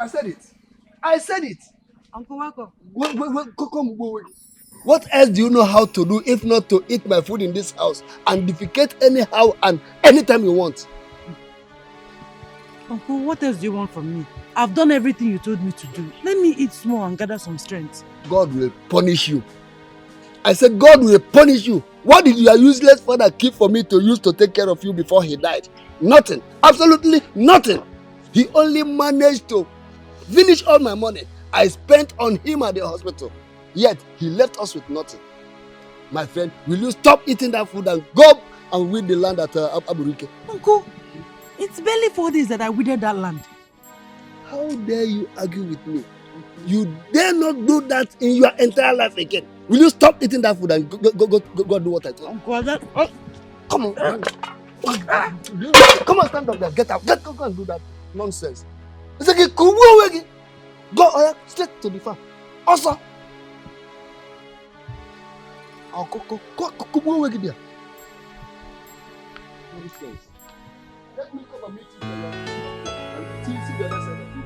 I said it. I said it. Uncle Wako. Come, go away. What else do you know how to do if not to eat my food in this house and defecate anyhow and anytime you want? Uncle, what else do you want from me? I've done everything you told me to do. Let me eat small and gather some strength. God will punish you. I said God will punish you. What did your useless father keep for me to use to take care of you before he died? Nothing. Absolutely nothing. He only managed to finish all my money I spent on him at the hospital. Yet he left us with nothing. My friend, will you stop eating that food and go and weed the land at Aburike? Uncle, it's barely 4 days that I weeded that land. How dare you argue with me? You dare not do that in your entire life again. Will you stop eating that food and go do what I told you? Uncle, that... Come on. Come on, stand up there. Get up. Go and do that nonsense. It's like go straight to the farm. Also. Go away there. Nonsense. Let me come and meet you and see the other side of you.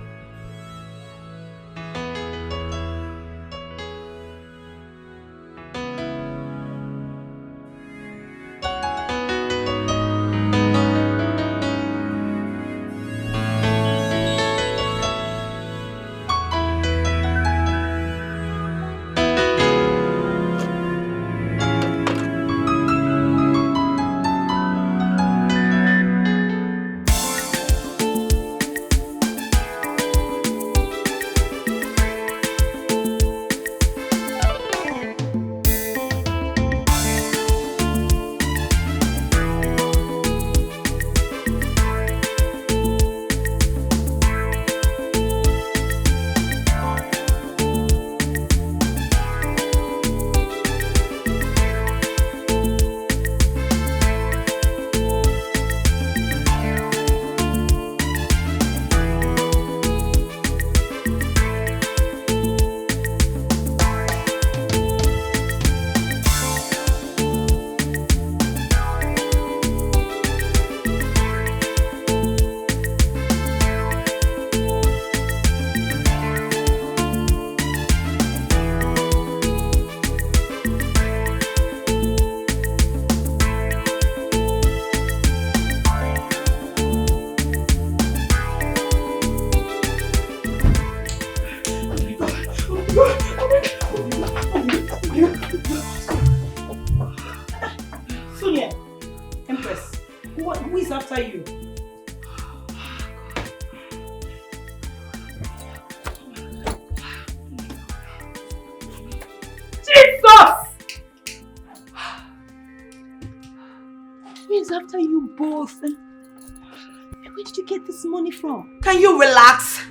After you both. Where did you get this money from? Can you relax?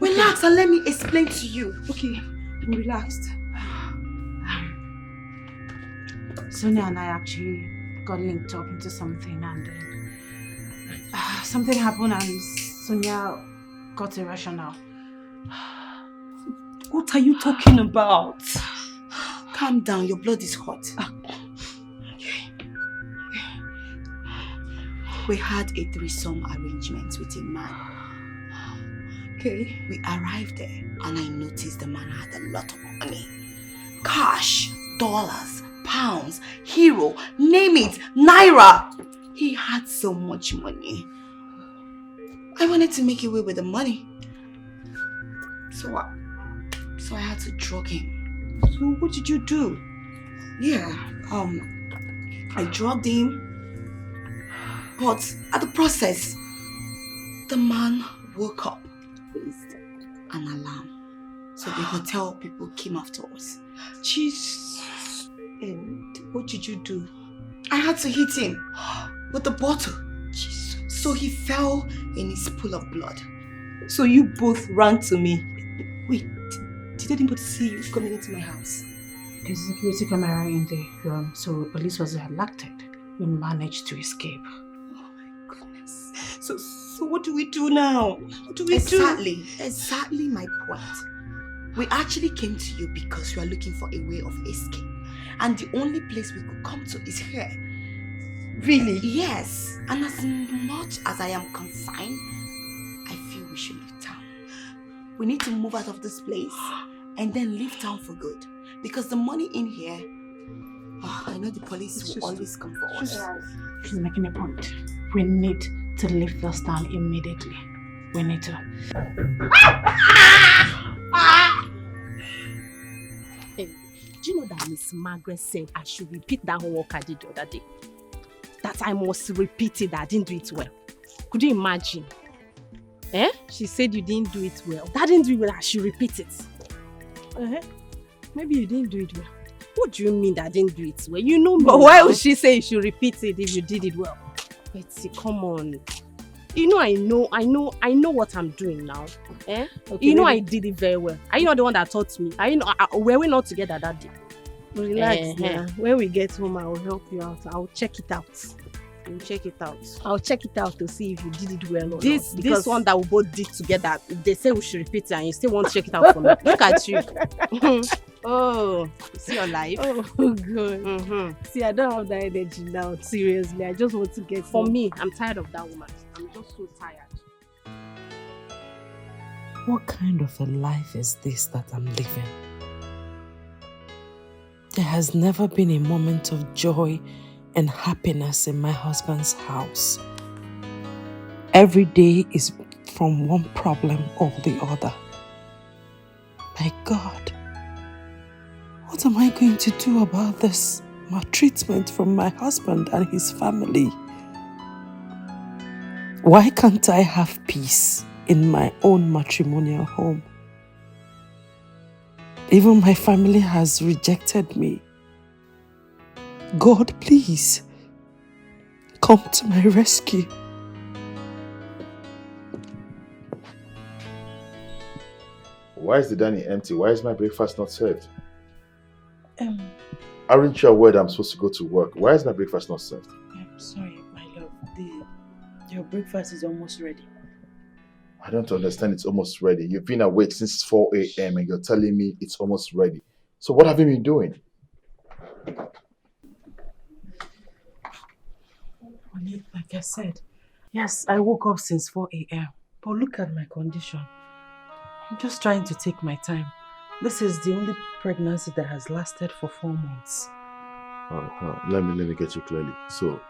Relax and let me explain to you. Okay, I'm relaxed. Sonia and I actually got linked up into something and then something happened and Sonia got irrational. What are you talking about? Calm down, your blood is hot. We had a threesome arrangement with a man. Okay. We arrived there and I noticed the man had a lot of money. Cash, dollars, pounds, euro, name it, naira. He had so much money. I wanted to make away with the money. So I had to drug him. So what did you do? Yeah, I drugged him. But at the process, the man woke up with an alarm. So the hotel people came after us. Jesus. And what did you do? I had to hit him with the bottle. Jesus. So he fell in his pool of blood. So you both ran to me. Wait, did anybody see you coming into my house? There's a security camera in the room, so police was alerted. We managed to escape. So what do we do now? What do we do? Exactly my point. We actually came to you because we are looking for a way of escape. And the only place we could come to is here. Really? Yes. And as much as I am confined, I feel we should leave town. We need to move out of this place and then leave town for good. Because the money in here, I know the police will always come for us. She's making a point. We need to leave this town immediately. We need to. Hey, do you know that Miss Margaret said I should repeat that homework I did the other day? That I must repeat it, that I didn't do it well. Could you imagine? She said you didn't do it well. That didn't do it well, I should repeat it. Maybe you didn't do it well. What do you mean that I didn't do it well? You know me. But why would she say you should repeat it if you did it well? Betsy, come on. You know I know what I'm doing now. Okay, you know I did it very well. Are you not the one that taught me? Are you not, were we not together that day? Relax now. When we get home, I will help you out. I'll check it out. We'll check it out. I'll check it out to see if you did it well or not. This one that we both did together, they say we should repeat it and you still want to check it out for me. Look at you. Oh, you see your life? Oh, good. See, I don't have that energy now. Seriously, I just want to get for me. I'm tired of that woman. I'm just so tired. What kind of a life is this that I'm living? There has never been a moment of joy and happiness in my husband's house. Every day is from one problem or the other. My God, what am I going to do about this maltreatment from my husband and his family? Why can't I have peace in my own matrimonial home? Even my family has rejected me. God, please, come to my rescue. Why is the dining empty? Why is my breakfast not served? Aren't you aware that I'm supposed to go to work? Why is my breakfast not served? I'm sorry, my love. Your breakfast is almost ready. I don't understand. It's almost ready. You've been awake since 4 a.m. and you're telling me it's almost ready. So what have you been doing? Like I said, yes, I woke up since 4 a.m. But look at my condition. I'm just trying to take my time. This is the only pregnancy that has lasted for 4 months. Let me get you clearly. So,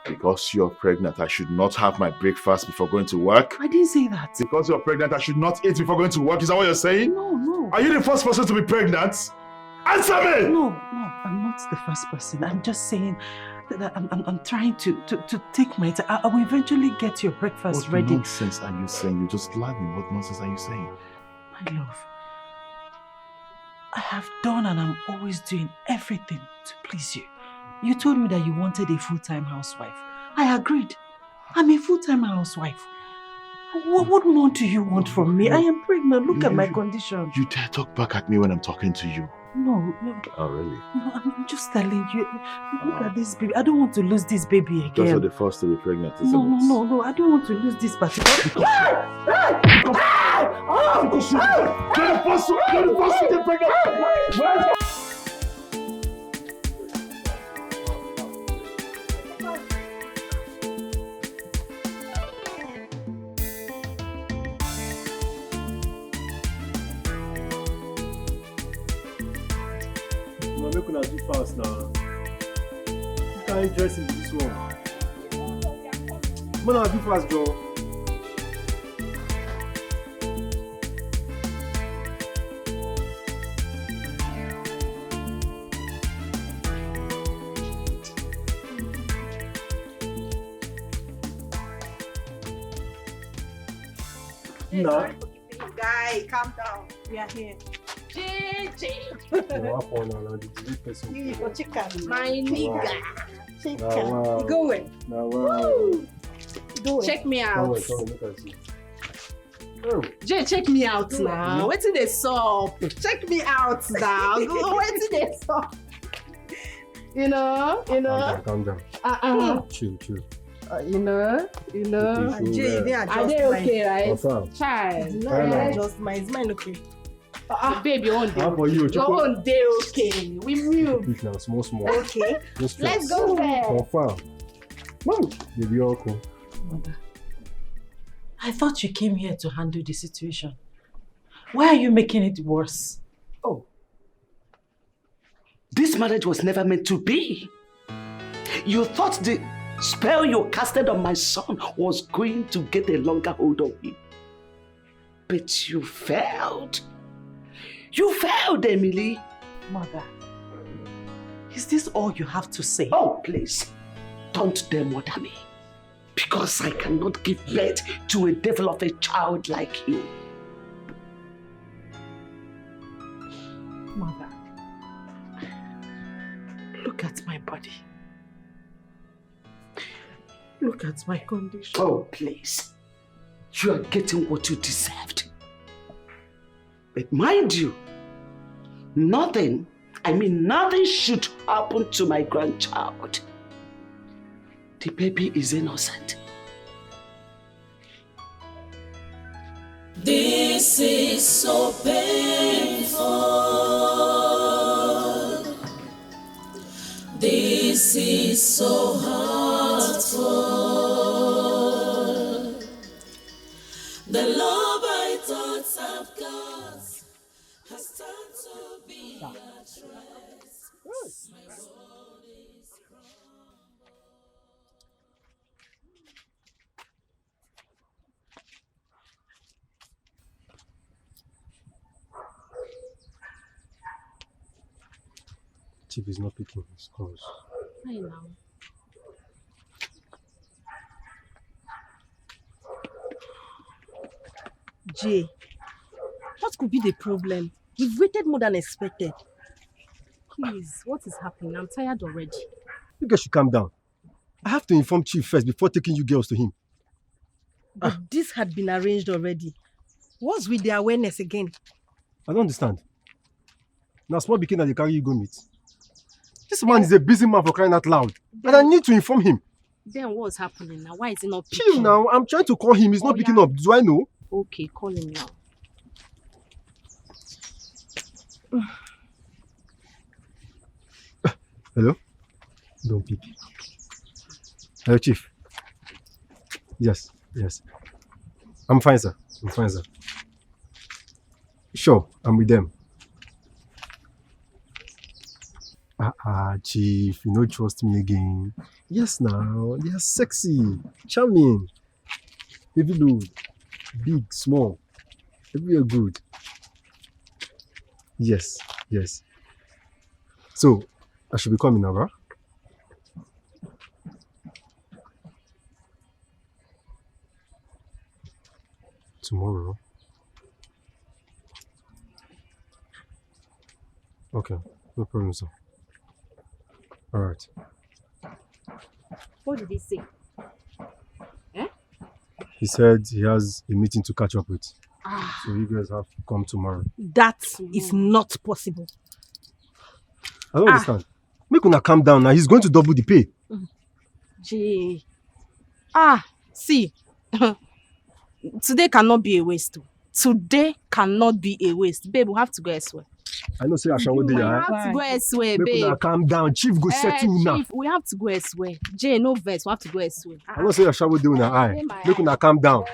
because you're pregnant, I should not have my breakfast before going to work? I didn't say that. Because you're pregnant, I should not eat before going to work? Is that what you're saying? No. Are you the first person to be pregnant? Answer me! No, I'm not the first person. I'm just saying that I'm trying to take my time. I will eventually get your breakfast ready. What nonsense are you saying? You just lied me. What nonsense are you saying? My love, I have done and I'm always doing everything to please you. You told me that you wanted a full-time housewife. I agreed. I'm a full-time housewife. What more do you want from me? I am pregnant. Look at my condition. You dare talk back at me when I'm talking to you? No. Oh, really? No, I'm just telling you. Look at this baby. I don't want to lose this baby again. That's the first to be pregnant, isn't it? No. I don't want to lose this particular. Because you're the first to get pregnant. Make una do fast now. You can't dress into this one. Mona, do fast, Joe. Nah. Guy, calm down. We are here. My nigga. Wow. Go away. Go Check me out. Jay, check me out now. Wait till they sup. Check me out now. Wait till they sup. You know. Calm down. Chill. You know. Jay, you didn't Are adjust they okay, right? Confirm. Child. No, I didn't adjust mine. Is mine okay? Babe, your own day. How for you? Your own day, okay. We move. Quick now, small. Okay. No stress. Let's go there. Confirm. Mom, baby, all cool. Mother, I thought you came here to handle the situation. Why are you making it worse? Oh. This marriage was never meant to be. You thought the spell you casted on my son was going to get a longer hold of him. But you failed. You failed, Emily. Mother, is this all you have to say? Oh, please. Don't dare murder me. Because I cannot give birth to a devil of a child like you. Mother, look at my body. Look at my condition. Oh, please. You are getting what you deserved. But mind you, nothing should happen to my grandchild. The baby is innocent. This is so painful. This is so hurtful. The love I thought I've got has turned to be a threat. My world is Chief is not picking his calls. I know. Jay, what could be the problem? We've waited more than expected. Please, what is happening? I'm tired already. You guys should calm down. I have to inform Chief first before taking you girls to him. But this had been arranged already. What's with the awareness again? I don't understand. Now small begin that they carry you go meet. This man is a busy man for crying out loud. And I need to inform him. Then what's happening now? Why is he not picking? Chill now. I'm trying to call him. He's not picking up. Do I know? Okay, call him now. Hello? Don't pick. Hello, Chief. Yes. I'm fine, sir. Sure, I'm with them. Chief, you don't trust me again. Yes, now. They are sexy, charming, heavy load, big, small, everywhere good. Yes. So, I should be coming now, right? Tomorrow? Okay, no problem, sir. Alright. What did he say? He said he has a meeting to catch up with. So you guys have to come tomorrow. That is not possible. I don't understand. Make una calm down now. He's going to double the pay. Jay. See. Today cannot be a waste. Today cannot be a waste. Babe, we have to go elsewhere. I know say Asha We have to go elsewhere, Make babe. una calm down. Chief go settle now. Chief, we have to go elsewhere. Jay, no verse. We have to go elsewhere. I know say Asha will do una eye. Make una calm down.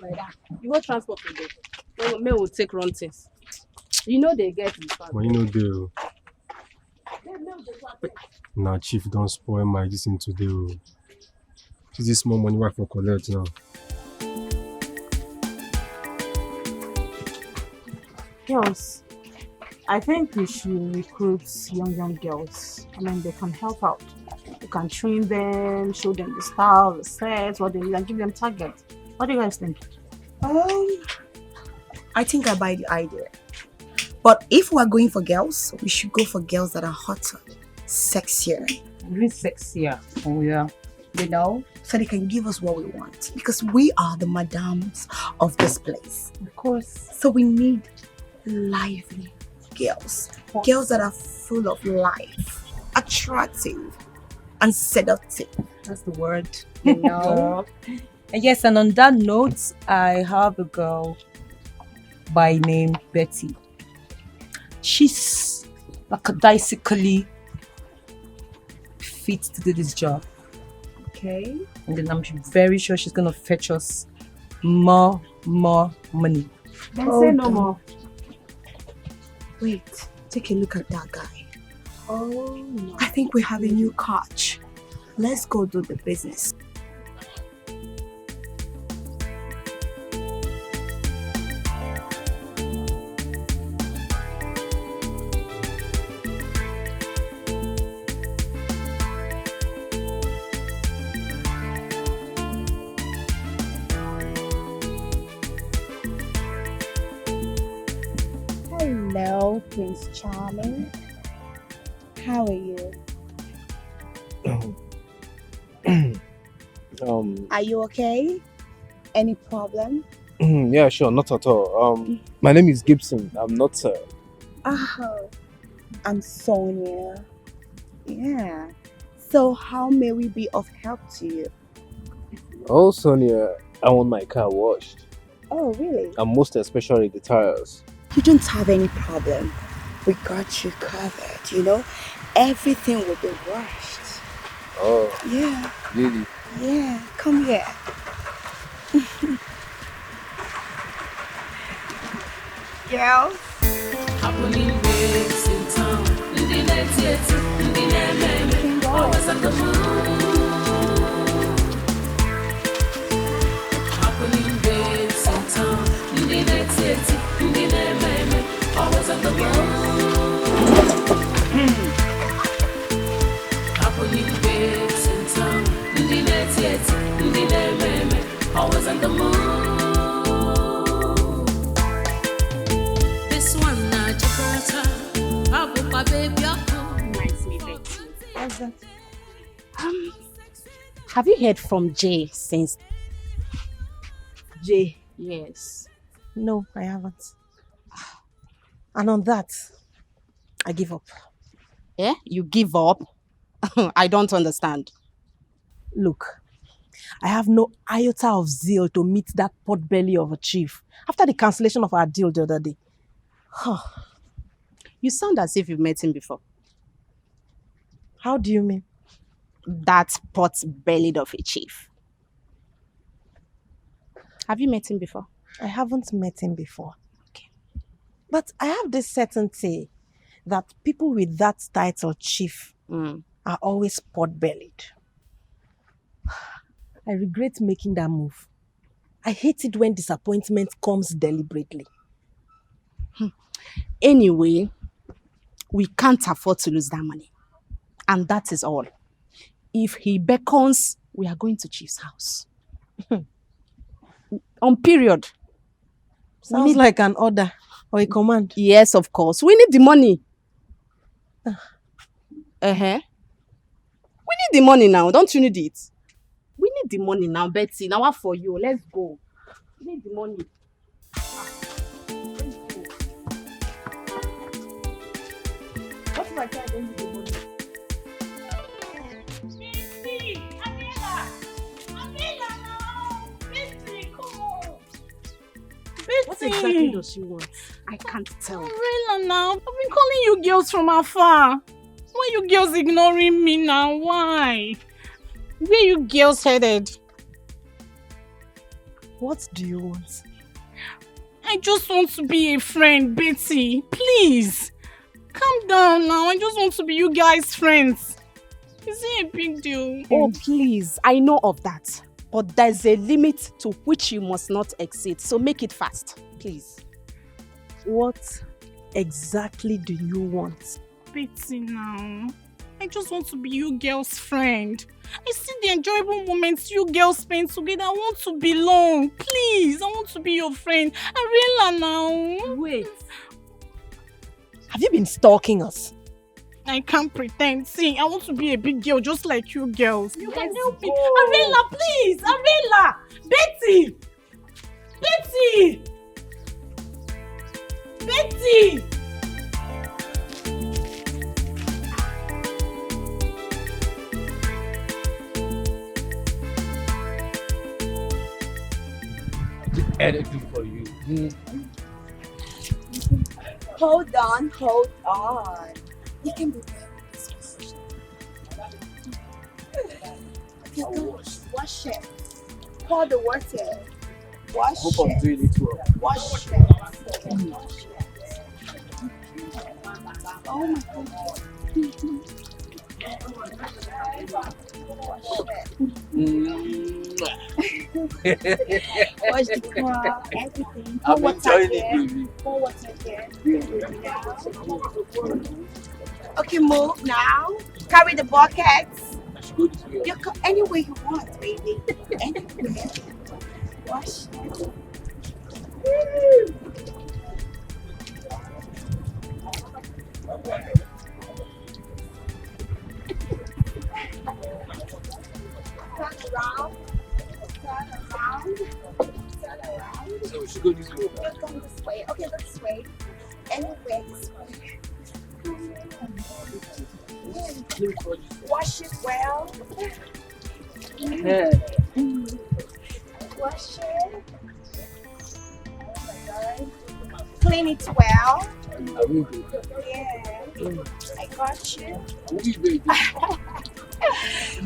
Like that. You want transport today? May will take wrong things. You know they get in fact. But you know the Nah, Chief, don't spoil my this thing today. This is small money work for collect now. Girls, I think we should recruit young girls. I mean, they can help out. We can train them, show them the style, the sets, what they need, and give them targets. What do you guys think? I think I buy the idea. But if we're going for girls, we should go for girls that are hotter, sexier. Really sexier. Oh yeah. You know? So they can give us what we want. Because we are the madams of this place. Of course. So we need lively girls. Girls that are full of life, attractive, and seductive. That's the word. You know? Yes, and on that note, I have a girl by name Betty. She's lackadaisically fit to do this job. Okay. And then I'm very sure she's gonna fetch us more money. Then Hold say no on. more. Wait, take a look at that guy. Oh no. I think we have a new catch. Let's go do the business. Hello, Prince Charming. How are you? Are you okay? Any problem? Yeah, sure, not at all. My name is Gibson. I'm not. Oh, I'm Sonia. Yeah. So how may we be of help to you? Oh, Sonia, I want my car washed, Oh, really? and most especially the tires. You don't have any problem. We got you covered, you know? Everything will be washed. Oh, Yeah. really? Yeah. Come here. Girls. Happening waves in town. Ndị na-eti eti, ndị na-eme eme, always on the move. Happening waves in town. Ndị na-eti eti, ndị na-eme eme, always on the move. Happening waves in town. Ndị na-eti eti, ndị na-eme eme, always on the move. This one na Jakarta. Abupa baby, Nice me, Betty. What's that? Have you heard from Jay since? Jay. Yes. No, I haven't. And on that, I give up. Yeah? You give up? I don't understand. Look, I have no iota of zeal to meet that potbelly of a chief after the cancellation of our deal the other day. You sound as if you've met him before. How do you mean? That pot-bellied of a chief. Have you met him before? I haven't met him before. Okay. But I have this certainty that people with that title, chief, are always pot-bellied. I regret making that move. I hate it when disappointment comes deliberately. Anyway, we can't afford to lose that money. And that is all. If he beckons, we are going to Chief's house. On period. Sounds like an order or a command. Yes, of course. We need the money. We need the money now. Don't you need it? We need the money now, Betty. Now what for you? Let's go. We need the money. What if I say I don't need the money? What exactly does she want? I can't tell. Umbrella now. I've been calling you girls from afar. Why you girls ignoring me now? Why? Where you girls headed? What do you want? I just want to be a friend, Betty. Please. Calm down now. I just want to be you guys' friends. Is it a big deal? Oh, please. I know of that. But there's a limit to which you must not exceed. So make it fast, please. What exactly do you want? Betty now. I just want to be you girls' friend. I see the enjoyable moments you girls spend together. I want to belong. Please, I want to be your friend. Ariella now. Wait. Have you been stalking us? I can't pretend. See, I want to be a big girl just like you girls. You can help me. go. Ariella, please. Ariella. Betty. Betty. Betty. Anything for you. Hold on. You can be wash it. Pour the water. Wash Hope I'm it. doing it well. Wash it. Watch the car, everything. Pour I'm water enjoying here. it, baby. Pour water here. Okay, move now. Carry the buckets. You go anywhere you want, baby. Anywhere. Wash it. Turn around. Turn around. Turn around. So we should go this way. You're going this way. Okay, this way. Anywhere this way. Wash it well. Yeah. Wash it. Oh my God. Clean it well. I will go. Yeah. I got you. Oui, baby.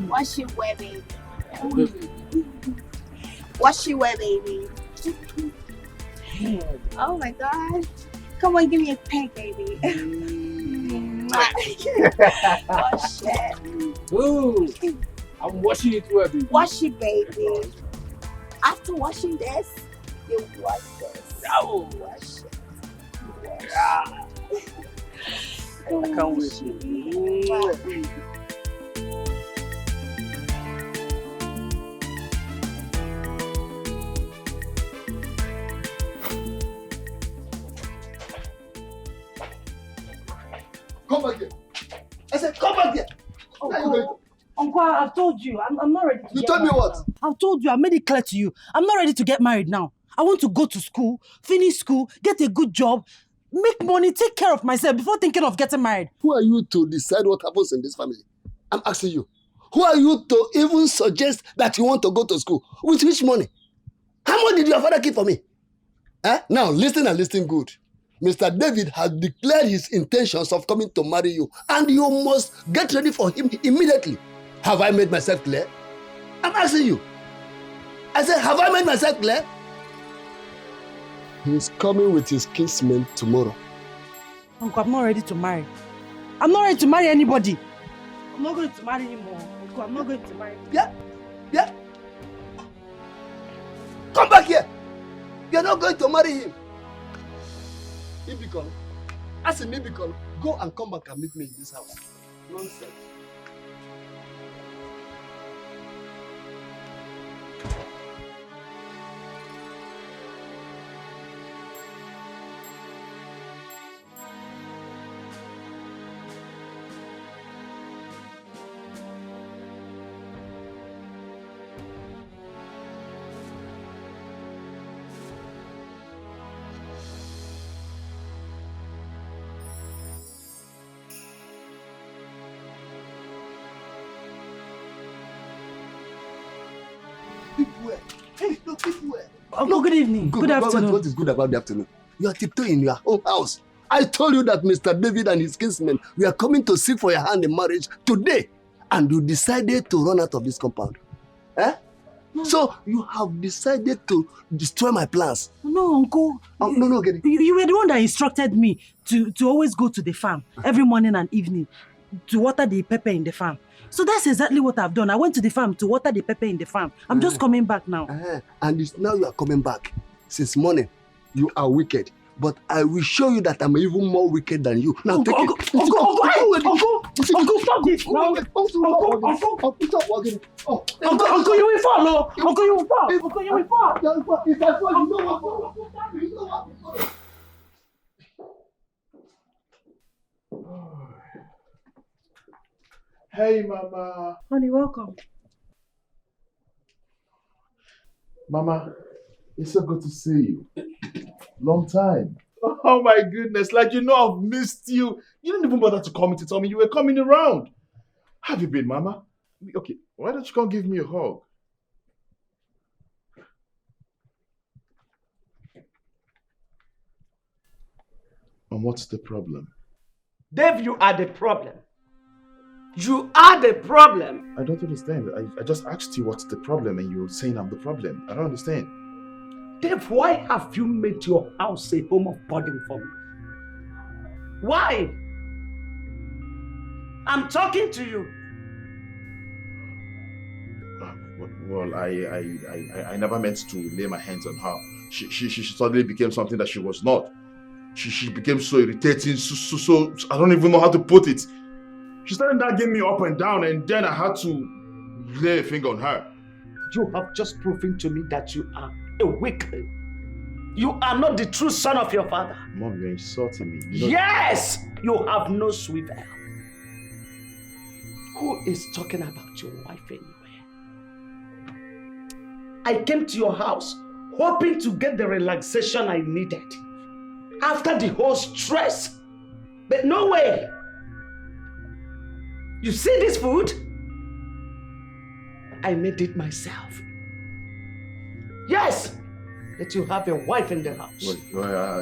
Wash it well, baby. Wash it well, baby. Oh my God. Come on, give me a peg, baby. Wash it. Ooh, I'm washing it well, baby. Wash it, baby. After washing this, you wash this. Oh. Wash it. Yeah. I can't wait. Come back here. I said, come back here. Where are you going? Uncle, I've told you, I'm not ready to You get told me married what? now. I've told you, I made it clear to you. I'm not ready to get married now. I want to go to school, finish school, get a good job, make money, take care of myself before thinking of getting married. Who are you to decide what happens in this family? I'm asking you. Who are you to even suggest that you want to go to school? With which money? How much did your father keep for me? Now, listen and listen good. Mr. David has declared his intentions of coming to marry you, and you must get ready for him immediately. Have I made myself clear? I'm asking you. I said, have I made myself clear? He's coming with his kinsmen tomorrow. Uncle, I'm not ready to marry. I'm not ready to marry anybody. I'm not going to marry him more. Uncle, I'm not going to marry him. Yeah. Come back here. You're not going to marry him. Ibikon. As in Ibikon, go and come back and meet me in this house. Nonsense. Hey, look, people. Uncle, good evening. Good afternoon. What is good about the afternoon? You are tiptoeing in your own house. I told you that Mr. David and his kinsmen, we are coming to seek for your hand in marriage today. And you decided to run out of this compound. No. So you have decided to destroy my plans. No, Uncle. No, get it. You were the one that instructed me to always go to the farm every morning and evening to water the pepper in the farm. So that's exactly what I've done. I went to the farm to water the pepper in the farm. I'm just coming back now. And now you are coming back. Since morning, you are wicked. But I will show you that I'm even more wicked than you. Now take it. Uncle, stop this. Uncle, you will fall. Uncle, you will fall. Uncle, you will fall. If I fall, you know what? Hey, Mama. Honey, welcome. Mama, it's so good to see you. Long time. Oh my goodness, like you know I've missed you. You didn't even bother to call me to tell me you were coming around. How have you been, Mama? Okay, why don't you come give me a hug? And what's the problem? Dave, you are the problem. You are the problem. I don't understand. I just asked you what's the problem and you're saying I'm the problem. I don't understand. Dave, why have you made your house a home of burden for me? Why? I'm talking to you. Well, I never meant to lay my hands on her. She suddenly became something that she was not. She became so irritating, so I don't even know how to put it. She started nagging me up and down, and then I had to lay a finger on her. You have just proven to me that you are a weakling. You are not the true son of your father. Mom, you're insulting me. Yes! You have no swivel. Who is talking about your wife anyway? I came to your house hoping to get the relaxation I needed after the whole stress. But no way. You see this food? I made it myself. Yes! That you have a wife in the house. Wait,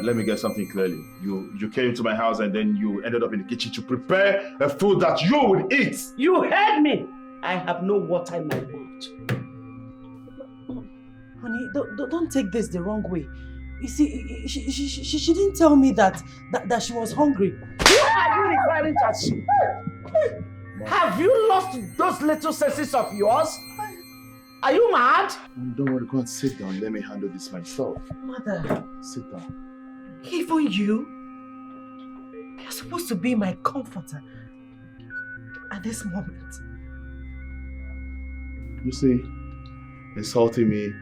let me get something clearly. You came into my house and then you ended up in the kitchen to prepare a food that you would eat. You heard me. I have no water in my mouth. Honey, don't take this the wrong way. You see, she didn't tell me that she was hungry. What are you referring to as? Have you lost those little senses of yours? Are you mad? Don't worry, go and sit down. Let me handle this myself. Mother. Sit down. Even you? You're supposed to be my comforter at this moment. You see, insulting me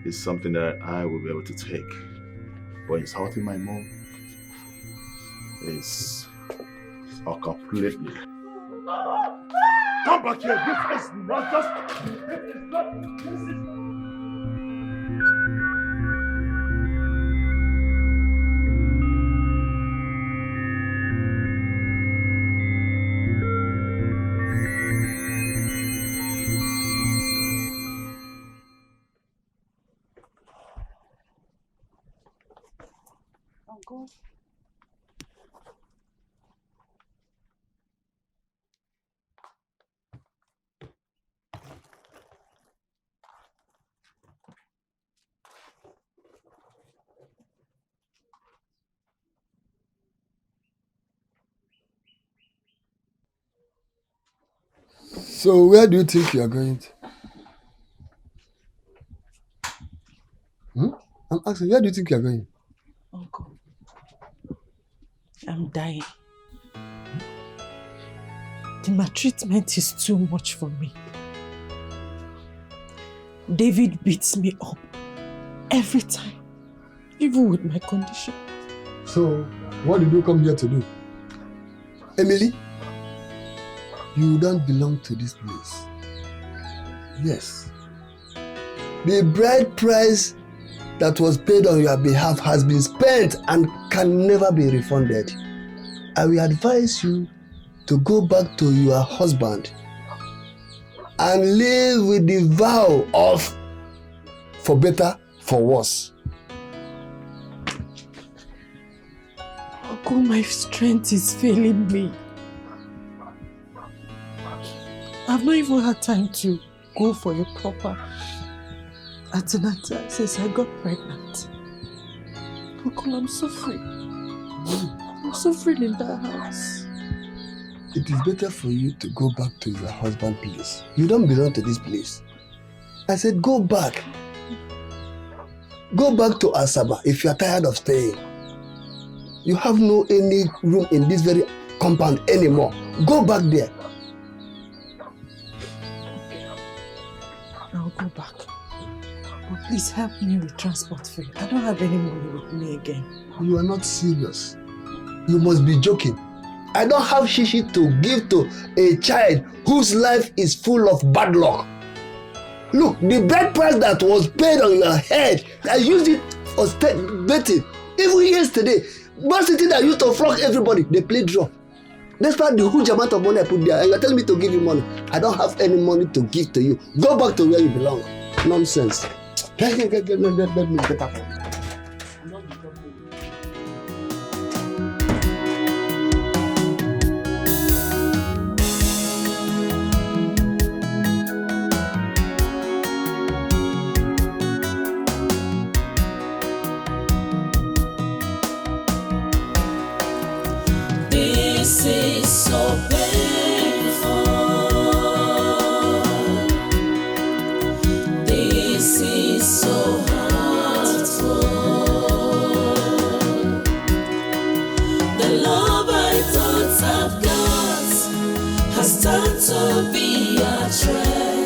is something that I will be able to take. But insulting my mom is completely. Come back here! This is not just... Uncle. So where do you think you are going to? I'm asking, where do you think you are going? Uncle, I'm dying. The maltreatment is too much for me. David beats me up every time, even with my condition. So, what did you come here to do? Emily, you don't belong to this place. Yes. The bride price that was paid on your behalf has been spent and can never be refunded. I will advise you to go back to your husband and live with the vow of for better, for worse. Uncle, my strength is failing me. I've not even had time to go for a proper antenatal since I got pregnant. Uncle, I'm suffering. I'm suffering in that house. It is better for you to go back to your husband's place. You don't belong to this place. I said go back. Go back to Asaba if you are tired of staying. You have no any room in this very compound anymore. Go back there. I'll go back. But please help me with transport fare. I don't have any money with me again. You are not serious. You must be joking. I don't have shishi to give to a child whose life is full of bad luck. Look, the bride price that was paid on your head, I used it for betting. Even yesterday, Man City that used to flog everybody, they played draw. Despite the huge amount of money I put there, and you are telling me to give you money. I don't have any money to give to you. Go back to where you belong. Nonsense. Let me get up. This is so painful. love I thought I've got has turned to be a threat.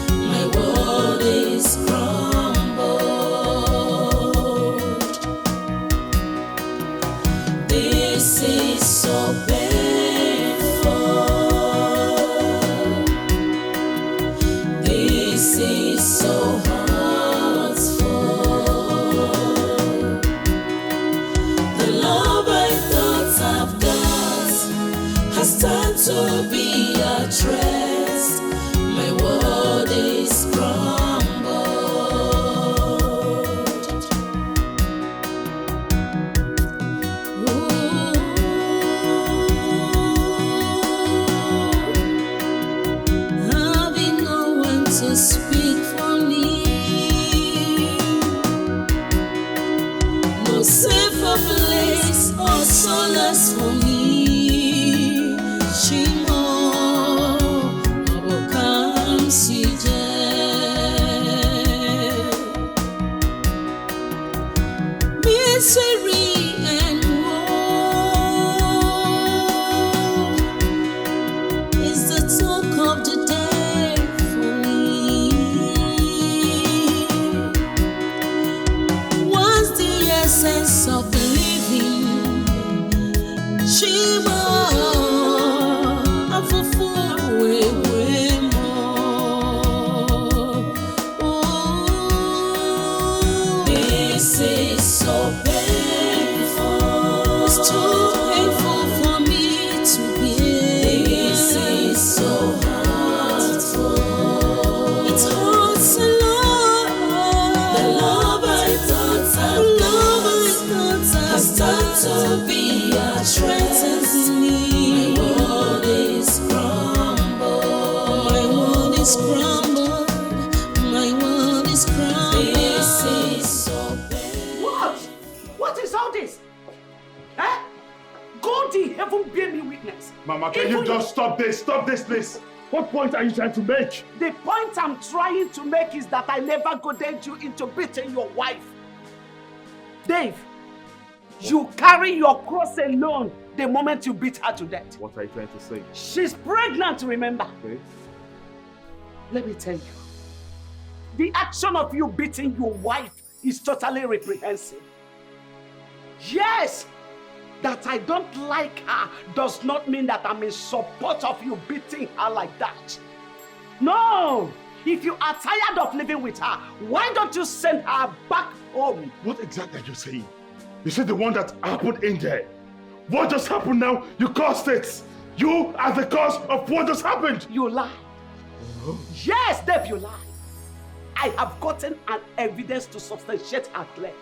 My world is crumbled. This is so painful. This is so hurtful. The love I thought I've got has turned to be a threat. My world is crumbled. Having no one to speak for me, no safer place or solace for me. Shimo, Abokam Sije. Misery and woe is the talk of the day for me. What's the essence of living? Shima, afufu wewe mo. This is so painful. It's too painful for me to bear. This is so hurtful. It hurts a lot. The love I thought has turned to be a threat to me. My world is crumbled. My world is crumbled. My world is crumbled. This is so painful. What? What is all this? Eh? God in heaven bear me witness. Mama, can you just stop this? Stop this, please. What point are you trying to make? The point I'm trying to make is that I never goaded you into beating your wife. Dave, you carry your cross alone the moment you beat her to death. What are you trying to say? She's pregnant, remember? Okay. Let me tell you, the action of you beating your wife is totally reprehensible. Yes, that I don't like her does not mean that I'm in support of you beating her like that. No! If you are tired of living with her, why don't you send her back home? What exactly are you saying? You said the one that happened in there. What just happened now? You caused it. You are the cause of what just happened. You lie. Yes, Dave, you lie. I have gotten an evidence to substantiate her claim.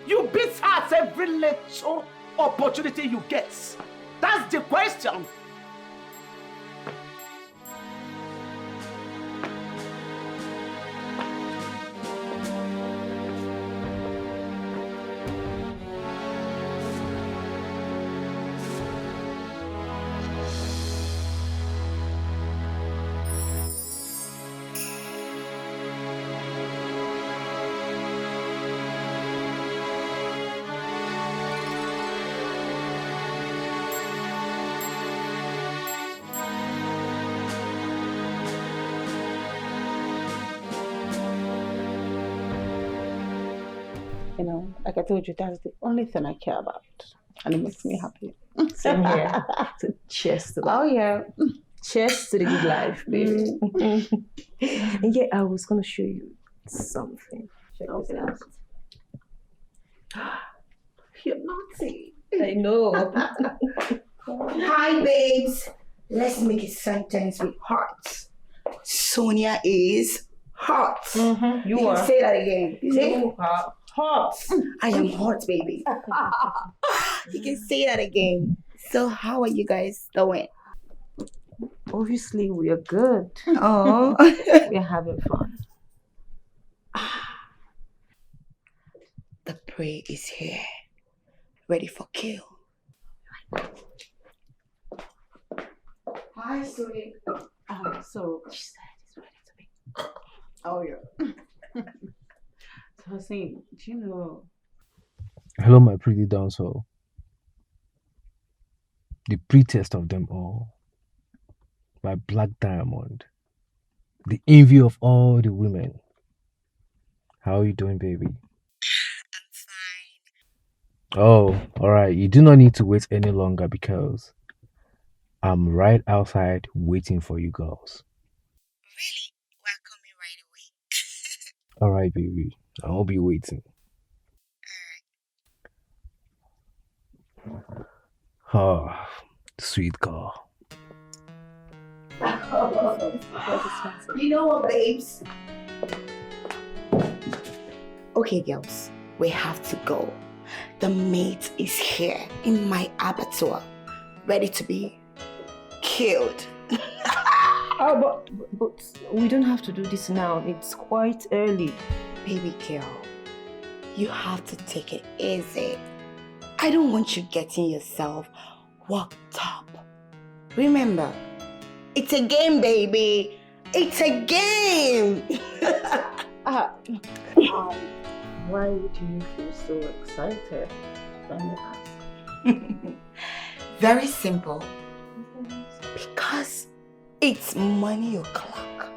You beat her at every little opportunity you get. That's the question. You know, like I told you, that's the only thing I care about. And it makes me happy. Same here. So cheers to that. Oh, yeah. Cheers to the good life, baby. And yeah, I was going to show you something. Check this out. You're naughty. I know. Hi, babes. Let's make a sentence with hearts. Sonia is hot. Mm-hmm. You are. can say that again. You are hot. I am hot, baby. You can say that again. So how are you guys doing? Obviously, we are good. Oh. We're having fun. The prey is here. Ready for kill. Hi, sweetie. So she said it's ready to be. Oh, yeah. So I was saying, do you know? Hello, my pretty downsole. the prettiest of them all, my black diamond, the envy of all the women. How are you doing, baby? Oh, alright. You do not need to wait any longer because I'm right outside waiting for you girls. Really? We're coming right away. Alright, baby. I'll be waiting. Oh, sweet girl. You know what, babes? Okay, girls, we have to go. The meat is here in my abattoir, ready to be killed. But we don't have to do this now. It's quite early. Baby girl, you have to take it easy. I don't want you getting yourself worked up. Remember, it's a game, baby. It's a game. Why would you feel so excited? Let me ask. Very simple. Because it's money o'clock.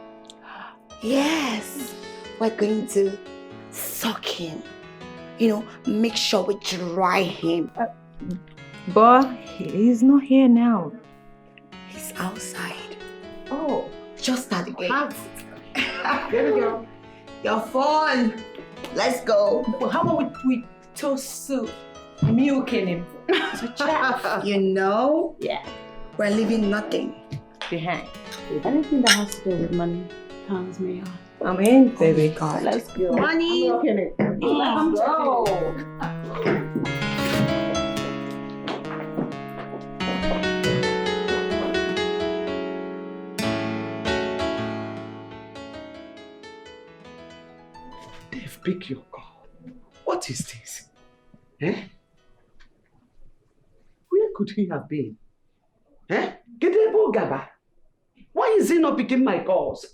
Yes, we're going to suck him. You know, make sure we dry him. But he's not here now. He's outside. Oh. Just at the gate. Here we go. Your phone. Let's go. Well, how about we toast soup, milking him to chat? You know? Yeah. We're leaving nothing behind. Anything that has to do with money turns me on. I'm in, baby. God. Let's go. Money. I'm milking it. Let's go. Dave, pick your call. What is this? Eh? Where could he have been? Eh? Gedebo Gaba. Why is he not picking my calls?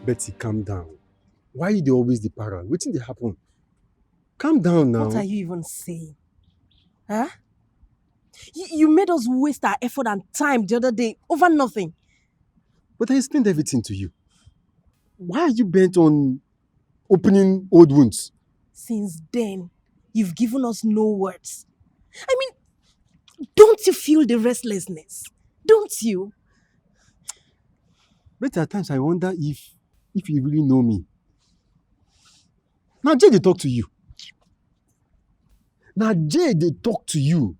Betty, calm down. Why you dey always the para? Wetin dey happen? Calm down now. What are you even saying? Huh? You made us waste our effort and time the other day over nothing. But I explained everything to you. Why are you bent on opening old wounds? Since then, you've given us no words. I mean, don't you feel the restlessness? Don't you? But at times I wonder if you really know me. Now Jay, they talk to you. Now Jay, they talk to you.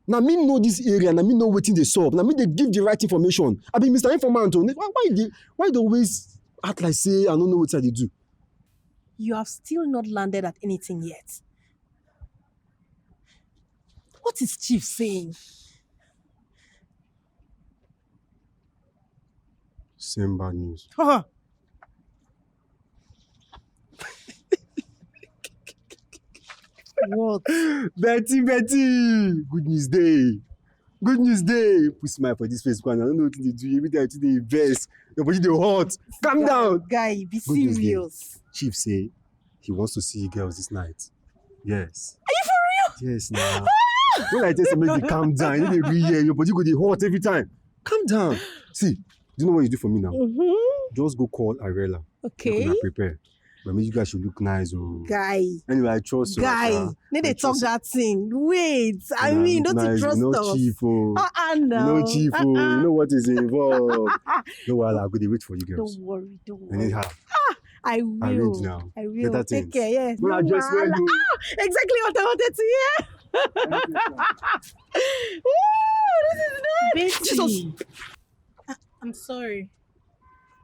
Now me know this area, now me know wetin dey sup. Now me they give the right information. I be Mr. Informant. Why they always act like say I don't know what they do? You have still not landed at anything yet. What is Chief saying? Same bad news. What? Betty, good news day. Good news day. Put smile for this face, man. I don't know what they do. Every time they invest, your body they hot. Calm down. Guy, be Good news day. serious. Chief say he wants to see you girls this night. Yes. Are you for real? Yes, now. When I tell somebody to calm down, you every year, your body go dey hot every time. Calm down. See, do you know what you do for me now? Mm-hmm. Just go call Arela. Okay. You're gonna prepare. But maybe you guys should look nice. Oh. Guy. Anyway, I trust you. Guy. Need they talk that thing. Wait. I mean, don't you trust us? Cheap, oh. No. No cheap, oh. You know what is involved. No, I'll go wait for you girls. Don't worry. I need her. I will. Arrange now. I will. Better Take things. care, yes. Well, I just went you. Exactly what I wanted to hear. Ooh, this is nice. Jesus. I'm sorry.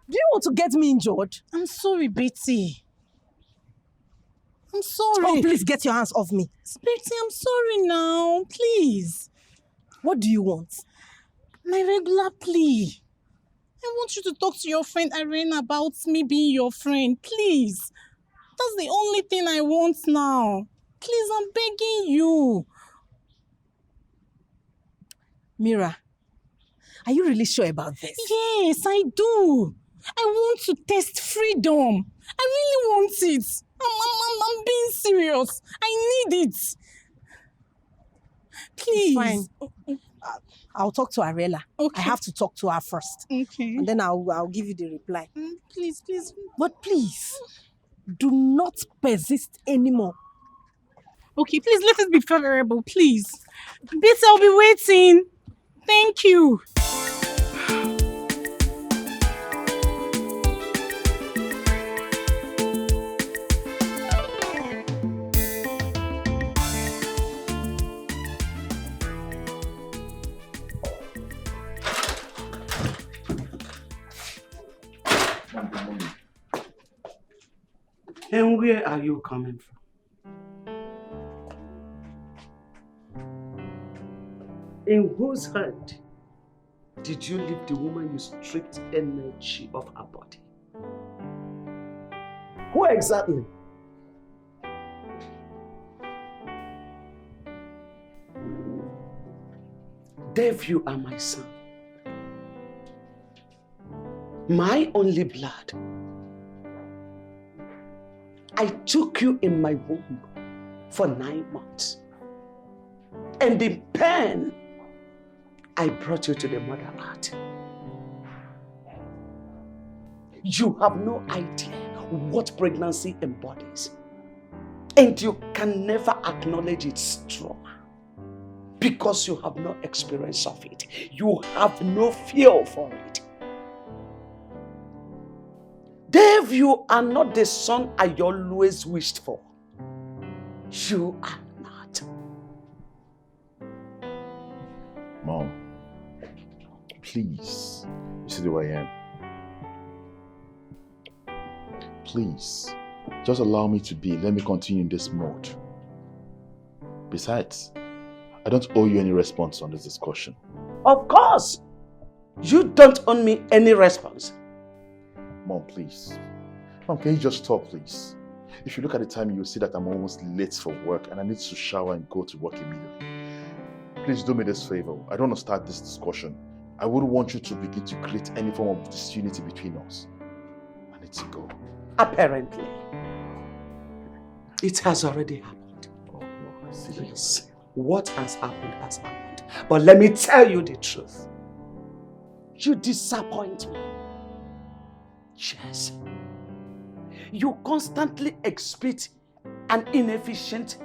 Do you want to get me injured? I'm sorry, Betty. I'm sorry. Oh, please get your hands off me. Betty, I'm sorry now. Please. What do you want? My regular plea. I want you to talk to your friend Irene about me being your friend. Please. That's the only thing I want now. Please, I'm begging you. Mira, are you really sure about this? Yes, I do. I want to test freedom. I really want it. I'm being serious. I need it. Please. Fine. I'll talk to Arela. Okay. I have to talk to her first. Okay. And then I'll give you the reply. Please. But please, do not persist anymore. Okay, please let us be favorable, please. Betty, I'll be waiting. Thank you. And where are you coming from? In whose hand did you leave the woman you stripped energy of her body? Who exactly? Dave, you are my son. My only blood. I took you in my womb for 9 months. And in pain, I brought you to the mother earth. You have no idea what pregnancy embodies. And you can never acknowledge its trauma because you have no experience of it. You have no feel for it. Dave, you are not the son I always wished for. You are not. Mom, please, you see the way I am. Please, just allow me to be. Let me continue in this mode. Besides, I don't owe you any response on this discussion. Of course, you don't owe me any response. Mom, please. Mom, can you just stop, please? If you look at the time, you'll see that I'm almost late for work and I need to shower and go to work immediately. Please do me this favor. I don't want to start this discussion. I wouldn't want you to begin to create any form of disunity between us. I need to go. Apparently, it has already happened. Oh, no, I see that. Yes, what has happened has happened. But let me tell you the truth. You disappoint me. Yes. You constantly exhibit an inefficient,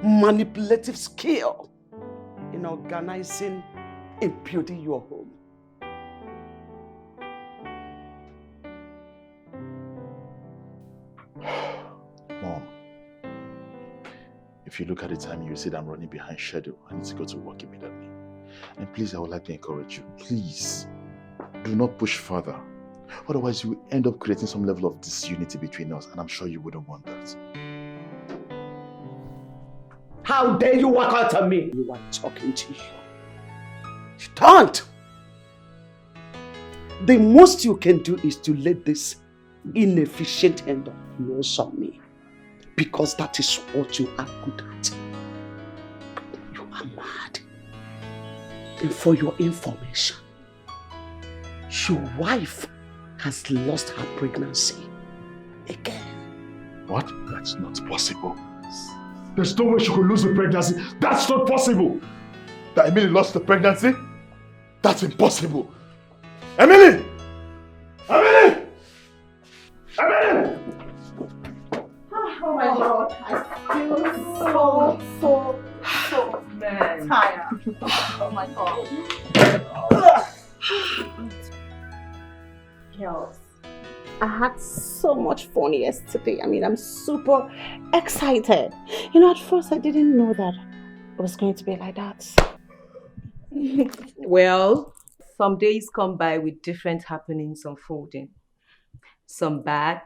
manipulative skill in organizing and building your home. Mom, if you look at the time, you see that I'm running behind schedule. I need to go to work immediately. And please, I would like to encourage you. Please, do not push further. Otherwise, you will end up creating some level of disunity between us, and I'm sure you wouldn't want that. How dare you walk out on me? You are talking to you. You don't. The most you can do is to let this inefficient hand of yours on me. Because that is what you are good at. You are mad. And for your information, your wife has lost her pregnancy again. What? That's not possible. There's no way she could lose the pregnancy. That's not possible. That Emily lost the pregnancy? That's impossible. Emily! Emily! Emily! Oh my God, I feel so tired. Oh my God. Girls, I had so much fun yesterday. I mean, I'm super excited. You know, at first I didn't know that it was going to be like that. Well, some days come by with different happenings unfolding. Some bad,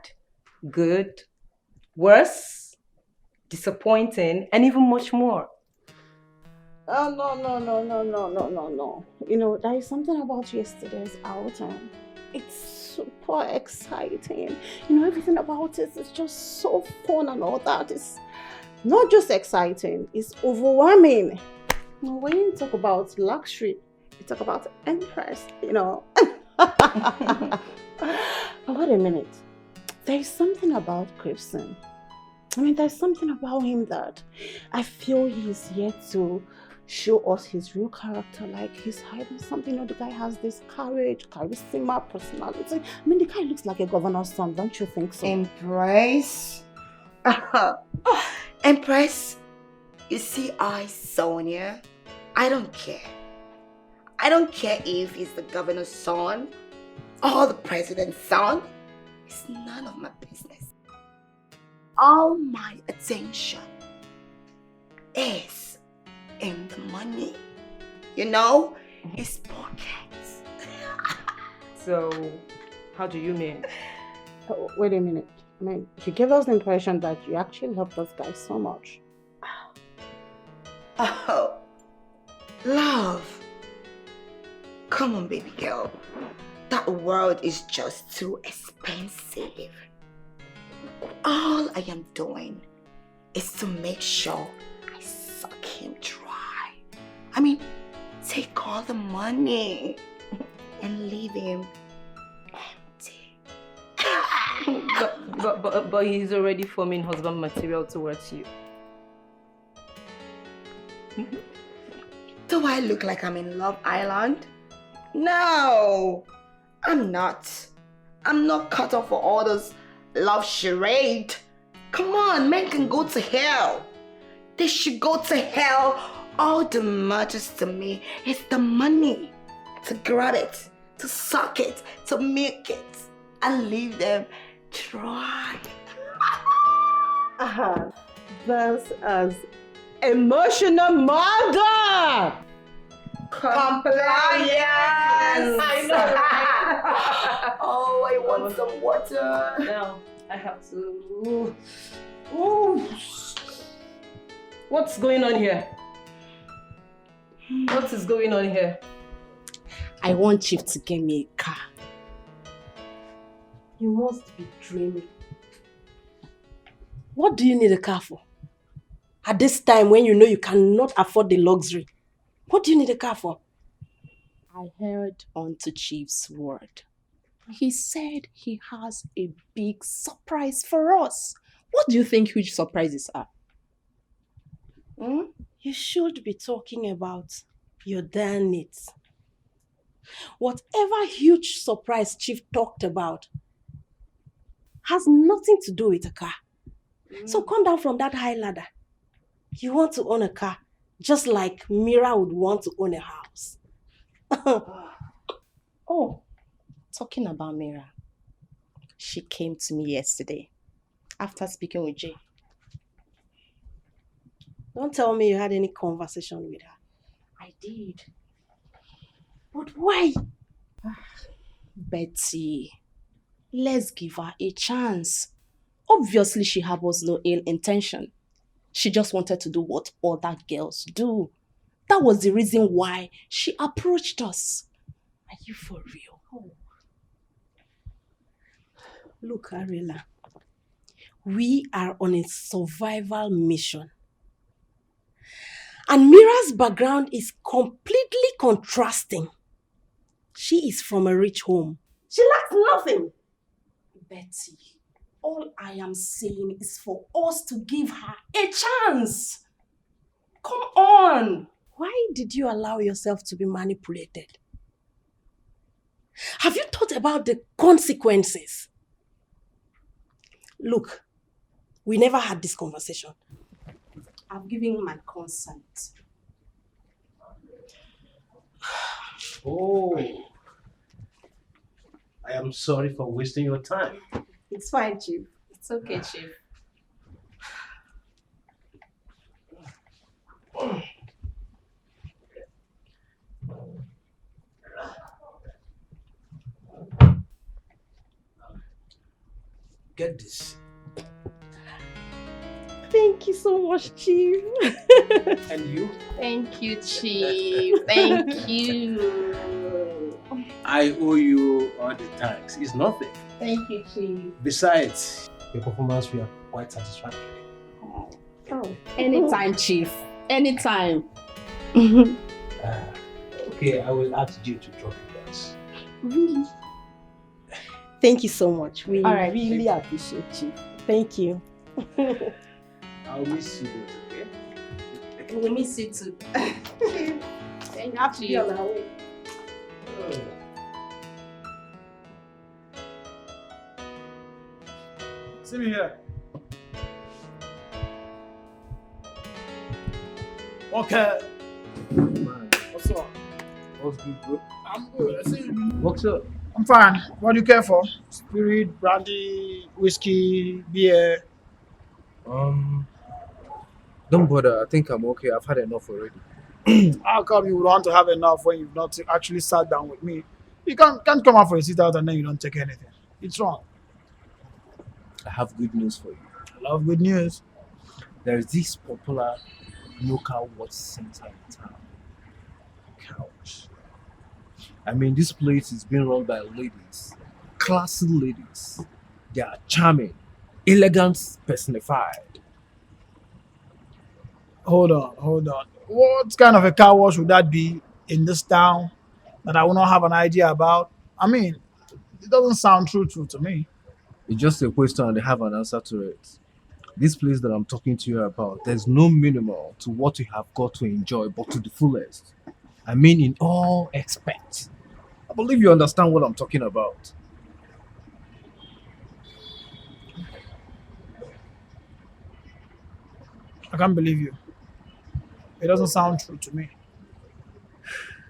good, worse, disappointing, and even much more. Oh, no. You know, there is something about yesterday's outing. It's super exciting. You know, everything about it is just so fun and all that. It's not just exciting, it's overwhelming. You know, when you talk about luxury, you talk about Empress, you know. But wait a minute. There is something about Christian. I mean, there's something about him that I feel he's yet to show us his real character. Like he's hiding something. You know, the guy has this courage, charisma, personality. I mean, the guy looks like a governor's son, don't you think so? Empress? Empress? You see, Sonia, I don't care. I don't care if he's the governor's son or the president's son. It's none of my business. All my attention is in the money. You know, his pockets. So, how do you mean? Oh, wait a minute. I mean, you gave us the impression that you actually love this guy so much. Oh, love. Come on, baby girl. That world is just too expensive. All I am doing is to make sure I suck him dry. I mean, take all the money and leave him empty. But he's already forming husband material towards you. Do I look like I'm in Love Island? No, I'm not. I'm not cut off for all those love charade. Come on, men can go to hell. They should go to hell. All that matters to me is the money. To grab it, to suck it, to milk it, and leave them dry. That's as emotional mother. Compliance. I know, right? Oh, I want some water. No, I have to. Ooh. What's going on here? What is going on here? I want Chief to get me a car. You must be dreaming. What do you need a car for? At this time when you know you cannot afford the luxury, what do you need a car for? I heard onto Chief's word. He said he has a big surprise for us. What do you think huge surprises are? You should be talking about your damn needs. Whatever huge surprise Chief talked about has nothing to do with a car. So come down from that high ladder. You want to own a car just like Mira would want to own a house. Oh, talking about Mira. She came to me yesterday after speaking with Jay. Don't tell me you had any conversation with her. I did. But why? Betty, let's give her a chance. Obviously, she harbors no ill intention. She just wanted to do what other girls do. That was the reason why she approached us. Are you for real? Oh. Look, Ariela, we are on a survival mission. And Mira's background is completely contrasting. She is from a rich home. She lacks nothing. Betty, all I am saying is for us to give her a chance. Come on. Why did you allow yourself to be manipulated? Have you thought about the consequences? Look, We never had this conversation. I've given my consent. Oh, I am sorry for wasting your time. It's fine, Chief. It's okay, Chief. Get this. Thank you so much, Chief. And you? Thank you, Chief. Thank you. I owe you all the thanks. It's nothing. Thank you, Chief. Besides, your performance were quite satisfactory. Oh, anytime, Chief. Anytime. Okay, I will ask you to drop you guys. Really? Thank you so much. We All right, really appreciate you. Thank you. I'll miss you both, okay? We miss you too. Thank you, have to be on our way. See me here. Okay. What's up? What's good, bro? I'm good. I see you. What's up? I'm fine. What do you care for? Spirit, brandy, whiskey, beer? Don't bother. I think I'm okay. I've had enough already. How come you would want to have enough when you've not actually sat down with me? You can't come out for a sit out and then you don't take anything. It's wrong. I have good news for you. I love good news. There is this popular local watch center in town. Couch. I mean, this place is being run by ladies, classy ladies. They are charming, elegance personified. Hold on. What kind of a car wash would that be in this town that I will not have an idea about? I mean, it doesn't sound true to me. It's just a question and they have an answer to it. This place that I'm talking to you about, there's no minimal to what you have got to enjoy, but to the fullest. I mean, in all aspects. I believe you understand what I'm talking about. I can't believe you. It doesn't sound true to me.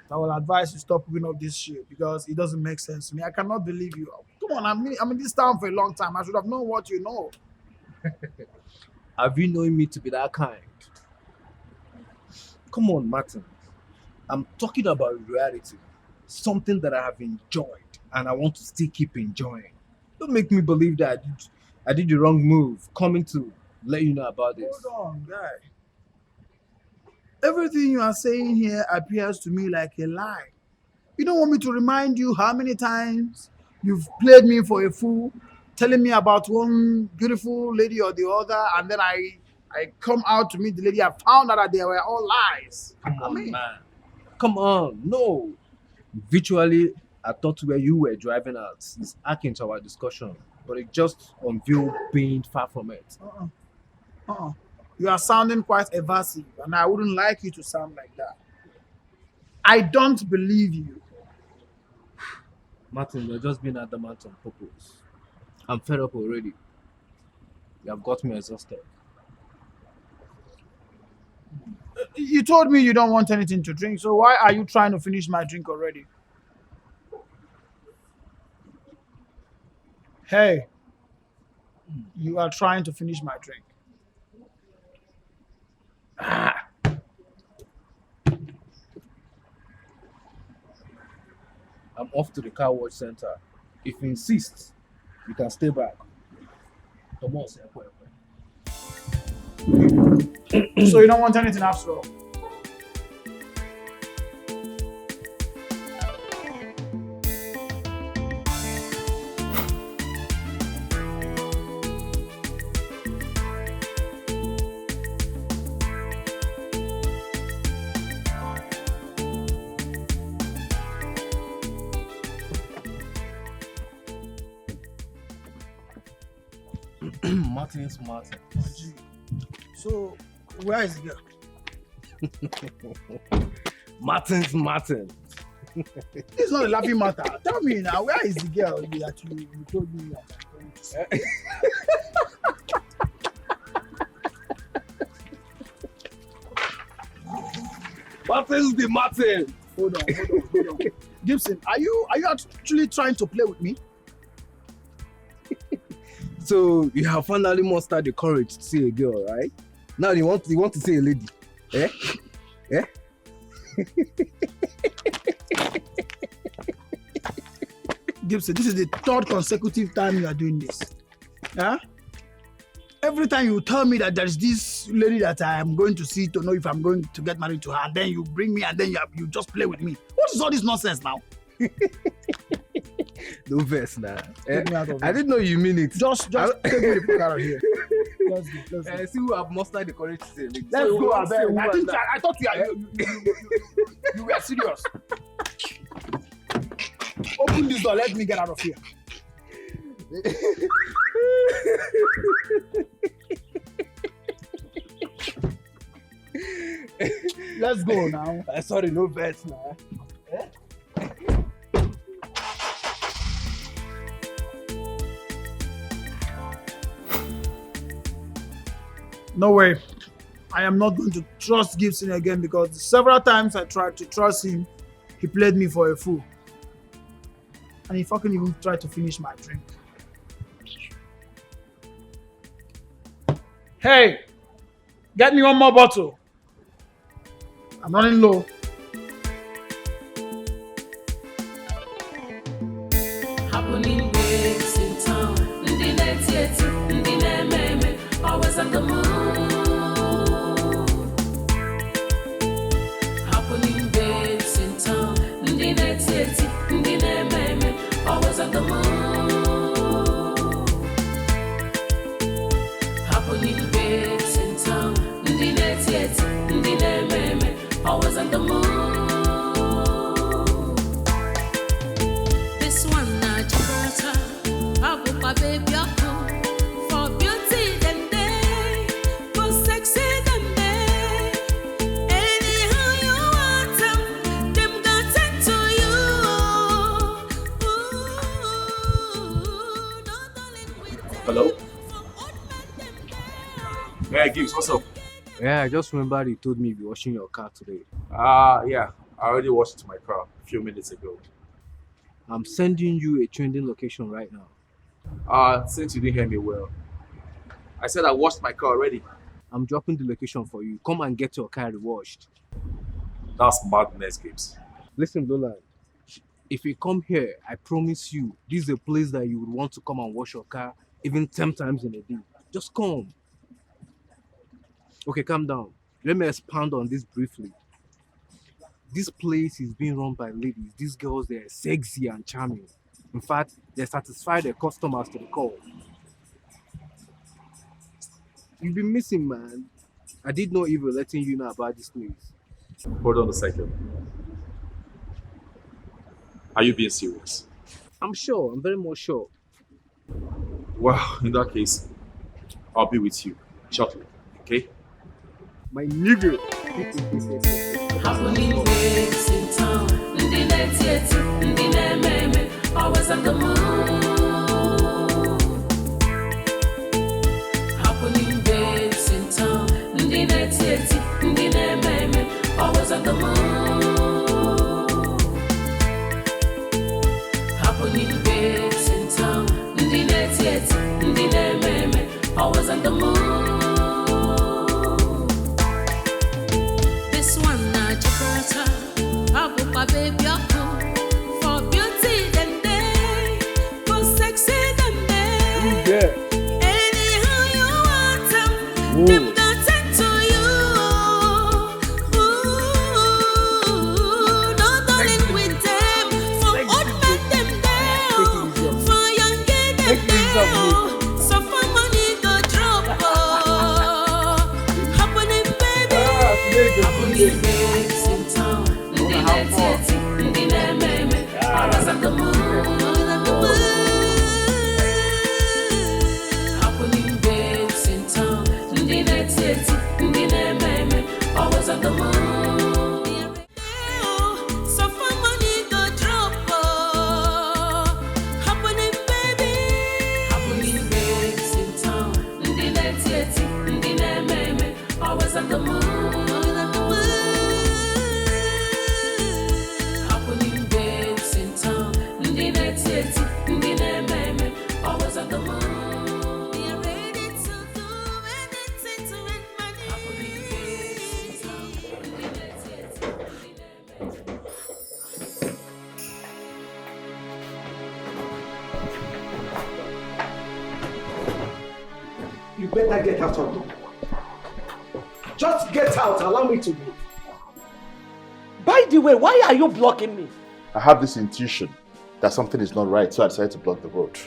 I will advise you stop picking up this shit because it doesn't make sense to me. I cannot believe you. Come on, I'm in this town for a long time. I should have known what you know. Have you known me to be that kind? Come on, Martin. I'm talking about reality. Something that I have enjoyed and I want to still keep enjoying. Don't make me believe that I did the wrong move coming to let you know about this. Hold on, guy. Everything you are saying here appears to me like a lie. You don't want me to remind you how many times you've played me for a fool, telling me about one beautiful lady or the other, and then I come out to meet the lady. I found out that they were all lies. Come on, man. Come on. No. Virtually, I thought where you were driving at is akin to our discussion, but it just unveiled being far from it. You are sounding quite evasive, and I wouldn't like you to sound like that. I don't believe you. Martin, you're just being adamant on purpose. I'm fed up already. You have got me exhausted. You told me you don't want anything to drink, so why are you trying to finish my drink already? Hey, you are trying to finish my drink. I'm off to the car wash center. If you insist, you can stay back. Come on, So you don't want anything after all? Martin's Martin. So, where is the girl? Martin's Martin. It's not a laughing matter. Tell me now, where is the girl that you told me that I'm going to see? Martin's the Martin. Hold on. Gibson, are you actually trying to play with me? So you have finally mustered the courage to see a girl, right? Now you want to see a lady. Eh? Eh? Gibson, this is the third consecutive time you are doing this. Huh? Every time you tell me that there's this lady that I am going to see to know if I'm going to get married to her, and then you bring me and then you just play with me. What is all this nonsense now? No verse now. Take me out of I here. didn't know you mean it. Just take me the fuck out of here. Let's go. See who have mustered the courage to say a lady. Let's So go, want to say Abel. who I has thought that? you were serious. Open this door. Let me get out of here. Let's go now. Sorry, no verse now. No way. I am not going to trust Gibson again because several times I tried to trust him, he played me for a fool. And he fucking even tried to finish my drink. Hey, get me one more bottle. I'm running low. Happening waves in town. Always on the move. Happening waves in town. Always on the move. Happening waves in town. Always on the move. This one not Gibraltar. Abu baby for beauty and day, for sexy and day. Anyhow you want them got into you. Hello? Yeah, Gibbs, what's up? Yeah, I just remember you told me you'll be washing your car today. Yeah, I already washed my car a few minutes ago. I'm sending you a trending location right now. Since you didn't hear me well, I said I washed my car already. I'm dropping the location for you. Come and get your car washed. That's madness, Gibbs. Listen, Lola, if you come here, I promise you, this is a place that you would want to come and wash your car even 10 times in a day. Just come. Okay, calm down. Let me expand on this briefly. This place is being run by ladies. These girls, they're sexy and charming. In fact, they satisfy their customers to the call. You've been missing, man. I did not even letting you know about this place. Hold on a second. Are you being serious? I'm sure. I'm very much sure. Well, in that case, I'll be with you shortly, okay? My nigga. Happening waves in town. Always on the move. Happening waves in town. Always on the move. Happening waves in town. Always on the move. This one not Gibraltar. Abu baby for beauty and day, for sexy and day. Anyhow you want them got into you. No darling with them, for old men them there, for young girl them there. So for money go drop. Happening baby, happening babes in town. Always on the move. Happening babes in town. Always on the move. So for money go drop. Happening baby. Happening babes in town. Always on the move. You better get out of here. Just get out. Allow me to leave. By the way, why are you blocking me? I have this intuition that something is not right, so I decided to block the road.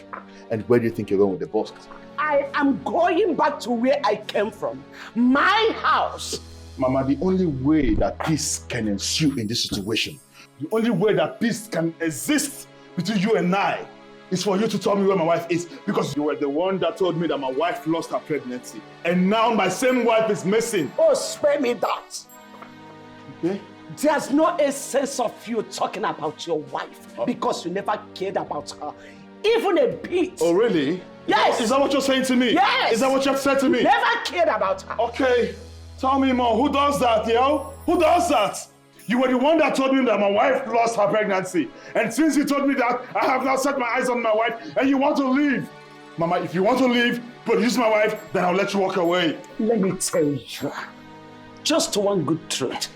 And where do you think you're going with the boss? I am going back to where I came from. My house. Mama, the only way that peace can ensue in this situation, the only way that peace can exist between you and I, is for you to tell me where my wife is, because you were the one that told me that my wife lost her pregnancy. And now my same wife is missing. Oh, spare me that. Okay? There's no essence of you talking about your wife because you never cared about her, even a bit. Oh, really? Yes. Is that what you're saying to me? Yes. Is that what you've said to me? Never cared about her. Okay. Tell me more. Who does that, yo? Who does that? You were the one that told me that my wife lost her pregnancy. And since you told me that, I have now set my eyes on my wife and you want to leave. Mama, if you want to leave, produce my wife, then I'll let you walk away. Let me tell you, just one good truth.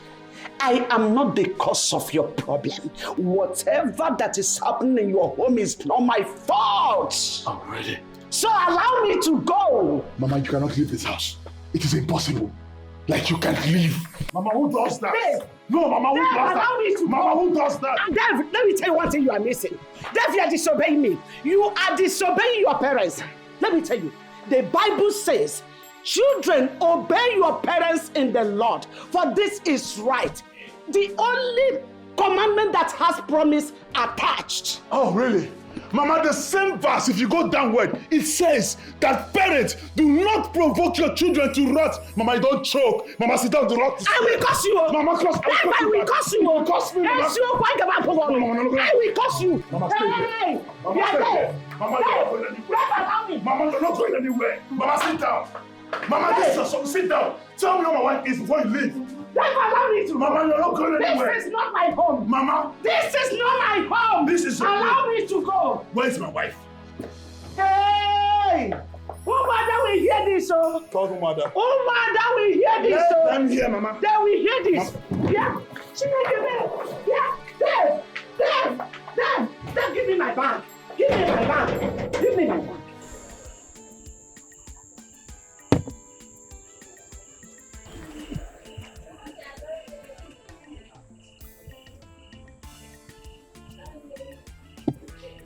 I am not the cause of your problem. Whatever that is happening in your home is not my fault. Oh, really? So allow me to go. Mama, you cannot leave this house. It is impossible. Like you can't leave. Mama, who does that? Dave. No, Mama, who does that? Allow me to Mama, go. who does that? And Dave, let me tell you one thing you are missing. Dave, you are disobeying me. You are disobeying your parents. Let me tell you, the Bible says, children, obey your parents in the Lord, for this is right. The only commandment that has promise attached. Oh, really? Mama, the same verse, if you go downward, it says that parents do not provoke your children to wrath. Mama, you don't choke. Mama, sit down, do not. I will curse you. Mama, curse. I will curse you. You will curse me, Mama. Yes, you are about to go. I will curse you. Mama, stay here. Mama, stay here. Mama, you're not going anywhere. Mama, you're not going anywhere. Mama, sit down. Mama, this is a song. Sit down. Tell me where my wife is before you leave. Allow me to. Mama, you're not going anywhere. This is not my home. Mama. This is not my home. This is your Allow home. me to go. Where's my wife? Hey! Oh, mother will hear this, oh. Call the mother. Oh, mother will hear this, Let oh. them hear, Mama. They will hear this. Yeah. She will give me. Yeah. Dave, give me my bag. Give me my bag. Give me my bag.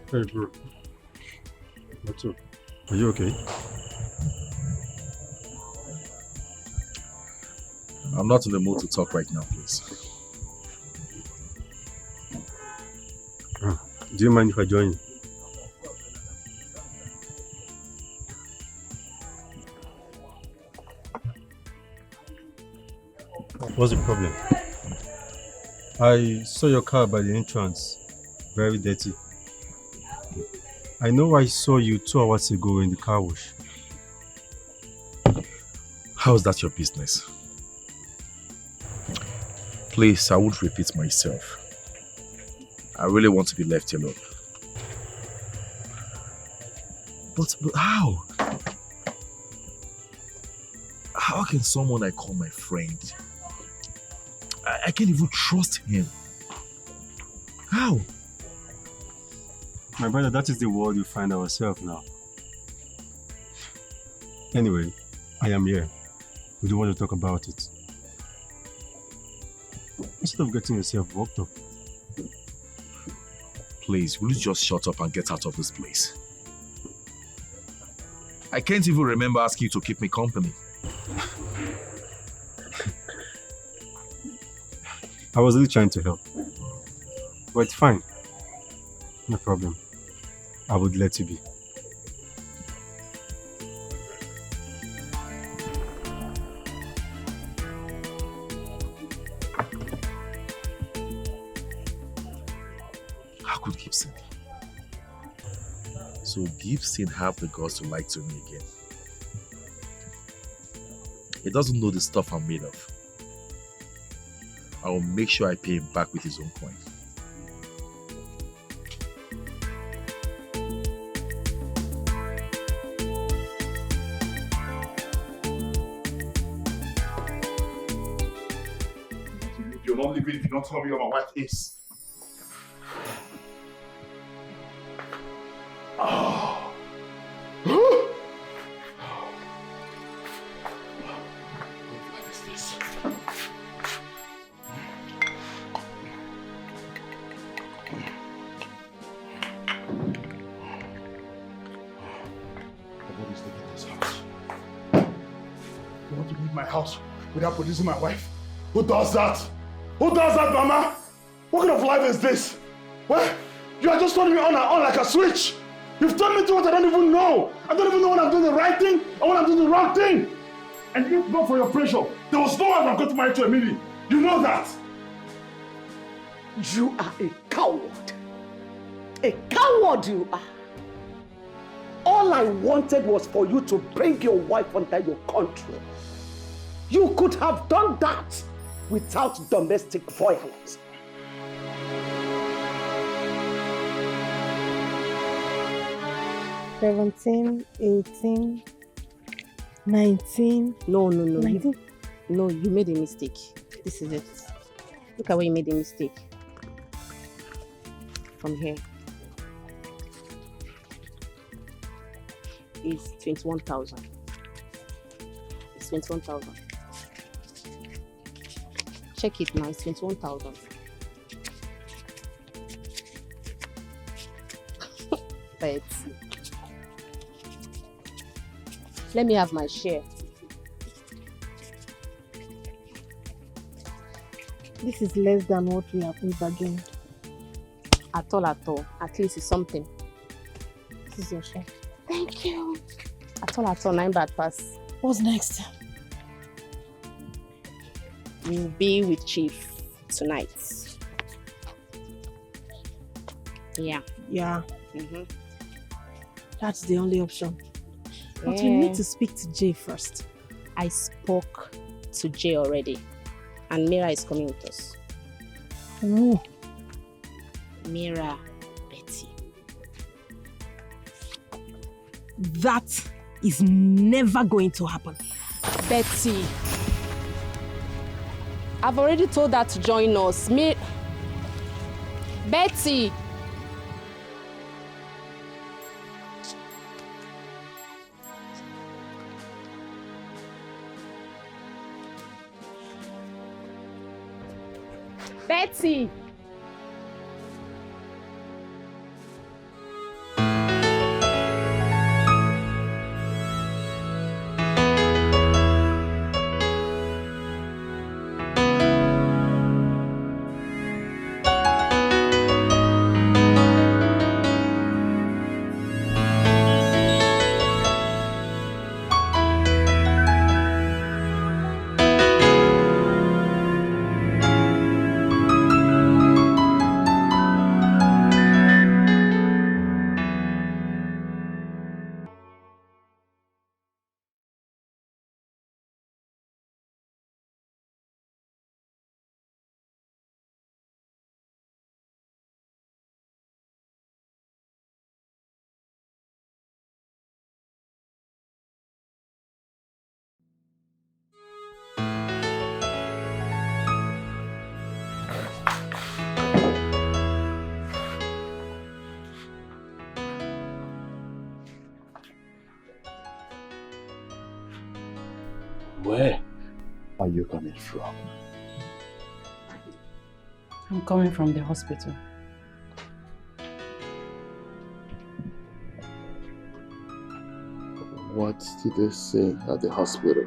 Hey, bro. What's up? Are you okay? I'm not in the mood to talk right now, please. Do you mind if I join you? What's the problem? I saw your car by the entrance. Very dirty. I know I saw you 2 hours ago in the car wash. How's that your business? Please, I won't repeat myself. I really want to be left alone. But how? How can someone I call my friend? I can't even trust him. How? My brother, that is the world we find ourselves now. Anyway, I am here. We don't want to talk about it. Instead of getting yourself worked up. Please, will you just shut up and get out of this place? I can't even remember asking you to keep me company. I was really trying to help. But it's fine. No problem. I would let you be. How could Gibson? So Gibson have the guts to lie to me again. He doesn't know the stuff I'm made of. I will make sure I pay him back with his own coin. If you're not leaving, if you don't tell me where my wife is. You want to leave my house without producing my wife? Who does that? Who does that, Mama? What kind of life is this? What? You are just turning me on and on like a switch. You've turned me to what I don't even know. I don't even know when I'm doing the right thing or when I'm doing the wrong thing. And if not for your pressure, there was no one I've got to marry to Emily. You know that. You are a coward. A coward you are. All I wanted was for you to bring your wife under your control. You could have done that without domestic violence. $17, $18, $19. No. 19. No, you made a mistake. This is it. Look at where you made a mistake. From here. It's 21,000. It's 21,000. Check it now, it's 21,000. But let me have my share. This is less than what we bargained. At all. At least it's something. This is your share. Thank you. At all, 9 bad pass. What's next? You'll be with Chief tonight. Yeah. Yeah. Mm-hmm. That's the only option. But we need to speak to Jay first. I spoke to Jay already. And Mira is coming with us. Ooh. Mira, Betty. That is never going to happen. Betty. I've already told her to join us. Betty. Betty. Where are you coming from? I'm coming from the hospital. What did they say at the hospital?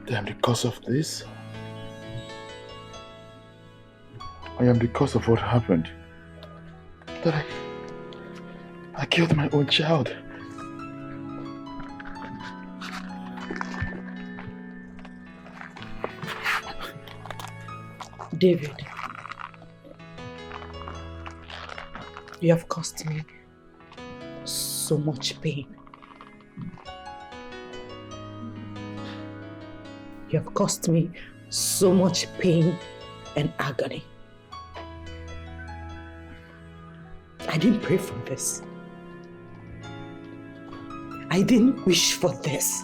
Damn, because of this? I am because of what happened. That I killed my own child. David, you have caused me so much pain. You have caused me so much pain and agony. I didn't pray for this. I didn't wish for this.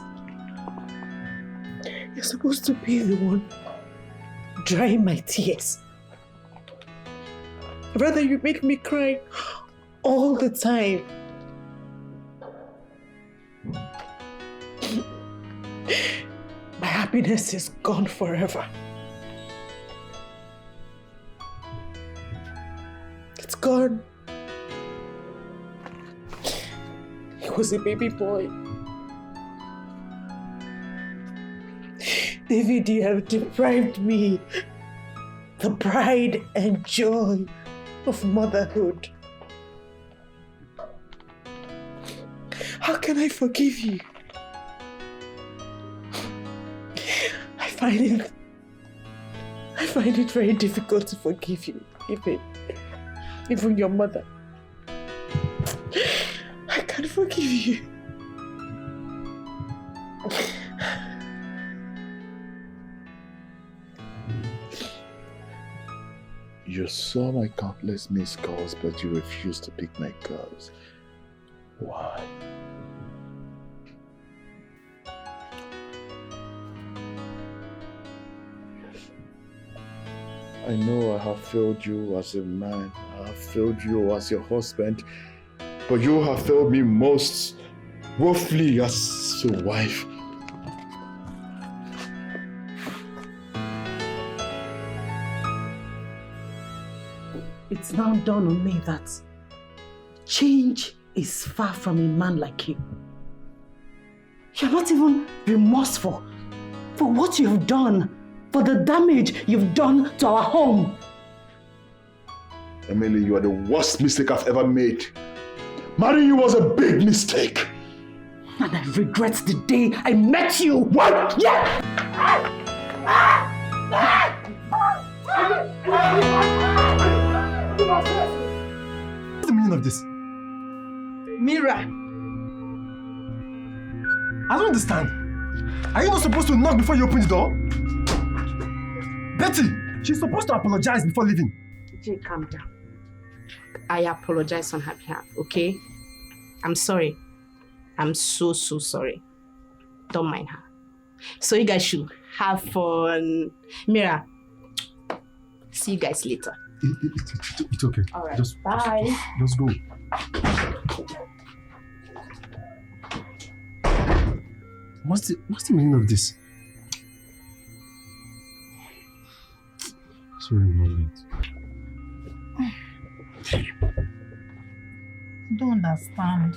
You're supposed to be the one drying my tears. Rather, you make me cry all the time. My happiness is gone forever. It's gone. He was a baby boy. David, you have deprived me the pride and joy of motherhood. How can I forgive you? I find it very difficult to forgive you, even your mother. I can't forgive you. You saw my countless missed calls, but you refused to pick my calls. Why? I know I have failed you as a man. I have failed you as your husband. But you have failed me most woefully as a wife. It's now dawned on me that change is far from a man like you. You're not even remorseful for what you've done, for the damage you've done to our home. Emily, you are the worst mistake I've ever made. Marrying you was a big mistake. And I regret the day I met you. What? Yeah! What's the meaning of this? Mira. I don't understand. Are you not supposed to knock before you open the door? Betty, she's supposed to apologize before leaving. Jay, calm down. I apologize on her behalf, okay? I'm sorry. I'm so sorry. Don't mind her. So you guys should have fun. Mira, see you guys later. It's okay. All right, Just bye. Just go. What's the meaning of this? Sorry, I'm I don't understand.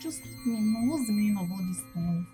Just, what's the meaning of all these things?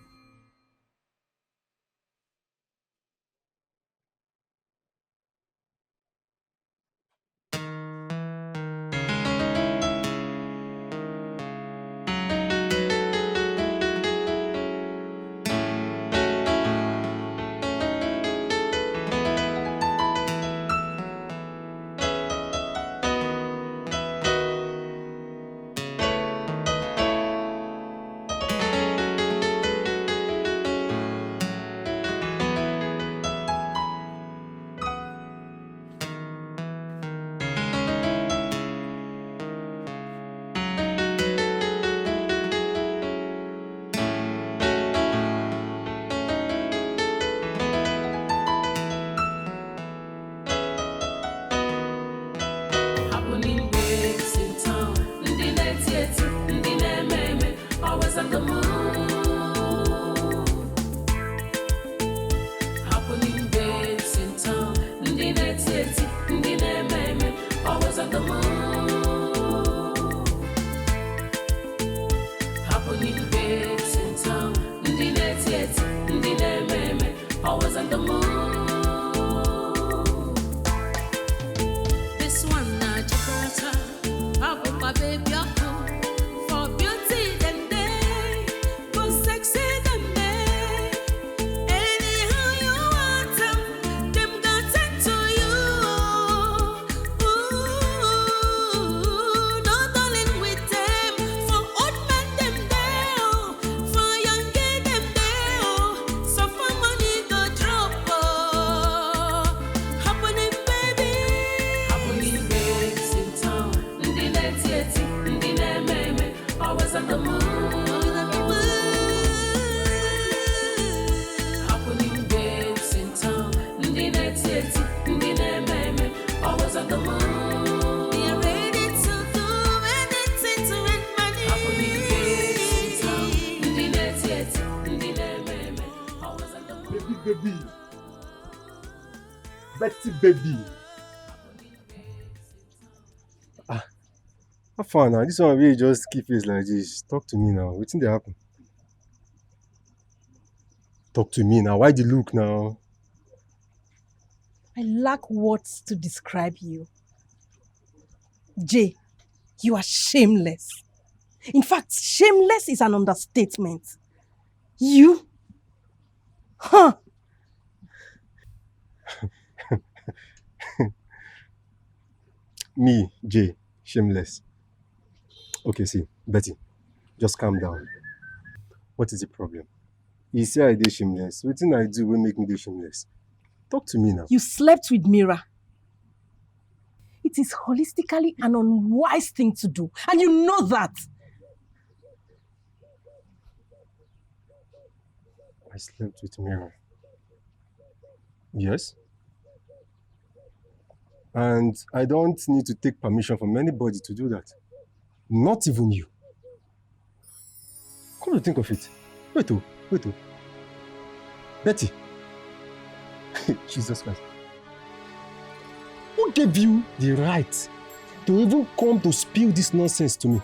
baby. Betty baby. How far now? This one really just keep face like this. Talk to me now. Wetin dey happen? Talk to me now. Why the look now? I lack words to describe you. Jay, you are shameless. In fact, shameless is an understatement. You? Huh? Me, Jay, shameless. Okay, see, Betty, just calm down. What is the problem? You say I dey shameless. Wetin I do will make me dey shameless. Talk to me now. You slept with Mira. It is holistically an unwise thing to do, and you know that. I slept with Mira. Yes. And I don't need to take permission from anybody to do that. Not even you. Come to think of it. Wait. Betty. Jesus Christ. Who gave you the right to even come to spill this nonsense to me?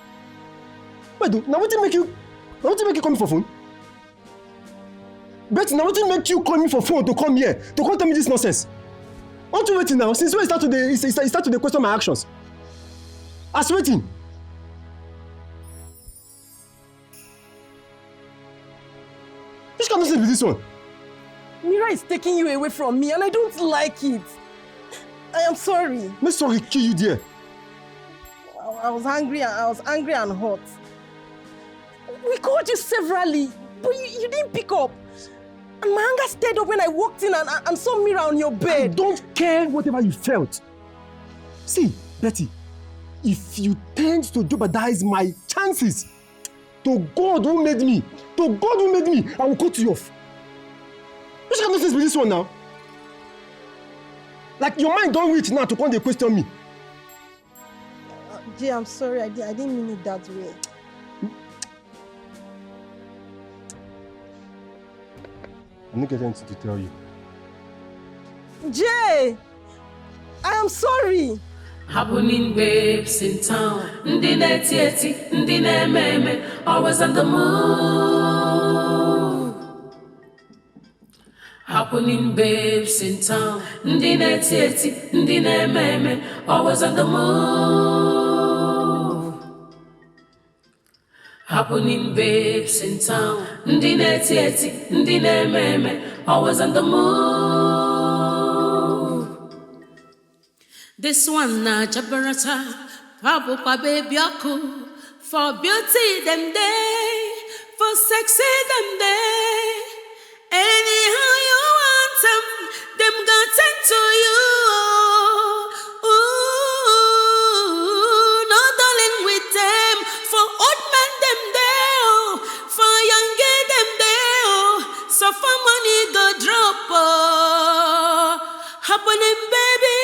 Wait, now what did make you call me for phone? Betty, now what did make you call me for phone to come here to come tell me this nonsense? Aren't you waiting now? Since when you start to question my actions? As waiting. Which kind of nonsense is this one? Mira is taking you away from me and I don't like it. I am sorry. Make sorry kill you there. I was angry and hot. We called you severally, but you didn't pick up. And my anger stirred up when I walked in and saw Mira on your bed. I don't care whatever you felt. See, Betty, if you tend to jeopardize my chances, to God who made me, I will cut you off. Which kind of nonsense be this one now? Like your mind don't reach now to come and question me. Jay, I'm sorry, I didn't mean it that way. I'm not getting anything to tell you. Jay! I am sorry! Happening babes in town, ndi netieti, ndi meme, always on the move. Happening babes in town, ndi netieti, ndi meme, always on the move. Happening babes in town, ndi netieti, ndi meme, always on the move. This one na jabarata, pabu pa baby aku. For beauty them day, for sexy them day. Anyhow you want them got sent to you. Ooh, no darling with them. For old men them day, for young girl them day. So for money go drop. Happening baby.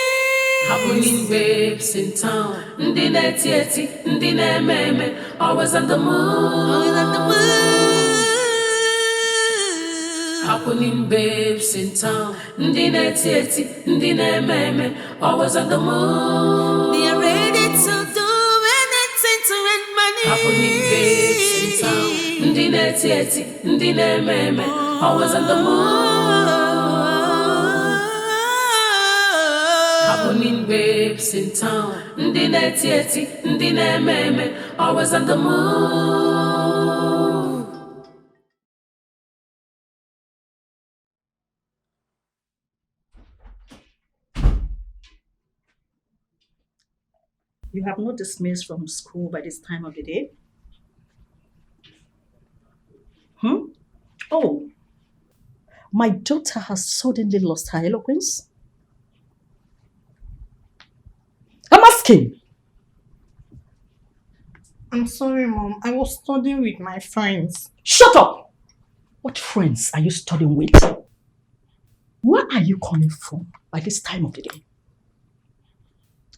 Happening babes in town, ndi netieti, ndi meme, always on the move. Happening babes in town, ndi netieti, ndi meme, always on the move. They are ready to do anything to earn money. Happening babes in town, ndi netieti, ndi meme, always on the move. Happening babes in town, ndi netieti, ndi meme, always on the move. You have not dismissed from school by this time of the day? Oh, my daughter has suddenly lost her eloquence? I'm asking. I'm sorry, Mom. I was studying with my friends. Shut up! What friends are you studying with? Where are you coming from by this time of the day?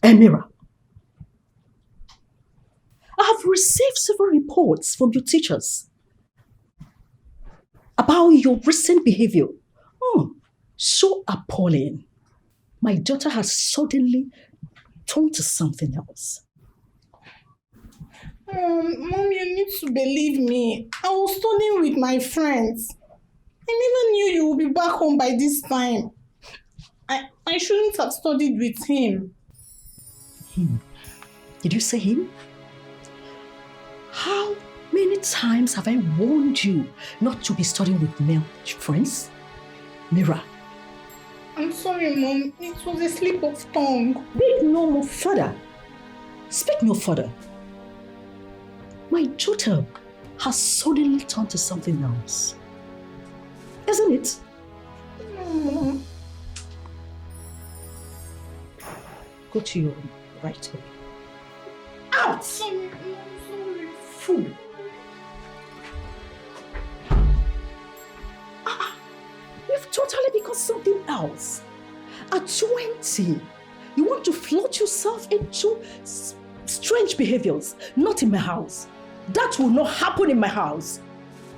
Emira, I have received several reports from your teachers about your recent behavior. So appalling. My daughter has suddenly turned to something else. Mom, you need to believe me. I was studying with my friends. I never knew you would be back home by this time. I shouldn't have studied with him. Him? Did you say him? How many times have I warned you not to be studying with male friends? Mira. I'm sorry, Mom. It was a slip of tongue. Speak no further. Speak no further. My daughter has suddenly turned to something else. Isn't it? Go to your room right away. Out! Sorry. Fool. You've totally become something else. At 20, you want to float yourself into strange behaviors, not in my house. That will not happen in my house.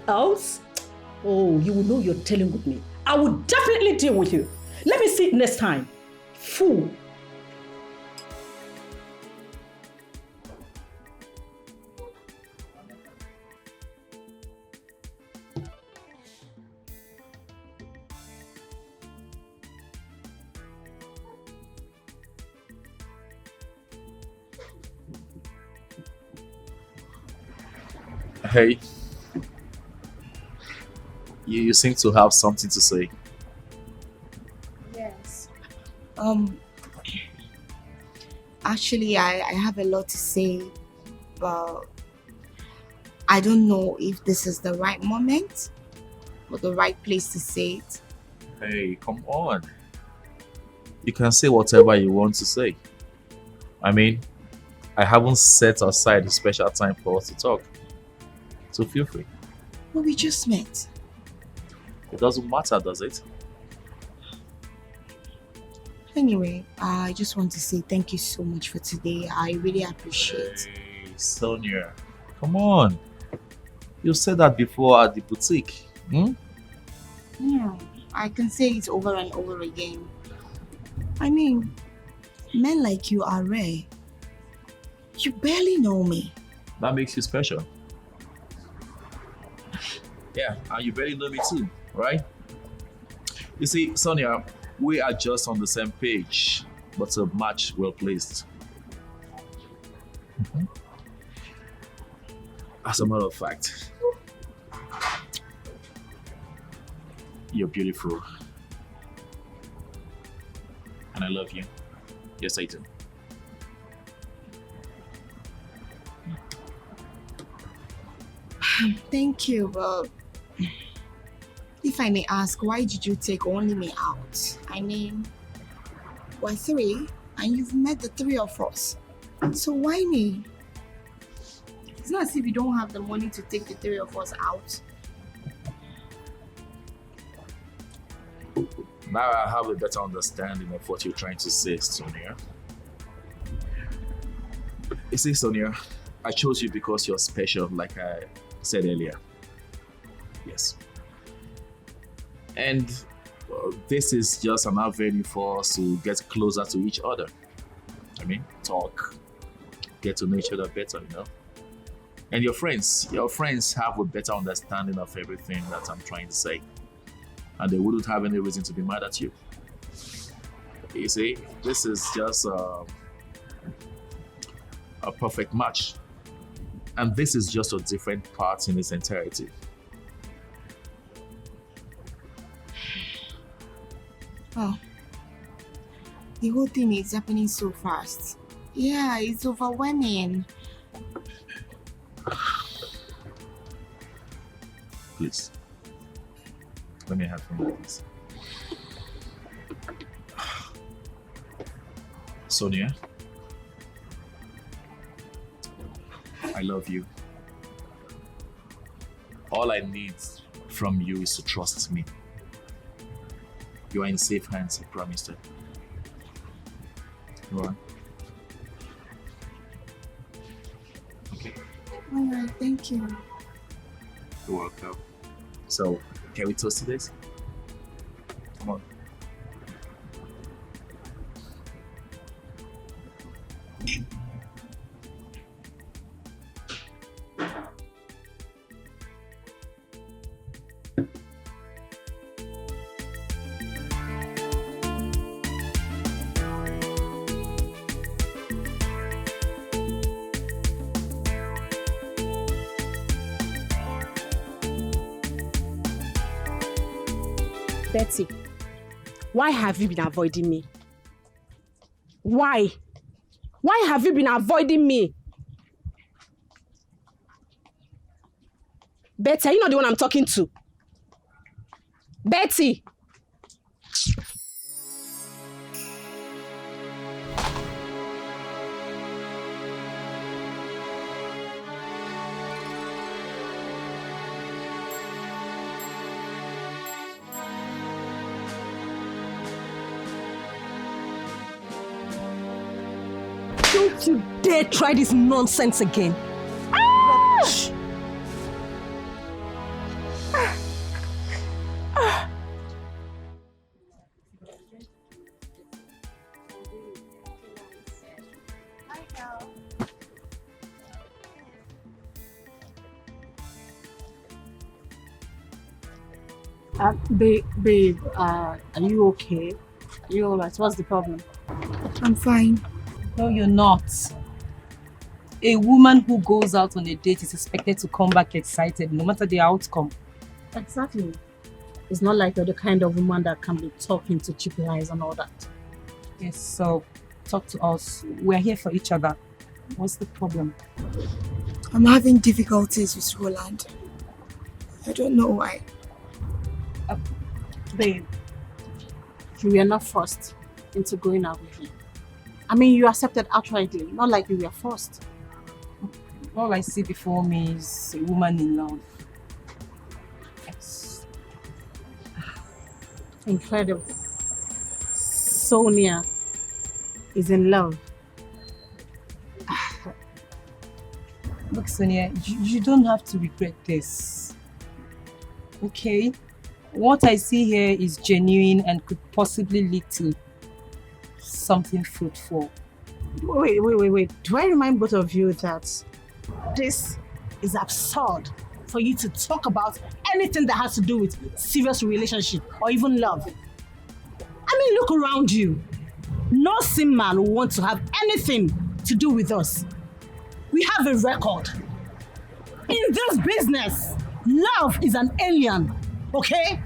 Else, oh, you will know you're dealing with me. I will definitely deal with you. Let me see it next time. Fool. Hey, you seem to have something to say. Yes. Actually, I have a lot to say, but I don't know if this is the right moment or the right place to say it. Hey, come on. You can say whatever you want to say. I mean, I haven't set aside a special time for us to talk. So feel free. But we just met. It doesn't matter, does it? Anyway, I just want to say thank you so much for today. I really appreciate it. Hey, Sonia, come on. You said that before at the boutique. Yeah, I can say it over and over again. I mean, men like you are rare. You barely know me. That makes you special. Yeah, and you barely know me too, right? You see, Sonia, we are just on the same page, but a match well placed. As a matter of fact, you're beautiful. And I love you. Yes, I do. Thank you, but if I may ask, why did you take only me out? I mean, we're three, and you've met the three of us. So why me? It's not as if you don't have the money to take the three of us out. Now I have a better understanding of what you're trying to say, Sonia. You see, Sonia, I chose you because you're special, like I said earlier. Yes. And this is just an avenue for us to get closer to each other. I mean, talk, get to know each other better, you know. And your friends have a better understanding of everything that I'm trying to say. And they wouldn't have any reason to be mad at you. You see, this is just a perfect match. And this is just a different part in its entirety. Oh, the whole thing is happening so fast. Yeah, it's overwhelming. Please, let me have some of this. Sonia, I love you. All I need from you is to trust me. You are in safe hands, I promised it. You are? Okay. Alright, thank you. You're welcome. So, can we toast to this? Come on. Betty, why have you been avoiding me? Why? Why have you been avoiding me? Betty, are you not the one I'm talking to? Betty! Don't you dare try this nonsense again. Babe, are you okay? Are you alright? What's the problem? I'm fine. No, you're not. A woman who goes out on a date is expected to come back excited, no matter the outcome. Exactly. It's not like you're the kind of woman that can be talking to cheap lies and all that. Yes, so talk to us. We're here for each other. What's the problem? I'm having difficulties with Roland. I don't know why. Babe, you were not forced into going out with him. I mean, you accepted outrightly, not like you were forced. All I see before me is a woman in love. Yes. Incredible. Sonia is in love. Look, Sonia, you don't have to regret this. Okay? What I see here is genuine and could possibly lead to something fruitful. Wait. Do I remind both of you that this is absurd for you to talk about anything that has to do with serious relationship or even love? I mean, look around you. No sane man will want to have anything to do with us. We have a record. In this business, love is an alien, okay?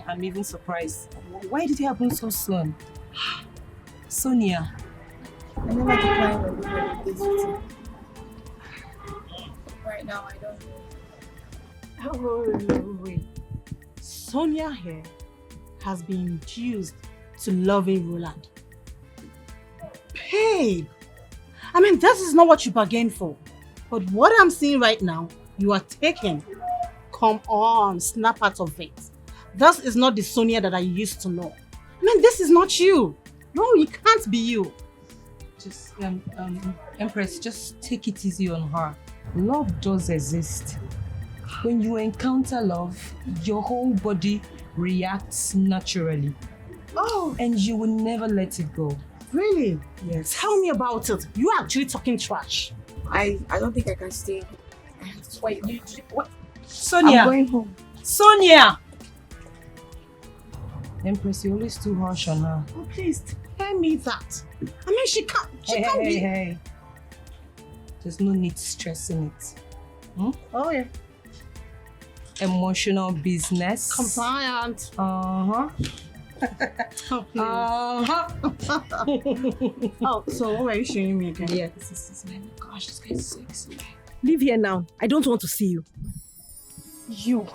I'm even surprised. Why did it happen so soon? Sonia. I never declined when we were this with you. Right now, I don't know. Wait. Sonia here has been induced to loving Roland. Babe! I mean, this is not what you bargained for. But what I'm seeing right now, you are taking. Come on, snap out of it. This is not the Sonia that I used to know. I mean, this is not you. No, it can't be you. Just, Empress, just take it easy on her. Love does exist. When you encounter love, your whole body reacts naturally. Oh. And you will never let it go. Really? Yes. Tell me about it. You are actually talking trash. I don't think I can stay. Wait, what? Sonia! I'm going home. Sonia! Empress, you're always too harsh on her. Oh, please, tell me that. I mean, she can't be... Hey. There's no need stressing it. Hmm? Oh, yeah. Emotional business. Compliant. Uh-huh. Oh, so what were you showing me again? Yeah, this is my gosh, this guy's sexy. Leave here now. I don't want to see you. You,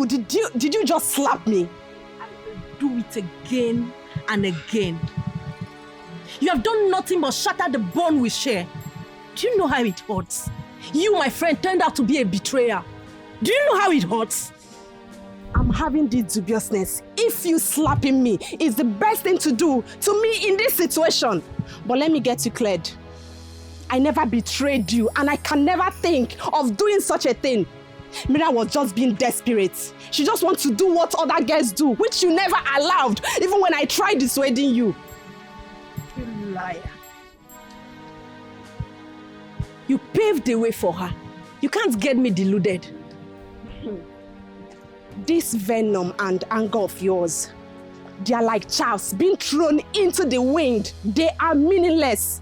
did you just slap me? I will do it again and again. You have done nothing but shatter the bond we share. Do you know how it hurts? You, my friend, turned out to be a betrayer. Do you know how it hurts? I'm having this dubiousness. If you slapping me is the best thing to do to me in this situation. But let me get you cleared. I never betrayed you and I can never think of doing such a thing. Mira was just being desperate. She just wants to do what other girls do, which you never allowed, even when I tried dissuading you. You liar. You paved the way for her. You can't get me deluded. This venom and anger of yours, they are like chaffs being thrown into the wind. They are meaningless.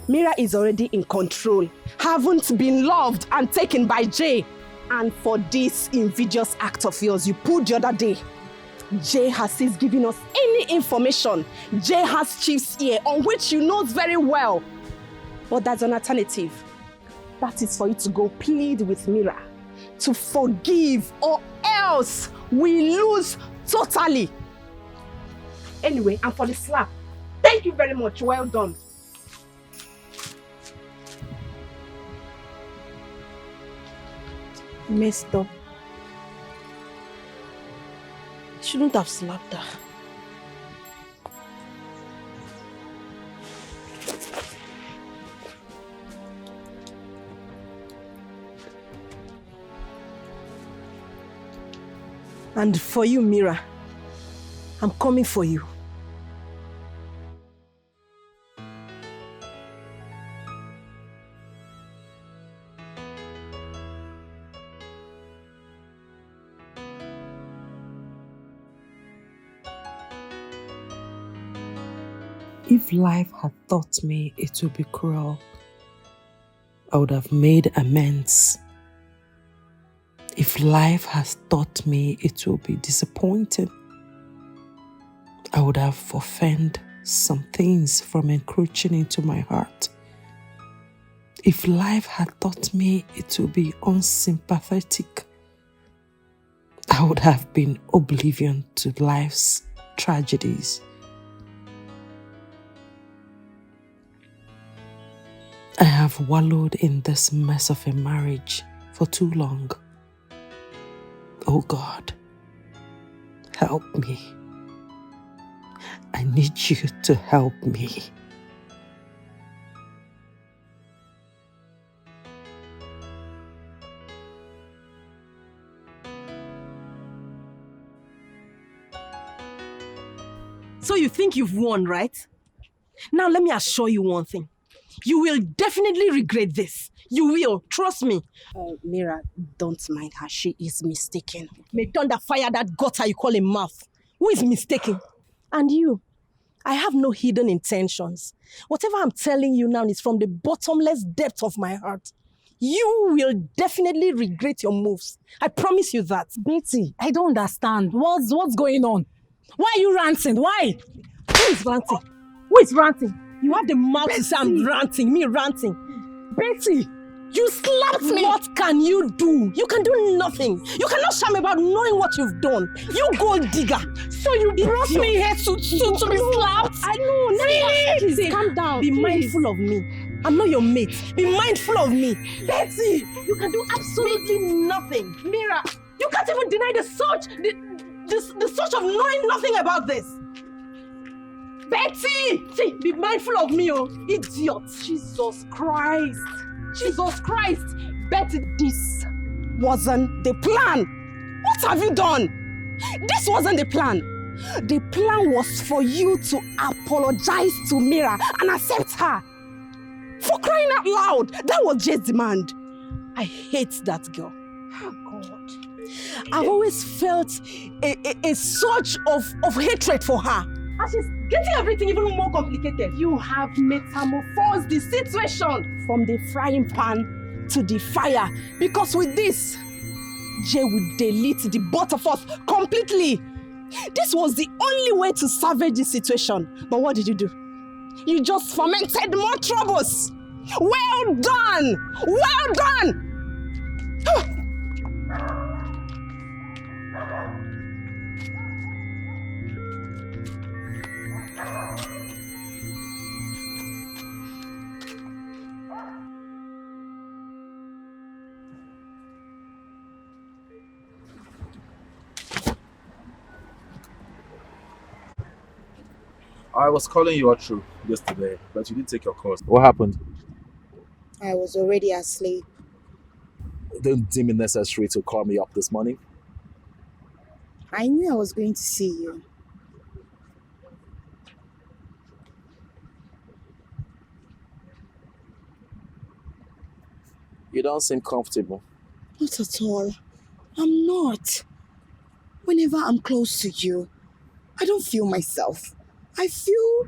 Mira is already in control, haven't been loved and taken by Jay. And for this invidious act of yours you pulled the other day, Jay has since given us any information. Jay has Chief's ear, on which you know very well. But there's an alternative. That is for you to go plead with Mira to forgive, or else we lose totally. Anyway, and for the slap, thank you very much. Well done. Messed up. Shouldn't have slapped her. And for you, Mira, I'm coming for you. If life had taught me it would be cruel, I would have made amends. If life has taught me it will be disappointing, I would have forfeited some things from encroaching into my heart. If life had taught me it will be unsympathetic, I would have been oblivion to life's tragedies. I have wallowed in this mess of a marriage for too long. Oh God, help me. I need you to help me. So you think you've won, right? Now let me assure you one thing. You will definitely regret this. You will, trust me. Mira, don't mind her. She is mistaken. May thunder fire that gutter you call a mouth. Who is mistaken? And you, I have no hidden intentions. Whatever I'm telling you now is from the bottomless depth of my heart. You will definitely regret your moves. I promise you that. Betty, I don't understand. What's going on? Why are you ranting? Why? Who is ranting? Who is ranting? You have the mouth to say I'm ranting, me ranting. Betty, you slapped me. What can you do? You can do nothing. You cannot shame about knowing what you've done. You gold digger. So you brought me here to be slapped? I know. Really? Please, calm down. Be mindful of me. I'm not your mate. Be mindful of me. Betty, you can do absolutely nothing. Mira, you can't even deny the search of knowing nothing about this. Betty! See, be mindful of me, oh, idiot. Jesus Christ. Jesus Christ. Betty, this wasn't the plan. What have you done? This wasn't the plan. The plan was for you to apologize to Mira and accept her. For crying out loud. That was Jay's demand. I hate that girl. Oh, God. I've always felt a surge of hatred for her. And she's getting everything even more complicated. You have metamorphosed the situation from the frying pan to the fire. Because with this, Jay will delete the both of us completely. This was the only way to salvage the situation. But what did you do? You just fomented more troubles. Well done! Well done! I was calling you all through yesterday, but you didn't take your calls. What happened? I was already asleep. Didn't deem it necessary to call me up this morning. I knew I was going to see you. You don't seem comfortable. Not at all. I'm not. Whenever I'm close to you, I don't feel myself. I feel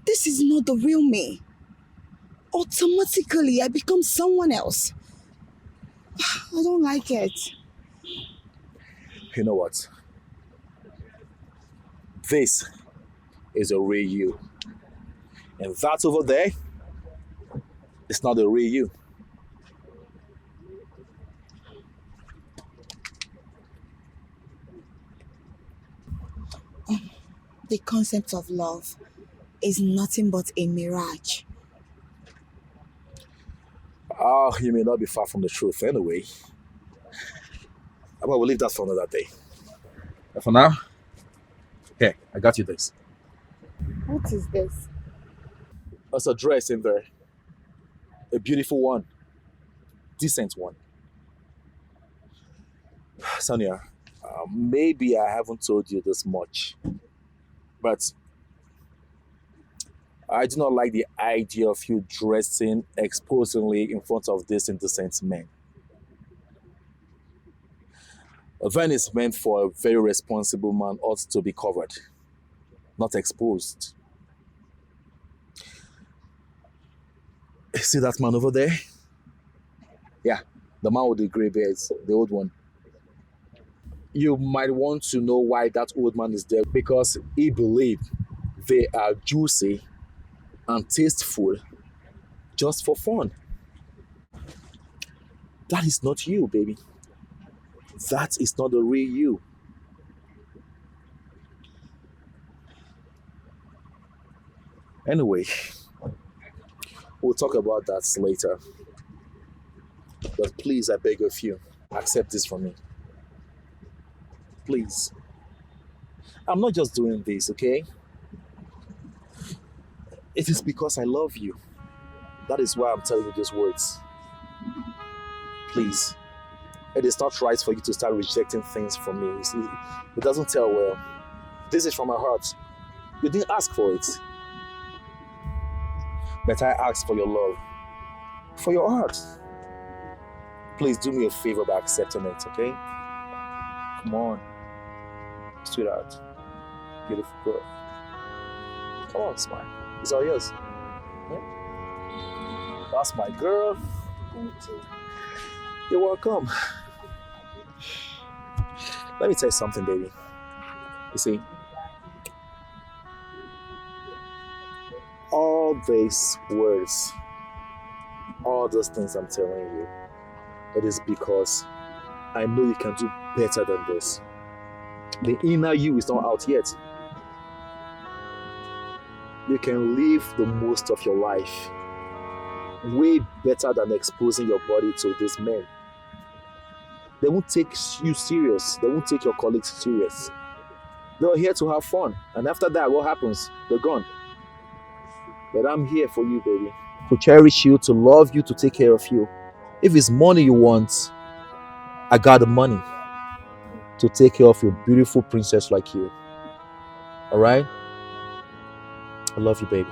this is not the real me. Automatically, I become someone else. I don't don't like it. You know what? This is a real you. And that over there is not a real you. The concept of love is nothing but a mirage. You may not be far from the truth anyway. But we'll leave that for another day. And for now, here, I got you this. What is this? There's a dress in there. A beautiful one. Decent one. Sonia, maybe I haven't told you this much, but I do not like the idea of you dressing exposingly in front of these indecent men. A van is meant for a very responsible man, ought to be covered, not exposed. See that man over there? Yeah, the man with the gray beards, the old one. You might want to know why that old man is there, because he believed they are juicy and tasteful just for fun. That is not you, baby. That is not the real you. Anyway, we'll talk about that later. But please, I beg of you, accept this from me. Please. I'm not just doing this, okay? It is because I love you. That is why I'm telling you these words. Please. It is not right for you to start rejecting things from me. You see, it doesn't tell well. This is from my heart. You didn't ask for it. But I asked for your love. For your heart. Please do me a favor by accepting it, okay? Come on. Sweetheart. Beautiful girl. Come on, smile. It's all yours. Yeah? That's my girl. Thank you. You're welcome. Let me tell you something, baby. You see, all these words, all those things I'm telling you, it is because I know you can do better than this. The inner you is not out yet. You can live the most of your life way better than exposing your body to these men. They won't take you serious. They won't take your colleagues serious. They're here to have fun. And after that, what happens? They're gone. But I'm here for you, baby. To cherish you, to love you, to take care of you. If it's money you want, I got the money to take care of your beautiful princess like you. Alright? I love you, baby.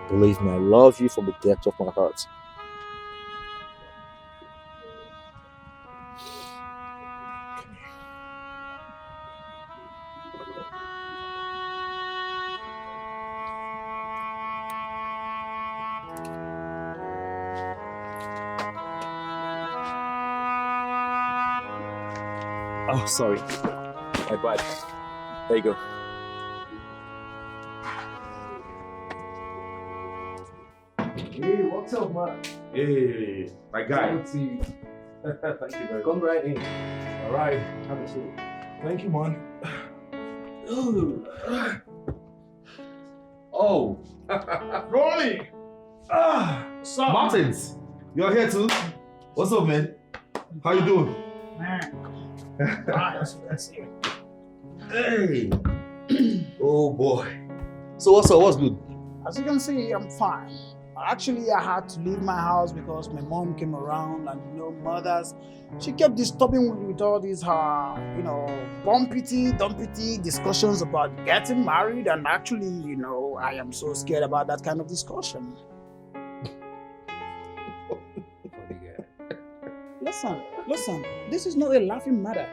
Believe me, I love you from the depth of my heart. Oh, sorry. My bad. There you go. Hey, what's up, man? Hey, my guy. Good to see you. Thank you very much. Come right in. All right, have a seat. Thank you, man. Oh, Ronnie! What's up, Martins, you're here too? What's up, man? How you doing? Nice, that's it. Hey! Oh boy. So what's up? What's good? As you can see, I'm fine. Actually, I had to leave my house because my mom came around, and mothers, she kept disturbing me with all these dumpity discussions about getting married, and actually, I am so scared about that kind of discussion. Listen, this is not a laughing matter.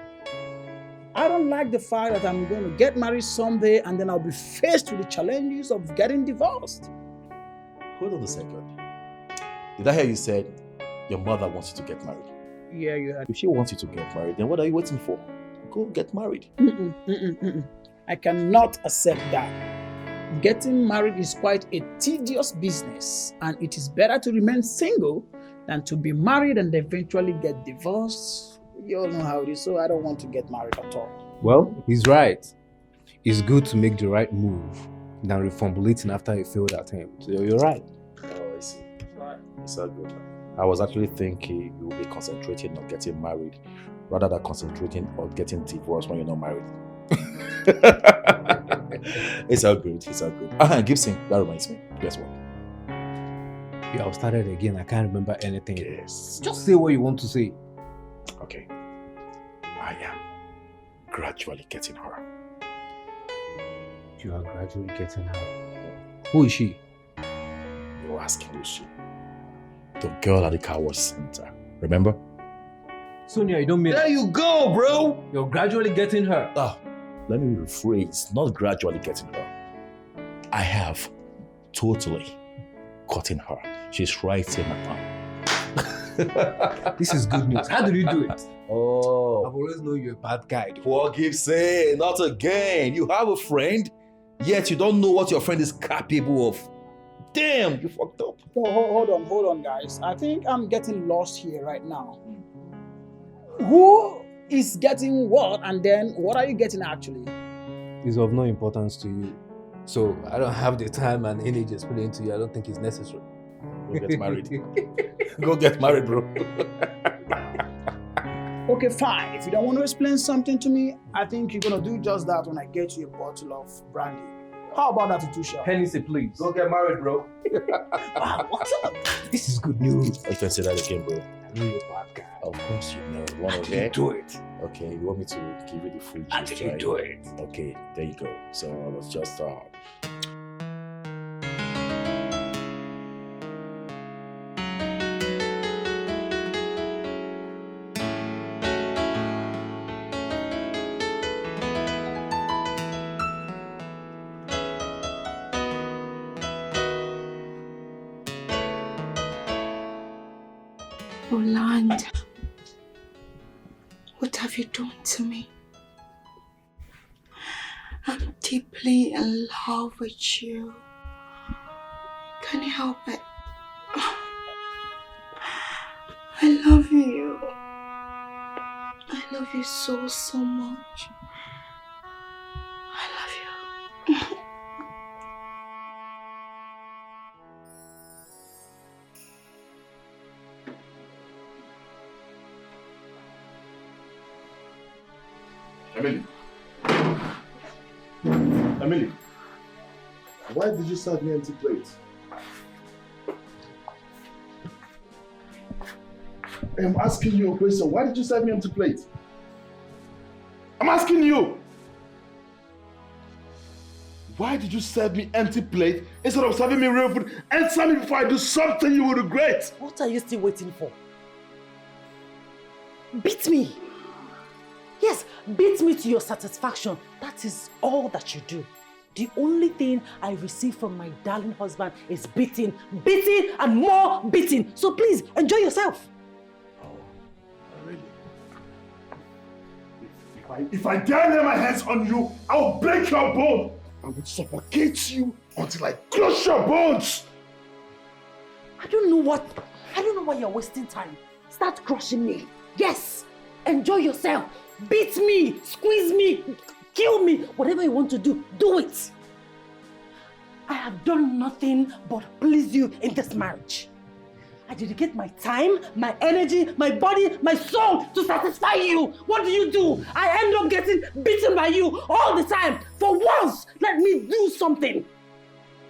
I don't like the fact that I'm going to get married someday and then I'll be faced with the challenges of getting divorced. Hold on a second. Did I hear you said your mother wants you to get married? Yeah, you heard. If she wants you to get married, then what are you waiting for? Go get married. I cannot accept that. Getting married is quite a tedious business, and it is better to remain single than to be married and eventually get divorced. You all know how it is, so I don't want to get married at all. Well, he's right. It's good to make the right move than reformulating after a failed attempt. So you're right. Oh, I see. It's all good. I was actually thinking you will be concentrating on getting married rather than concentrating on getting divorced when you're not married. It's all good. It's all good. Gibson, that reminds me. Guess what? Yeah, I've started again. I can't remember anything. Yes. Just say what you want to say. Okay. I am gradually getting her. You are gradually getting her. Who is she? You're asking who is she? The girl at the car wash center. Remember? Sonia, you don't mean... There you go, bro! You're gradually getting her. Let me rephrase. Not gradually getting her. I have totally gotten her. She's right in my palm. This is good news. How did you do it? Oh. I've always known you're a bad guy. Poor Gibson, not again. You have a friend, yet you don't know what your friend is capable of. Damn, you fucked up. Hold on, guys. I think I'm getting lost here right now. Who is getting what, and then what are you getting actually? It's of no importance to you. So I don't have the time and energy to explain to you. I don't think it's necessary. Go get married. Go get married, bro. Okay, fine. If you don't want to explain something to me, I think you're gonna do just that when I get you a bottle of brandy. How about that, Tutusha? Hennessy, please. Go get married, bro. Wow, what's up? This is good news. I can say that again, bro. I know you're a bad guy. Of course you know. You want to You do it. Okay, you want me to give you the full How gist, did you right? do it? Okay, there you go. So I was just Roland, what have you done to me? I'm deeply in love with you. Can you help it? I love you. I love you so, so much. I love you. Emily, why did you serve me empty plates? I'm asking you a question. Why did you serve me empty plates? I'm asking you. Why did you serve me empty plate instead of serving me real food? Answer me before I do something you will regret. What are you still waiting for? Beat me. Yes, beat me to your satisfaction. That is all that you do. The only thing I receive from my darling husband is beating, beating, and more beating. So please, enjoy yourself. Really? If I dare lay my hands on you, I'll break your bone. I will suffocate you until I crush your bones. I don't know why you're wasting time. Start crushing me. Yes, enjoy yourself. Beat me, squeeze me, kill me. Whatever you want to do, do it. I have done nothing but please you in this marriage. I dedicate my time, my energy, my body, my soul to satisfy you. What do? I end up getting beaten by you all the time. For once, let me do something.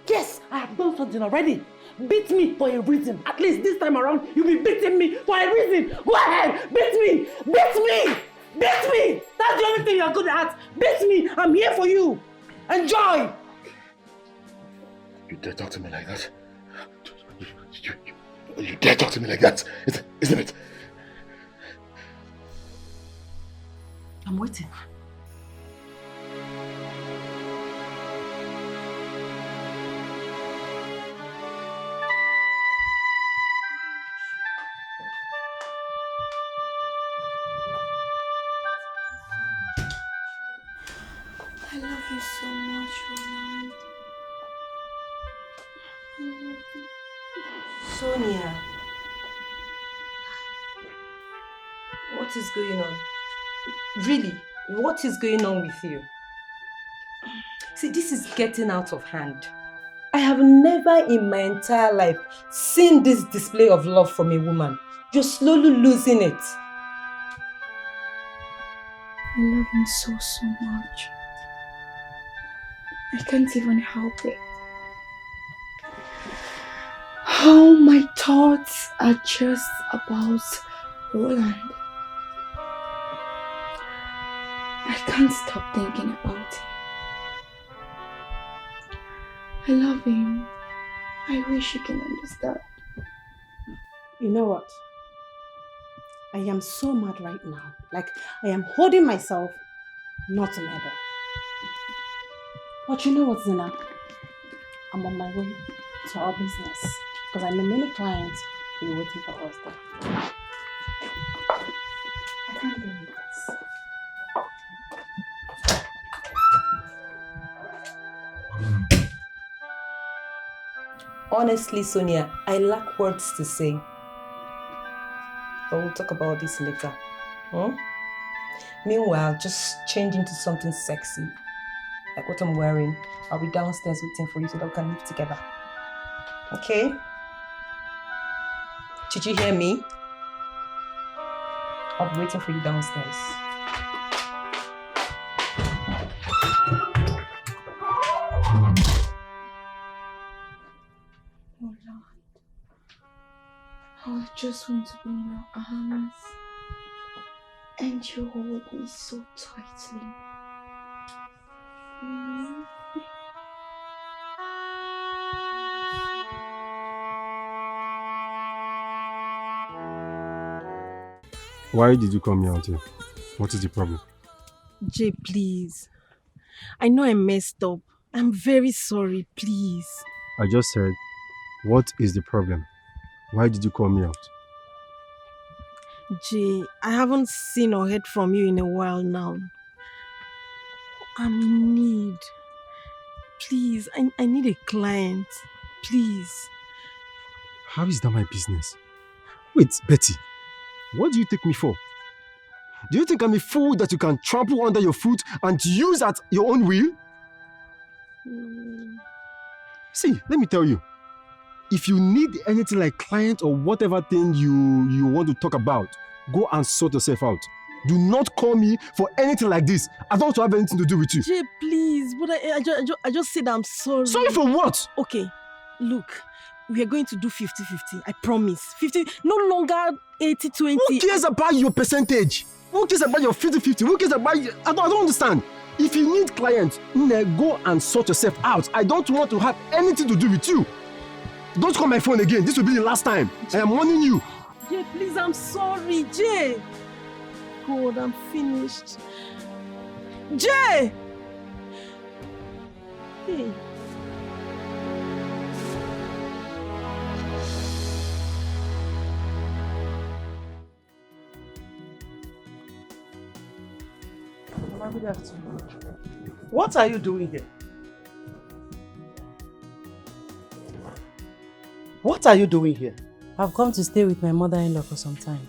Yes, I have done something already. Beat me for a reason. At least this time around, you'll be beating me for a reason. Go ahead, beat me, beat me, beat me. That's the only thing you're good at. Beat me, I'm here for you. Enjoy. You dare talk to me like that? You dare talk to me like that, isn't it? I'm waiting. I love you so much, Roland. I love you. Sonia, what is going on? Really, what is going on with you? See, this is getting out of hand. I have never in my entire life seen this display of love from a woman. You're slowly losing it. I love him so much. I can't even help it. All my thoughts are just about Roland. I can't stop thinking about him. I love him. I wish you can understand. You know what? I am so mad right now. Like, I am holding myself not to meddle. But you know what, Zina? I'm on my way to our business because I know many clients will be waiting for us there. I can't deal with this. Honestly, Sonia, I lack words to say. But we'll talk about this later. Meanwhile, just change into something sexy. Like what I'm wearing. I'll be downstairs waiting for you so that we can live together. Okay? Did you hear me? I'll be waiting for you downstairs. I just want to be in your arms and you hold me so tightly. You know? Why did you call me out here? What is the problem? Jay, please. I know I messed up. I'm very sorry, please. I just said, what is the problem? Why did you call me out? Jay, I haven't seen or heard from you in a while now. I'm in need. Please, I need a client. Please. How is that my business? Wait, Betty, what do you take me for? Do you think I'm a fool that you can trample under your foot and use at your own will? See, let me tell you. If you need anything like client or whatever thing you want to talk about, go and sort yourself out. Do not call me for anything like this. I don't want to have anything to do with you. Jay, please. But I just said I'm sorry. Sorry for what? Okay, look. We are going to do 50-50. I promise. 50, no longer 80-20. Who cares about your percentage? Who cares about your 50-50? Who cares about you? I don't understand. If you need clients, go and sort yourself out. I don't want to have anything to do with you. Don't call my phone again. This will be the last time. I am warning you. Jay, please, I'm sorry. Jay. God, I'm finished. Jay! Hey. Good afternoon. What are you doing here? What are you doing here? I've come to stay with my mother-in-law for some time.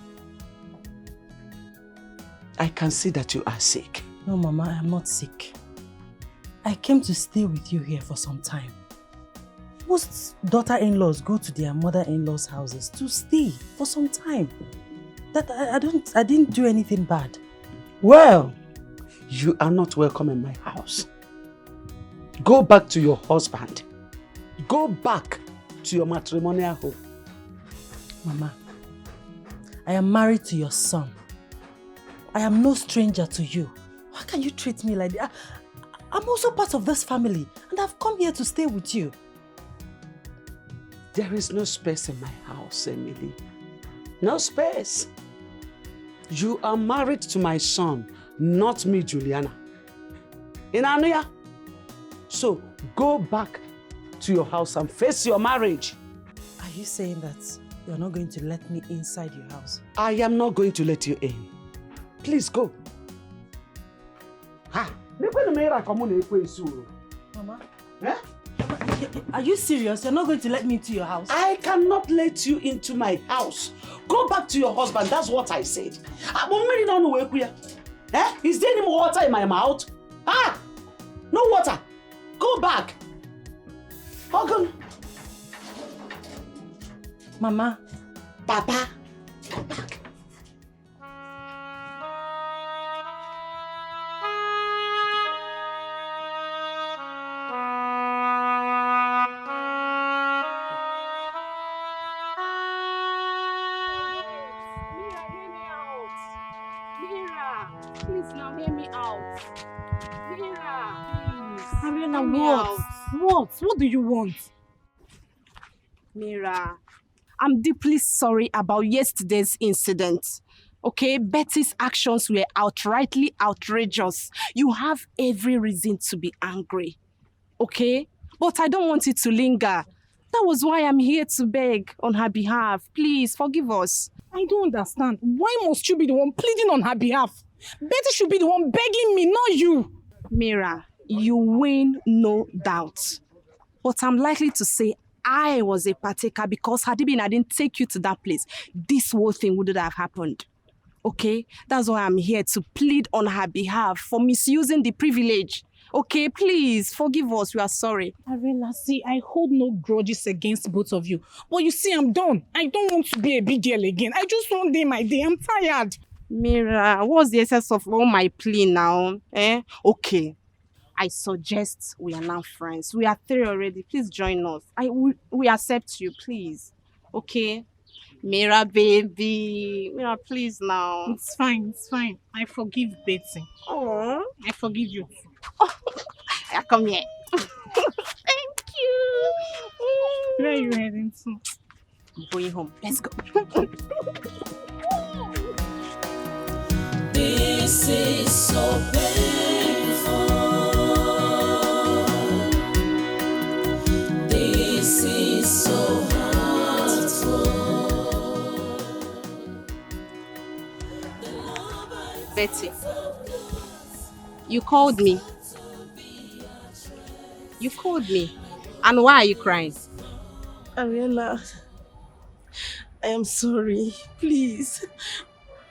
I can see that you are sick. No, Mama, I am not sick. I came to stay with you here for some time. Most daughter-in-laws go to their mother-in-law's houses to stay for some time. That I didn't do anything bad. Well, you are not welcome in my house. Go back to your husband. Go back to your matrimonial home. Mama, I am married to your son. I am no stranger to you. Why can you treat me like that? I'm also part of this family and I've come here to stay with you. There is no space in my house, Emily. No space. You are married to my son, not me, Juliana. In Anuya. So go back to your house and face your marriage. Are you saying that you're not going to let me inside your house? I am not going to let you in. Please go. Ha! Mama. Eh? Are you serious? You're not going to let me into your house? I cannot let you into my house. Go back to your husband. That's what I said. Eh? Is there any more water in my mouth? Ah! No water. Go back. Hogan. Mama. Papa. Go back. What do you want? Mira, I'm deeply sorry about yesterday's incident. Okay, Betty's actions were outrightly outrageous. You have every reason to be angry. Okay? But I don't want it to linger. That was why I'm here to beg on her behalf. Please, forgive us. I don't understand. Why must you be the one pleading on her behalf? Betty should be the one begging me, not you. Mira, you win, no doubt. But I'm likely to say I was a partaker because had it been I didn't take you to that place, this whole thing wouldn't have happened. Okay? That's why I'm here to plead on her behalf for misusing the privilege. Okay, please, forgive us. We are sorry. Arela, see, I hold no grudges against both of you. But you see, I'm done. I don't want to be a big girl again. I just want day my day. I'm tired. Mira, what's the essence of all my plea now? Okay. I suggest we are now friends. We are 3 already. Please join us. We accept you, please. Okay? Mira, baby. Mira, please now. It's fine, it's fine. I forgive Betty. Oh, I forgive you. Yeah, come here. Thank you. Where are you heading to? I'm going home. Let's go. This is so painful. This is so hurtful. Betty, you called me. You called me. And why are you crying? Ariella, I am sorry. Please.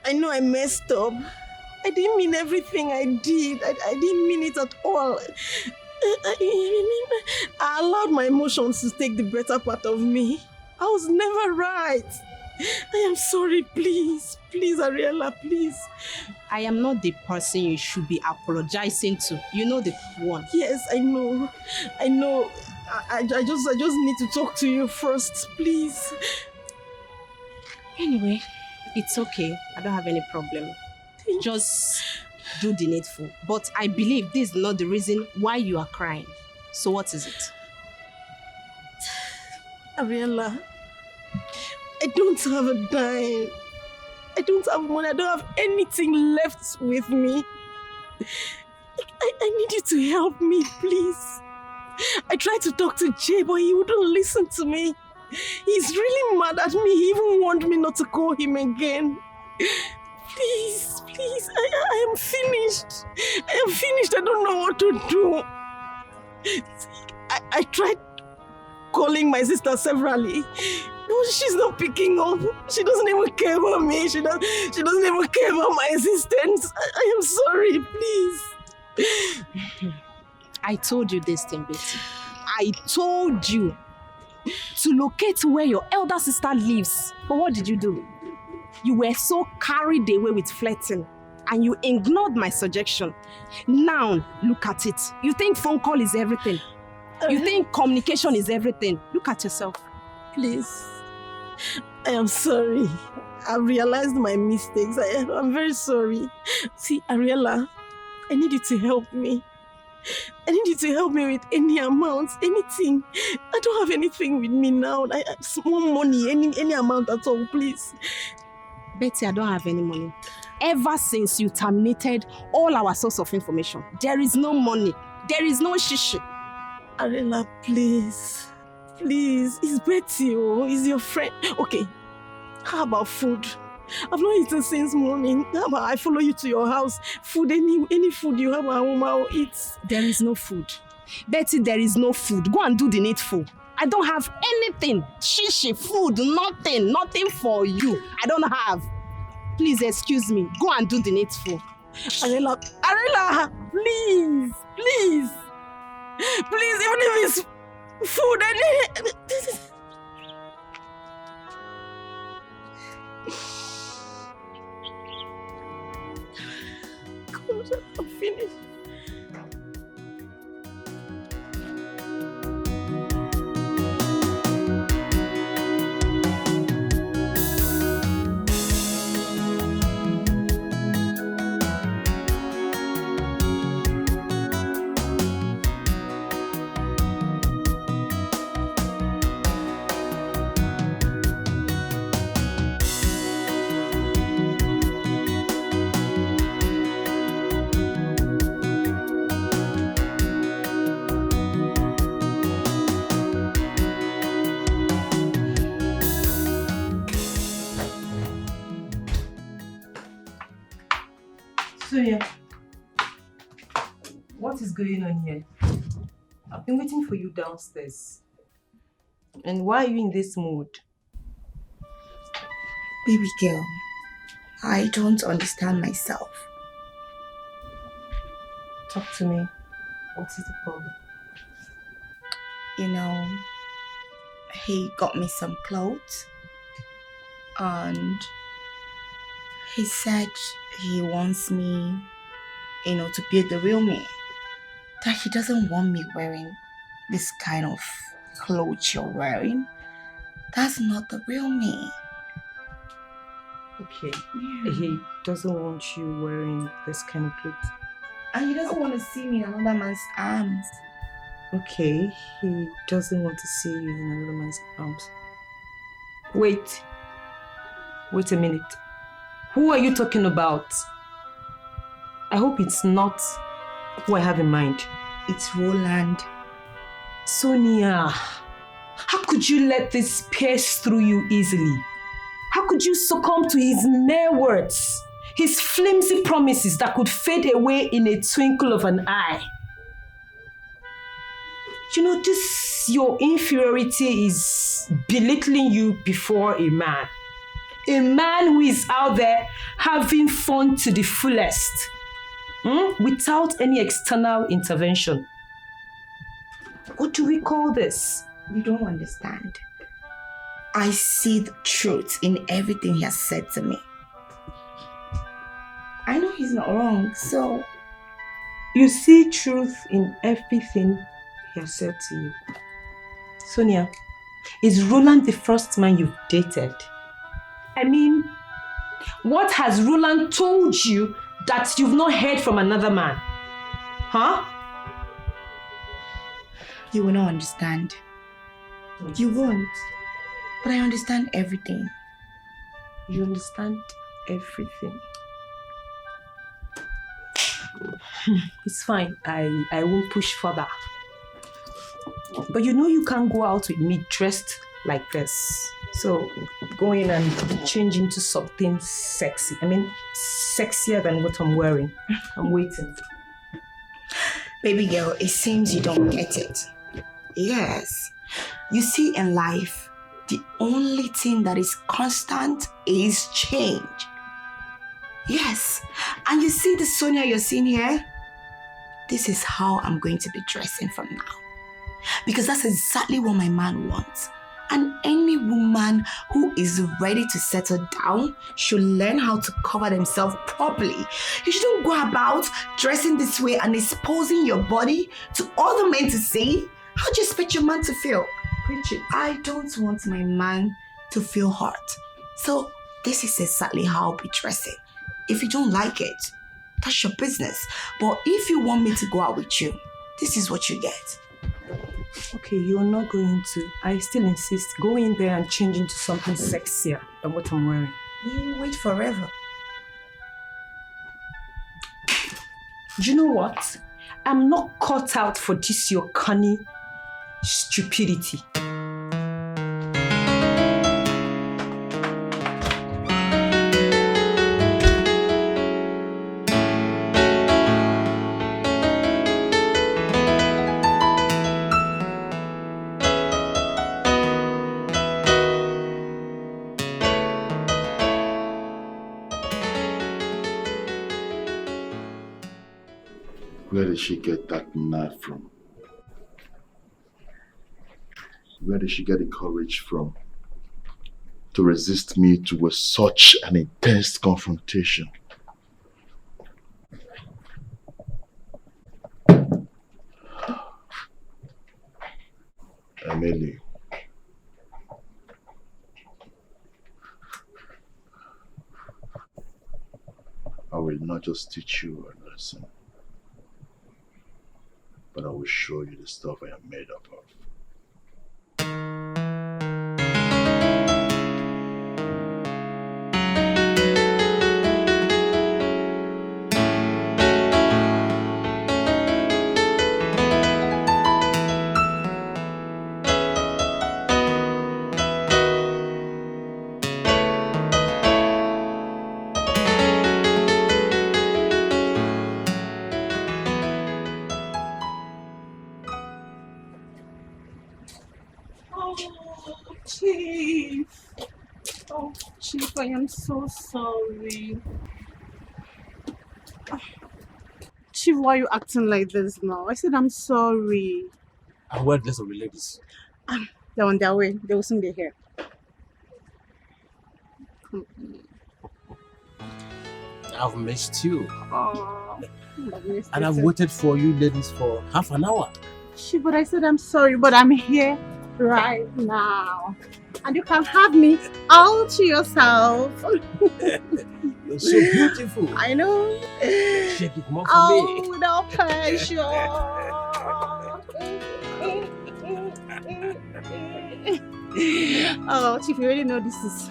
I know I messed up. I didn't mean everything I did. I didn't mean it at all. I allowed my emotions to take the better part of me. I was never right. I am sorry, please. Please, Ariella, please. I am not the person you should be apologizing to. You know the one. Yes, I know. I know. I just need to talk to you first, please. Anyway, it's okay. I don't have any problem. Just do the needful. But I believe this is not the reason why you are crying. So what is it? Ariella, I don't have a dime. I don't have money. I don't have anything left with me. I need you to help me, please. I tried to talk to Jay, but he wouldn't listen to me. He's really mad at me. He even warned me not to call him again. Please, please, I am finished. I am finished. I don't know what to do. I tried calling my sister severally. No, she's not picking up. She doesn't even care about me. She doesn't even care about my existence. I am sorry, please. I told you this thing, Betty. I told you to locate where your elder sister lives. But what did you do? You were so carried away with flirting and you ignored my suggestion. Now, look at it. You think phone call is everything. You think communication is everything. Look at yourself. Please. I am sorry. I've realized my mistakes. I'm very sorry. See, Ariella, I need you to help me. I need you to help me with any amount, anything. I don't have anything with me now. I have small money, any amount at all, please. Betty, I don't have any money. Ever since you terminated all our source of information, there is no money. There is no shishi. Ariella, please. Please. It's Betty, it's your friend. Okay, how about food? I've not eaten since morning. How about I follow you to your house? Food, any food you have at home, I'll eat. There is no food. Betty, there is no food. Go and do the needful. I don't have anything. Shishi, food, nothing. Nothing for you. I don't have. Please excuse me. Go and do the needful. Arela, please. Please, even if it's food, God, I'm finished. Sonia, what is going on here? I've been waiting for you downstairs. And why are you in this mood? Baby girl, I don't understand myself. Talk to me. What is the problem? You know, he got me some clothes and he said he wants me, to be the real me. That he doesn't want me wearing this kind of clothes you're wearing. That's not the real me. Okay. Yeah. He doesn't want you wearing this kind of clothes. And he doesn't want to see me in another man's arms. Okay, he doesn't want to see you in another man's arms. Wait a minute. Who are you talking about? I hope it's not who I have in mind. It's Roland. Sonia, how could you let this pierce through you easily? How could you succumb to his mere words? His flimsy promises that could fade away in a twinkle of an eye? Your inferiority is belittling you before a man. A man who is out there having fun to the fullest, without any external intervention. What do we call this? You don't understand. I see the truth in everything he has said to me. I know he's not wrong, so... You see truth in everything he has said to you. Sonia, is Roland the first man you've dated? I mean, what has Roland told you that you've not heard from another man? Huh? You will not understand. You won't. But I understand everything. You understand everything? It's fine. I won't push further. But you can't go out with me dressed like this. So go in and change into something sexy. I mean, sexier than what I'm wearing. I'm waiting. Baby girl, it seems you don't get it. Yes. You see, in life, the only thing that is constant is change. Yes. And you see the Sonia you're seeing here? This is how I'm going to be dressing from now. Because that's exactly what my man wants. And any woman who is ready to settle down should learn how to cover themselves properly. You shouldn't go about dressing this way and exposing your body to other men to see. How do you expect your man to feel? Preach it. I don't want my man to feel hurt. So this is exactly how I'll be dressing. If you don't like it, that's your business. But if you want me to go out with you, this is what you get. Okay, you're not going to. I still insist. Go in there and change into something sexier than what I'm wearing. You wait forever. Do you know what? I'm not cut out for this your cunning stupidity. Where did she get that knife from? Where did she get the courage from to resist me to such an intense confrontation? Emily, I will not just teach you a lesson, but I will show you the stuff I am made up of. Chief. Oh, Chief, I am so sorry. Chief, why are you acting like this now? I said I'm sorry. And where the ladies? They're on their way. They will soon be here. I've missed you. Oh, And I've waited for you ladies for half an hour. Chief, but I said I'm sorry, but I'm here right now. And you can have me all to yourself. You're so beautiful. I know. Shake it more for Oh, me. without pressure. Oh, Chief, you already know this is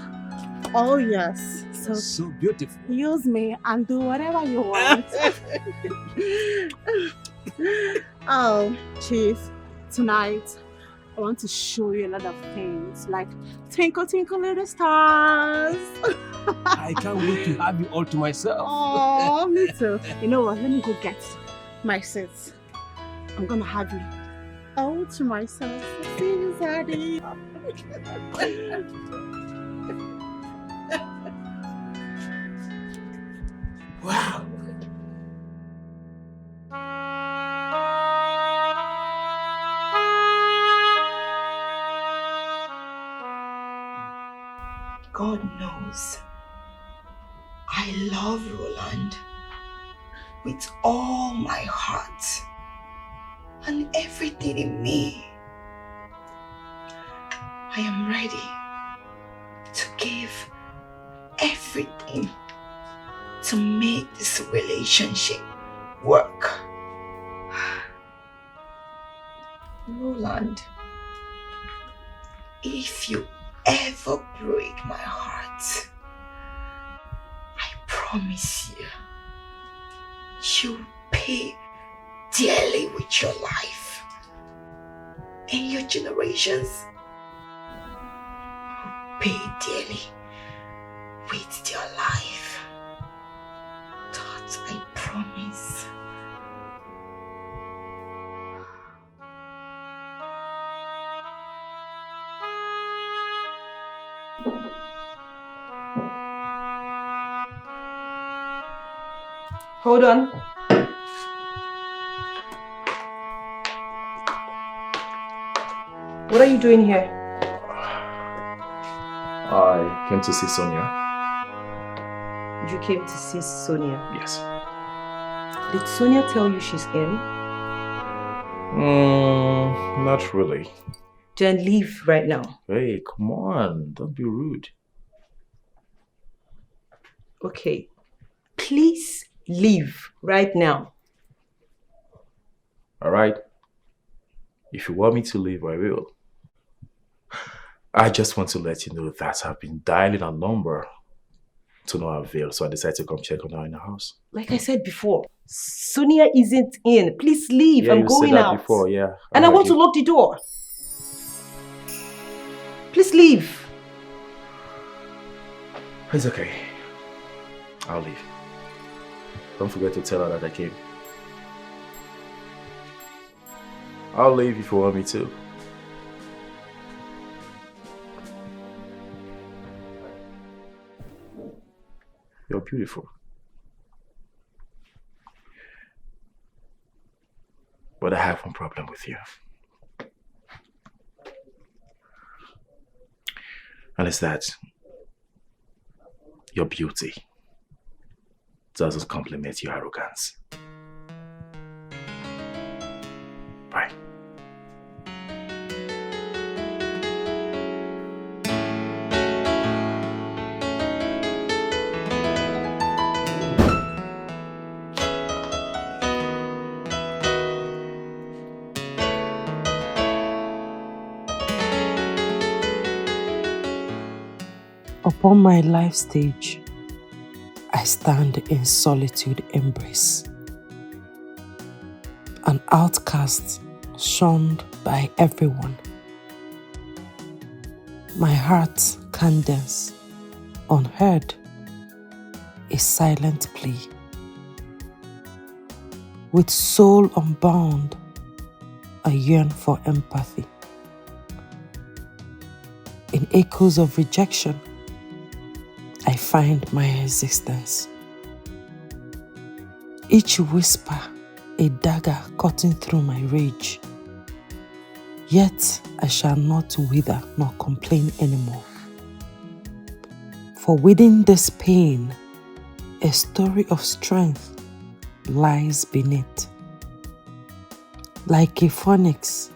all yours. So beautiful. Use me and do whatever you want. Oh, Chief, tonight I want to show you a lot of things like twinkle, twinkle, little stars. I can't wait to have you all to myself. Oh, me too. You know what? Let me go get my seats. I'm gonna have you all to myself. See you, Zaddy. Wow. God knows I love Roland with all my heart and everything in me. I am ready to give everything to make this relationship work. Roland, if you ever break my heart, I promise you, you'll pay dearly with your life. And your generations will pay dearly with their life. That I promise. Hold on. What are you doing here? I came to see Sonia. You came to see Sonia? Yes. Did Sonia tell you she's in? Not really. Then leave right now. Hey, come on. Don't be rude. Okay. Please leave right now. Alright. If you want me to leave, I will. I just want to let you know that I've been dialing a number to no avail, so I decided to come check on her in the house. Like I said before, Sonia isn't in. Please leave. Yeah, I'm you going said that out. before, yeah. And I want to you. lock the door. Please leave. It's okay. I'll leave. Don't forget to tell her that I came. I'll leave if you want me to. You're beautiful. But I have one problem with you. And it's that your beauty doesn't complement your arrogance. Bye. Upon my life stage, I stand in solitude embrace. An outcast shunned by everyone. My heart cadence, unheard, a silent plea. With soul unbound, I yearn for empathy. In echoes of rejection, I find my existence. Each whisper, a dagger cutting through my rage. Yet I shall not wither nor complain anymore. For within this pain, a story of strength lies beneath. Like a phoenix,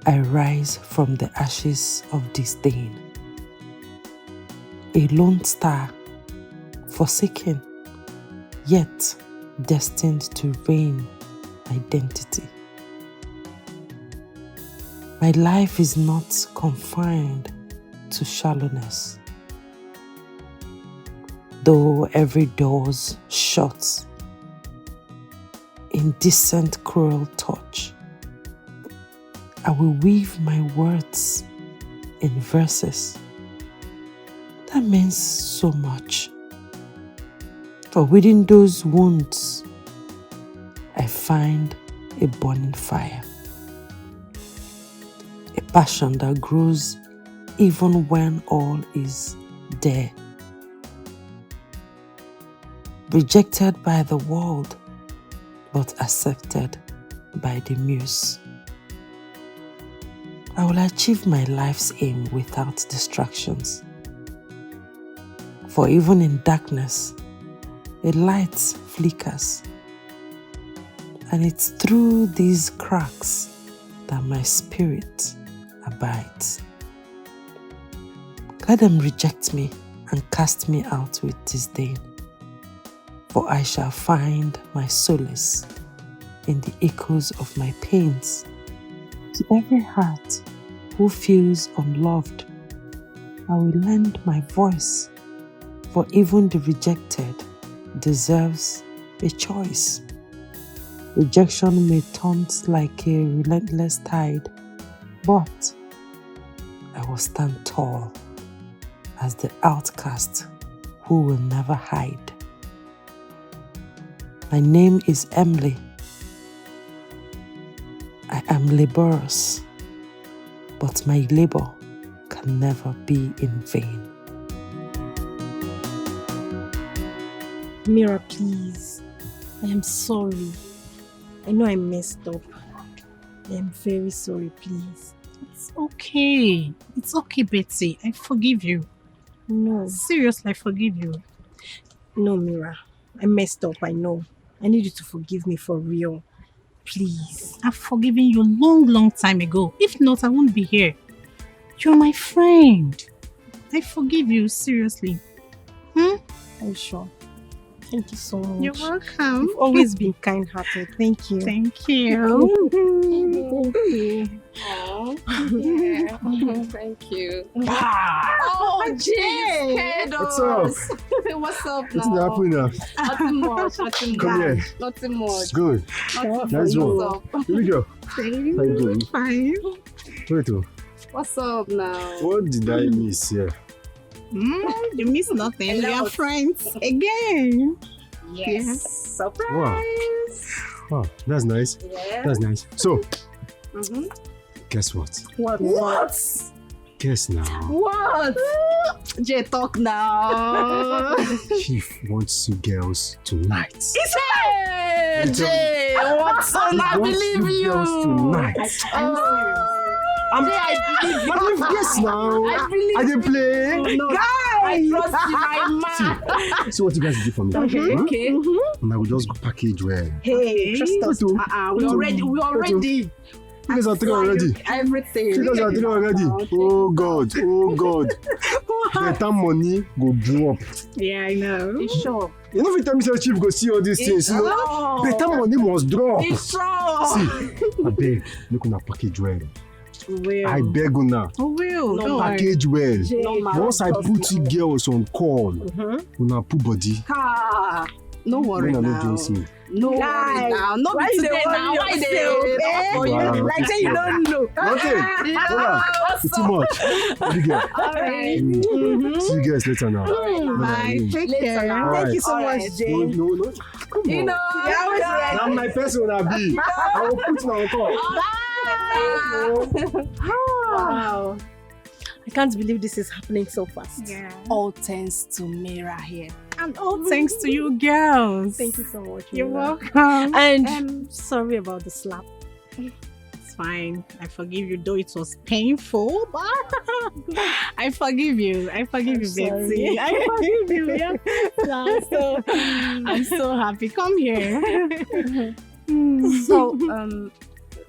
I rise from the ashes of disdain. A lone star, forsaken, yet destined to reign identity. My life is not confined to shallowness. Though every door's shut, indecent cruel touch, I will weave my words in verses. That means so much. For within those wounds, I find a burning fire. A passion that grows even when all is there. Rejected by the world, but accepted by the muse. I will achieve my life's aim without distractions. For even in darkness, a light flickers. And it's through these cracks that my spirit abides. Let them reject me and cast me out with disdain. For I shall find my solace in the echoes of my pains. To every heart who feels unloved, I will lend my voice. For even the rejected deserves a choice. Rejection may taunt like a relentless tide, but I will stand tall as the outcast who will never hide. My name is Emily. I am laborious, but my labor can never be in vain. Mira, please. I am sorry. I know I messed up. I am very sorry, please. It's okay. It's okay, Betsy. I forgive you. No. Seriously, I forgive you. No, Mira. I messed up, I know. I need you to forgive me for real. Please. I've forgiven you long time ago. If not, I won't be here. You're my friend. I forgive you, seriously. Are you sure? Thank you so much. You're welcome. You've always been kind-hearted. Thank you. Thank you. Thank you. Yeah. Thank you. Oh, Jay! What's up? What's up What's now? happening now? Nothing much. Nothing Come much. here. Nothing much. Good. Nothing Nice much. one. What's up? Here we go. How you doing? Fine. Wait, oh. What's up now? What did I miss here? You miss nothing. We are lot. friends again. Yes. Surprise. Wow, that's nice. Yeah. That's nice. So, Mm-hmm. guess what? What? Guess now. What? Jay, talk now. Chief wants you girls tonight. Hey, Jay! Hey, what's on? I believe you. Girls tonight. I believe you. Yes, now. I believe I didn't play. No, Guys! I trust you, my man. See what you guys do for me. Okay. And I will just go package well. Hey, trust us. We already. You guys are three already. Everything. You guys are three already. Oh God. Oh God. Better money go drop. Yeah, I know. It's sure. You know, if you tell me say chief go see all these things, you know, better money must drop. It's sure. See, I beg, make una package well. Will. I beg una. Will. No package well. No, once I put you girls on call, una put body. No worry Una now. no jinx me. No worry now. No be today now. Why they for you? Like say you don't know. Nothing. It's too much. Big girl. All right. See you guys later now. Bye. Take care. Thank you so much, Jane. No. Come on. You're always ready. Now my person will be. I will put you on call. Wow. I can't believe this is happening so fast. Yeah. All thanks to Mira here. And all thanks to you girls. Thank you so much. You're Mira. welcome. And sorry about the slap. It's fine. I forgive you, though it was painful, but I forgive you. I forgive you, Betsy. I forgive you. Yeah. I'm so happy. Come here. So,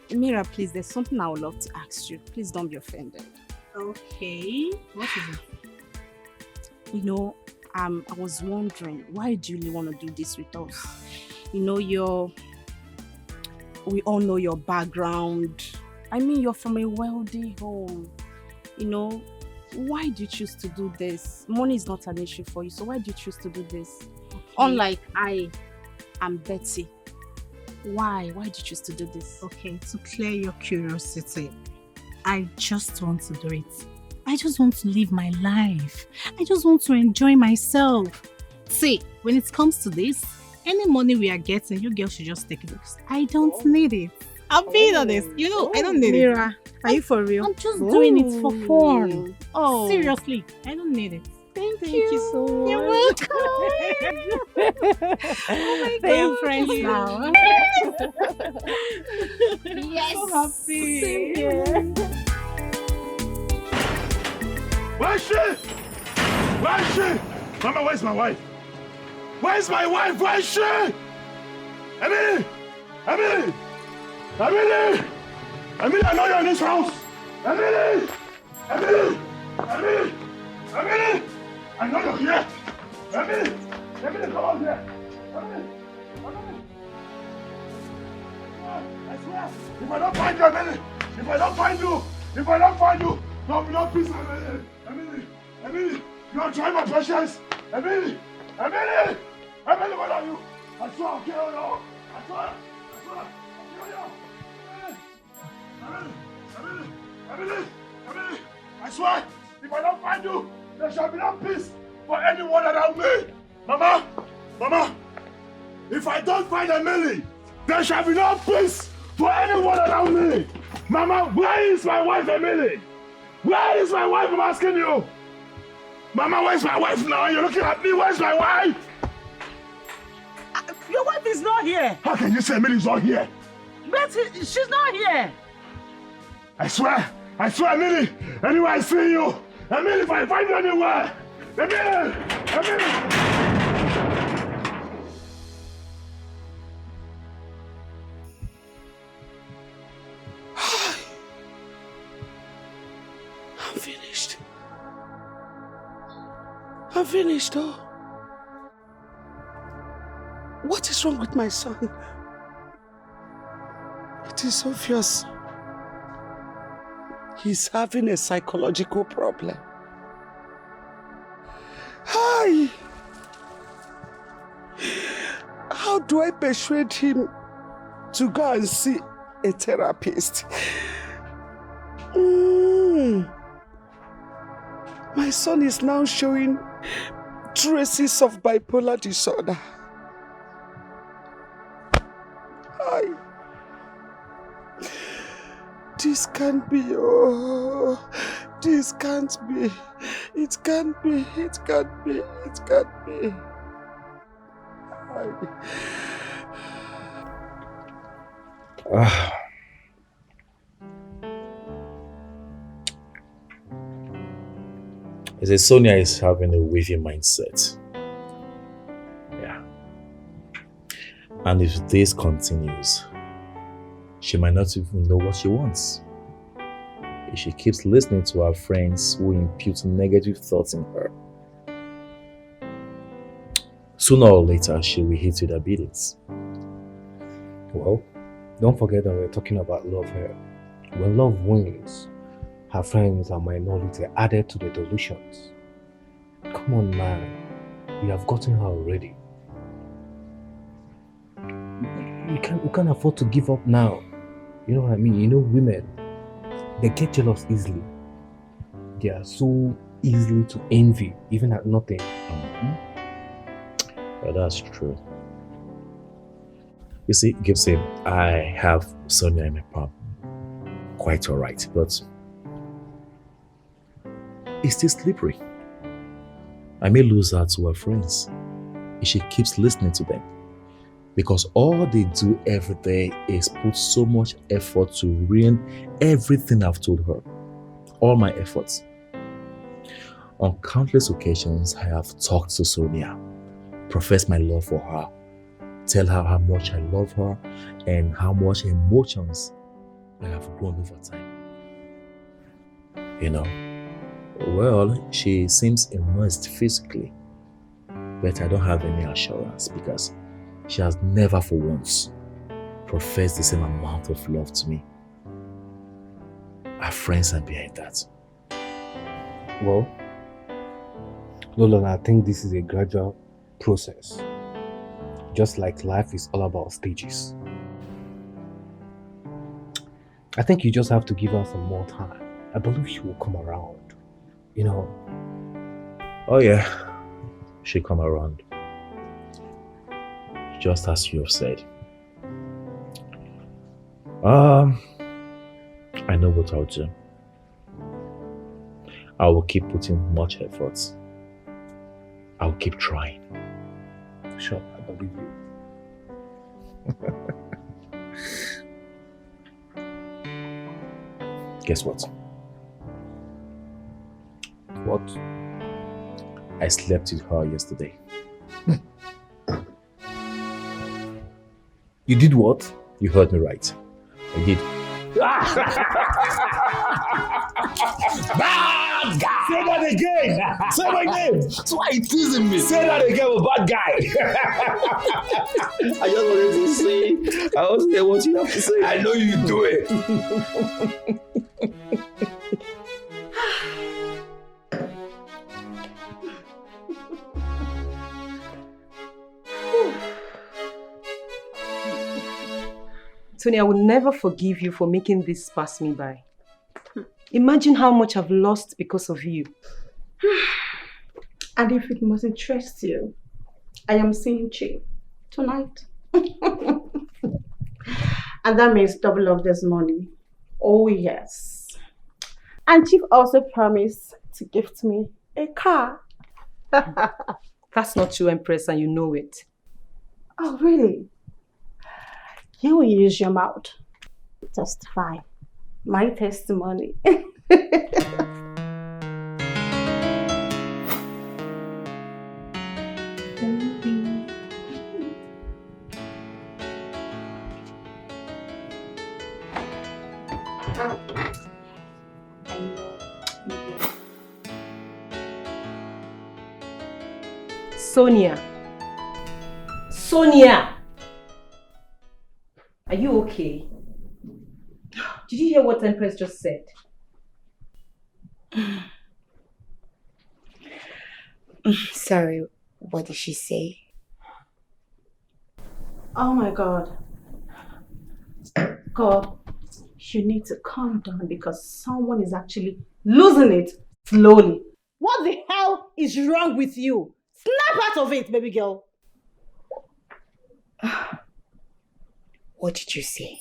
Mira, please, there's something I would love to ask you. Please don't be offended. Okay. What is it? You know, I was wondering, why do you really want to do this with us? You know, we all know your background. I mean, you're from a wealthy home. You know, why do you choose to do this? Money is not an issue for you, so why do you choose to do this? Okay. Unlike I am Betsy. Why did you choose to do this? Okay, to clear your curiosity, I just want to do it. I just want to live my life. I just want to enjoy myself. See, when it comes to this, any money we are getting, you girls should just take it. I don't need it. I'm being honest. You know, I don't need Mira, it. are you for real? I'm just doing it for fun. Oh, seriously, I don't need it. Thank you so much. You're welcome. Oh my God. We're friends now. Yes. So happy. Same here. Where's she? Where's she? Mama, where's my wife? Where's my wife? Where's she? Emily! Emily! Emily! Emily, I know you're in this house! Emily! Emily! Emily! Emily! I know you're here! Emily! Emily, come on here! Emily! Emily! I swear, if I don't find you, Emily! If I don't find you, no peace, Emily! Emily! Emily! You're trying my patience! Emily! Emily! Emily, where are you? I swear I'll kill you! I swear! I'll kill you! Emily! I swear, if I don't find you, there shall be no peace for anyone around me! Mama! If I don't find Emily, there shall be no peace for anyone around me! Mama, where is my wife, Emily? Where is my wife, I'm asking you? Mama, where's my wife now? You're looking at me, where's my wife? Your wife is not here. How can you say Emily's not here? But she's not here. I swear, Emily, anywhere I see you, Emily, if I find you anywhere, Emily! I'm finished, oh. What is wrong with my son? It is obvious. He's having a psychological problem. Hi! How do I persuade him to go and see a therapist? My son is now showing traces of bipolar disorder. Hi. This can't be. Oh, this can't be. It can't be. It can't be. It can't be. Hi. I say Sonia is having a wavy mindset. Yeah. And if this continues, she might not even know what she wants. If she keeps listening to her friends who impute negative thoughts in her, sooner or later she will hit with her beatings. Well, don't forget that we're talking about love here. When love wins, her friends and minority are added to the delusions. Come on, man. We have gotten her already. We can't afford to give up now. You know what I mean? You know, women, they get jealous easily. They are so easily to envy, even at nothing. Yeah, that's true. You see, Gibson, I have Sonia in my palm. Quite alright, but it's still slippery. I may lose her to her friends if she keeps listening to them. Because all they do every day is put so much effort to ruin everything I've told her. All my efforts. On countless occasions, I have talked to Sonia, professed my love for her, tell her how much I love her and how much emotions I have grown over time. You know, well, she seems immersed physically, but I don't have any assurance because she has never for once professed the same amount of love to me. Our friends are behind that. Well, Lola, I think this is a gradual process. Just like life is all about stages. I think you just have to give her some more time. I believe she will come around. You know. Oh yeah, she'll come around. Just as you have said. I know what I'll do. I will keep putting much effort. I'll keep trying. Sure, I believe you. Guess what? What? I slept with her yesterday. You did what? You heard me right. I did. Bad guy! Say that again! Say my name! That's why you're teasing me. Say that again, bad guy! I just wanted to say, I want to hear what you have to say. I know you do it. Tony, I will never forgive you for making this pass me by. Imagine how much I've lost because of you. And if it must interest you, I am seeing Chief tonight. And that means double of this money. Oh yes. And Chief also promised to gift me a car. That's not true, Empress, and you know it. Oh really? You will use your mouth. Testify. My testimony. Sonia. Sonia! Are you okay? Did you hear what Empress just said? Sorry, what did she say? Oh my God. God, you need to calm down because someone is actually losing it slowly. What the hell is wrong with you? Snap out of it, baby girl. What did you say?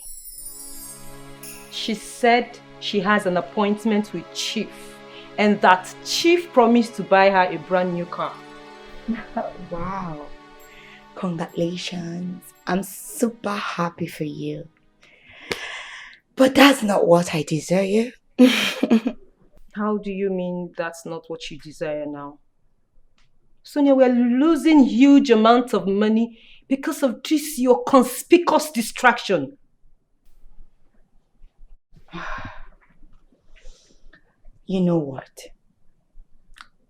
She said she has an appointment with Chief and that Chief promised to buy her a brand new car. Wow. Congratulations. I'm super happy for you. But that's not what I desire. How do you mean that's not what you desire now? Sonia, we're losing huge amounts of money because of this, your conspicuous distraction. You know what?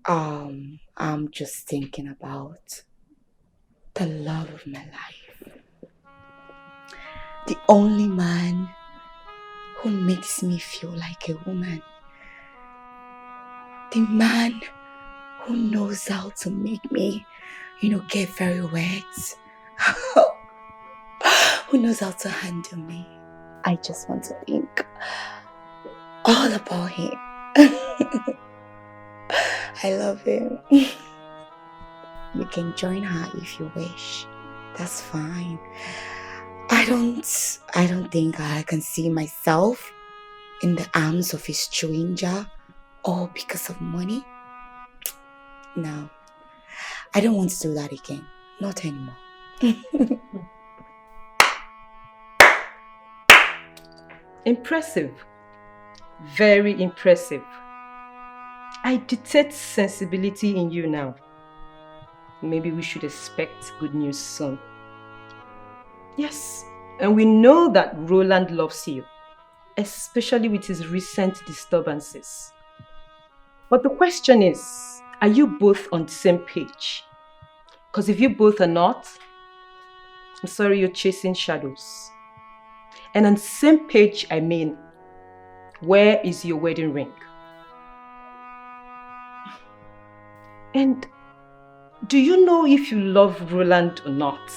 I'm just thinking about the love of my life. The only man who makes me feel like a woman. The man who knows how to make me, get very wet. Who knows how to handle me. I just want to think all about him. I love him. You can join her if you wish. That's fine. I don't think I can see myself in the arms of a stranger all because of money. No. I don't want to do that again. Not anymore. Impressive. Very impressive. I detect sensibility in you now. Maybe we should expect good news soon. Yes, and we know that Roland loves you, especially with his recent disturbances. But the question is, are you both on the same page? Because if you both are not, I'm sorry, you're chasing shadows. And on the same page, I mean, where is your wedding ring? And do you know if you love Roland or not?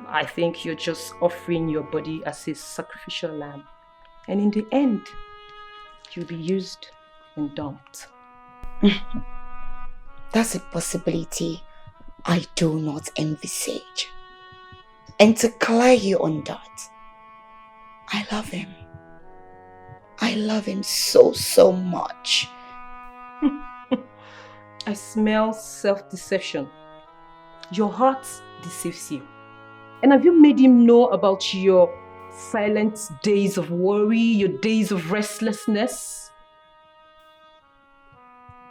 I think you're just offering your body as a sacrificial lamb. And in the end, you'll be used and dumped. That's a possibility I do not envisage. And to clear you on that, I love him. I love him so, so much. I smell self-deception. Your heart deceives you. And have you made him know about your silent days of worry, your days of restlessness?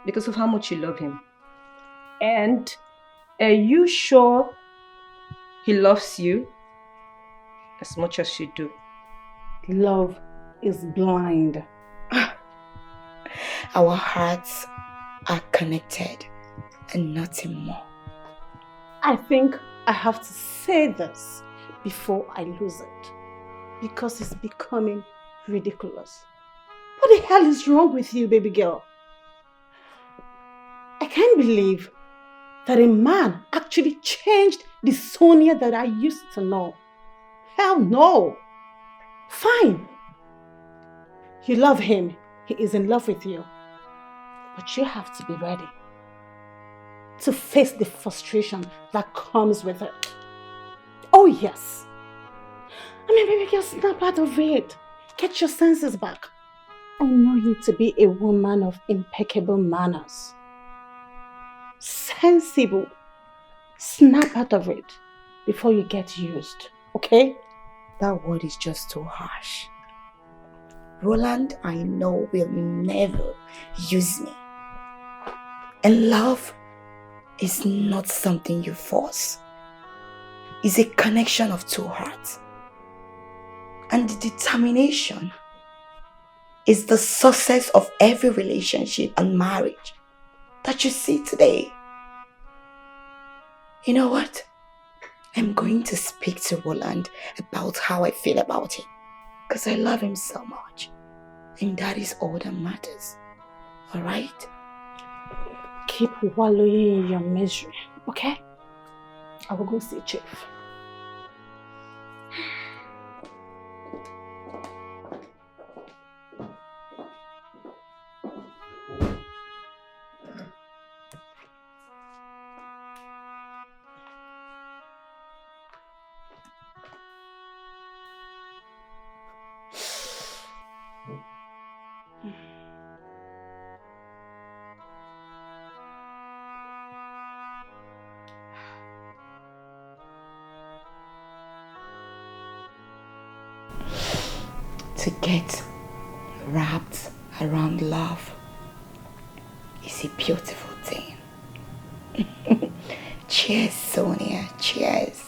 Because of how much you love him. And are you sure he loves you as much as you do? Love is blind. Our hearts are connected and nothing more. I think I have to say this before I lose it, because it's becoming ridiculous. What the hell is wrong with you, baby girl? I can't believe that a man actually changed the Sonia that I used to know. Hell no. Fine. You love him. He is in love with you. But you have to be ready to face the frustration that comes with it. Oh yes. I mean, baby girl, snap out of it. Get your senses back. I know you to be a woman of impeccable manners. Sensible. Snap out of it before you get used, okay? That word is just too harsh. Roland, I know, will never use me. And love is not something you force. It's a connection of two hearts. And the determination is the success of every relationship and marriage that you see today. You know what? I'm going to speak to Roland about how I feel about him. Because I love him so much. And that is all that matters. Alright? Keep wallowing in your misery, okay? I will go see Chief. to get wrapped around love is a beautiful thing. Cheers, Sonia. Cheers.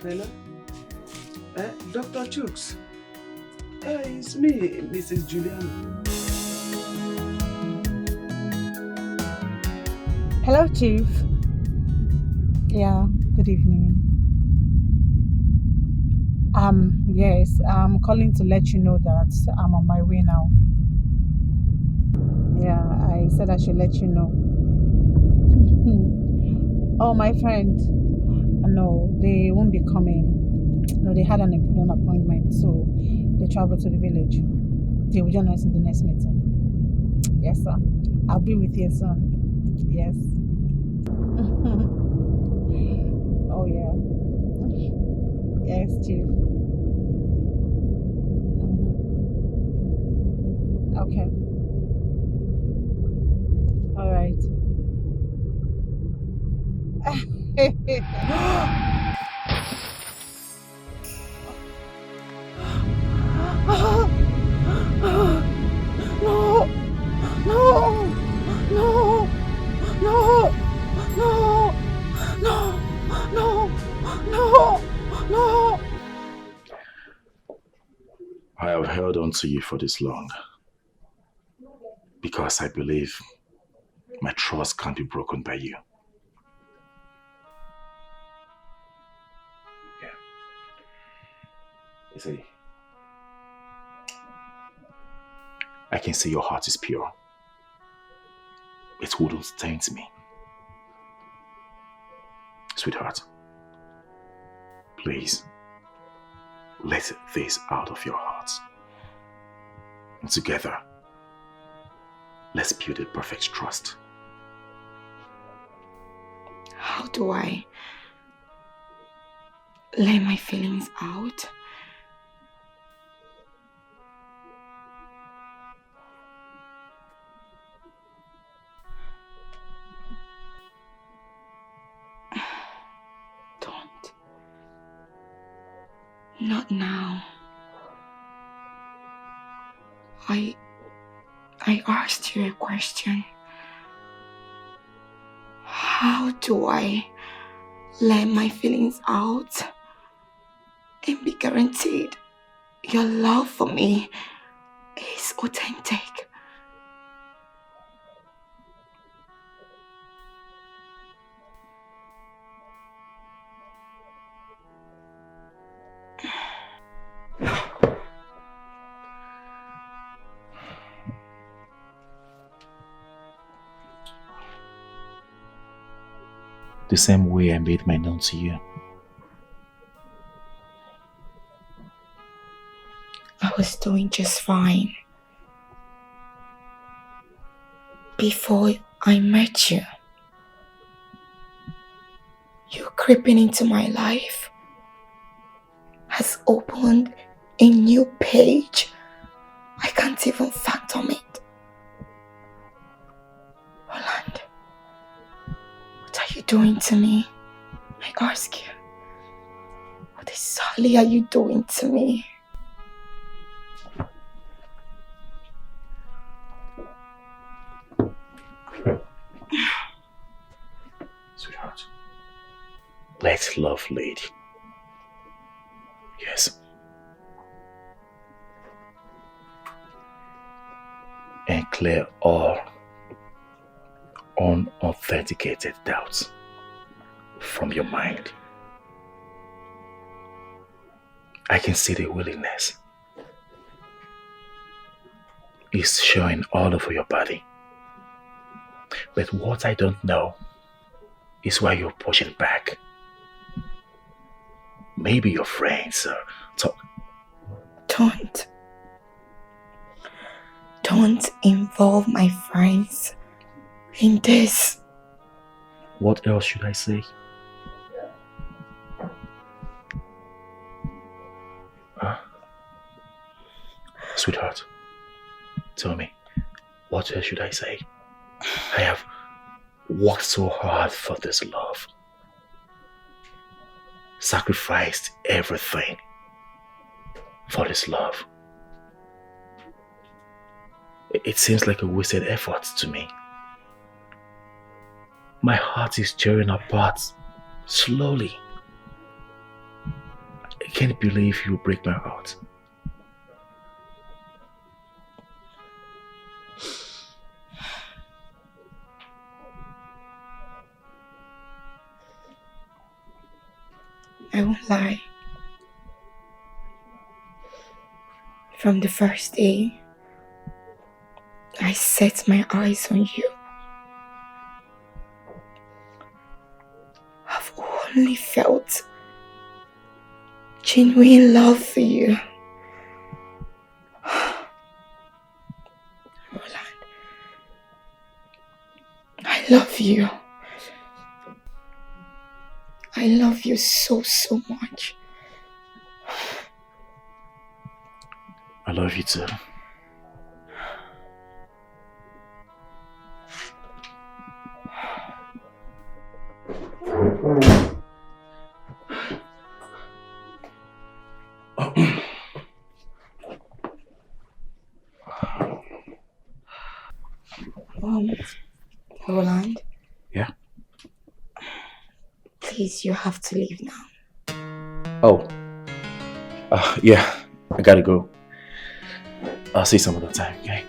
Hello? Dr. Chooks. It's me, Mrs. Juliana. Hello, Chief. Yeah, good evening. Yes, I'm calling to let you know that I'm on my way now. Yeah, I said I should let you know. Oh, my friend. No, they won't be coming. No, they had an important appointment, so they traveled to the village. They will join us in the next meeting. Yes, sir. I'll be with you soon. Yes. Oh, yeah. Yes, Chief. Okay. All right. No! No! No! No! No! No! No! No! No! I have held on to you for this long because I believe my trust can't be broken by you. Yeah. You see, I can see your heart is pure. It wouldn't taint me. Sweetheart, please, let this out of your heart. And together, let's build a perfect trust. How do I let my feelings out? Don't. Not now. I asked you a question. How do I let my feelings out and be guaranteed your love for me is authentic? The same way I made my known to you. I was doing just fine before I met you. creeping into my life has opened a new page. I can't even fathom it. Roland, what are you doing to me? I ask you. What exactly are you doing to me? Sweetheart, let's love lady. Yes. And clear all unauthenticated doubts from your mind. I can see the willingness. It's showing all over your body. But what I don't know is why you're pushing back. Maybe your friends are Don't involve my friends in this. What else should I say? Huh? Sweetheart, tell me, what else should I say? I have worked so hard for this love. Sacrificed everything for this love. It seems like a wasted effort to me. My heart is tearing apart slowly. I can't believe you break my heart. I won't lie. From the first day I set my eyes on you, I've only felt genuine love for you. Roland, I love you. I love you so much. I love you too. Roland? Yeah? Please, you have to leave now. Oh. Yeah, I gotta go. I'll see you some other time, okay?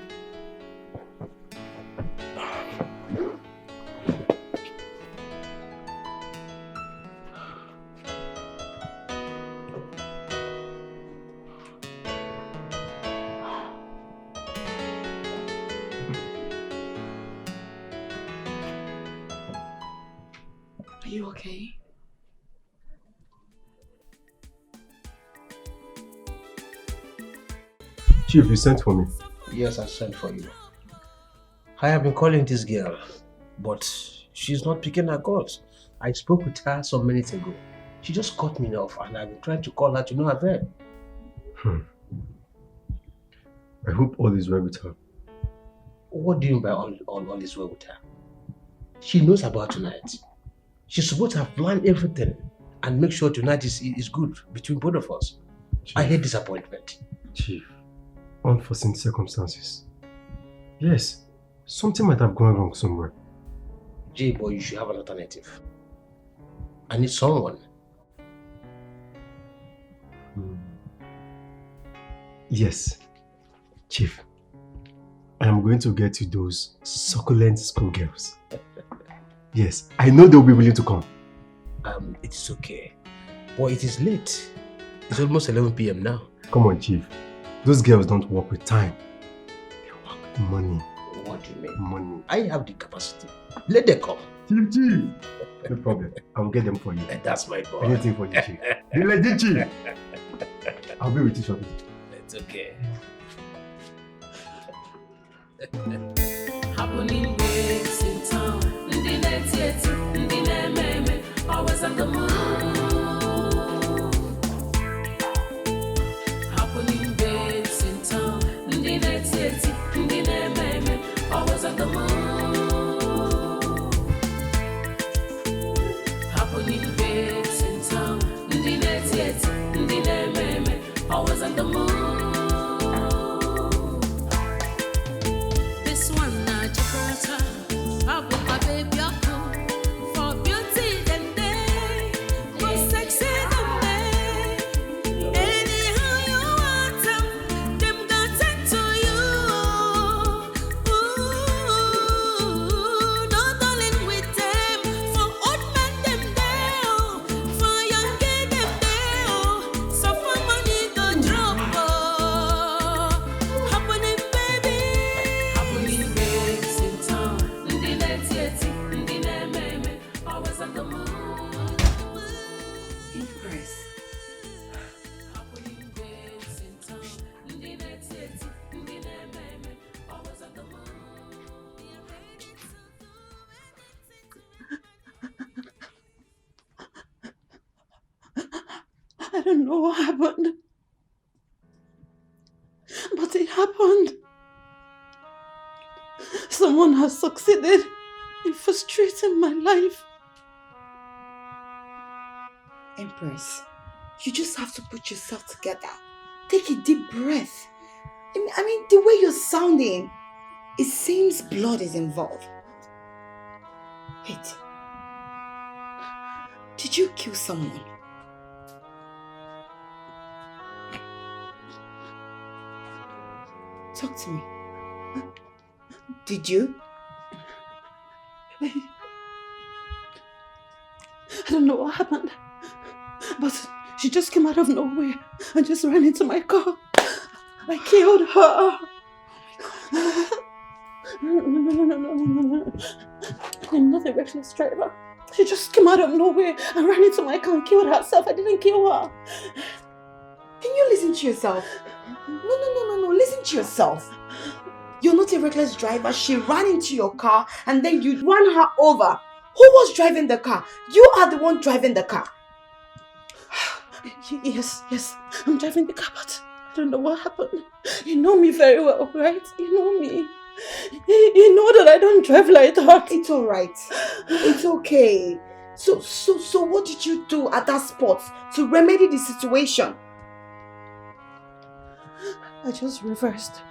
Are you okay? Chief, you sent for me. Yes, I sent for you. I have been calling this girl, but she's not picking her calls. I spoke with her some minutes ago. She just cut me off and I've been trying to call her to no avail. I hope all is well with her. What do you mean by all is well with her? She knows about tonight. She's supposed to have planned everything and make sure tonight is good between both of us. Chief. I hate disappointment. Chief, unforeseen circumstances. Yes, something might have gone wrong somewhere. Jay boy, you should have an alternative. I need someone. Yes, Chief. I am going to get you those succulent schoolgirls. Yes, I know they'll be willing to come. It is okay. Boy, it is late. It's almost 11 p.m. now. Come on, Chief. Those girls don't work with time. They work with money. What do you mean? Money. I have the capacity. Let them come. Chief. No problem. I will get them for you. That's my boy. Anything for you, Chief. The legit Chief. I'll be with you shortly. It's okay. Happening waves in town. Always on the move. don't know what happened. But it happened. Someone has succeeded in frustrating my life. Empress, you just have to put yourself together. Take a deep breath. I mean, the way you're sounding, it seems blood is involved. Wait. Did you kill someone? Talk to me. Did you? I don't know what happened, but she just came out of nowhere and just ran into my car. I killed her. No. I'm not a reckless driver. She just came out of nowhere and ran into my car and killed herself. I didn't kill her. Can you listen to yourself? No. Listen to yourself. You're not a reckless driver. She ran into your car and then you ran her over. Who was driving the car? You are the one driving the car. Yes. I'm driving the car, but I don't know what happened. You know me very well, right? You know me. You know that I don't drive like that. It's alright. It's okay. So what did you do at that spot to remedy the situation? I just reversed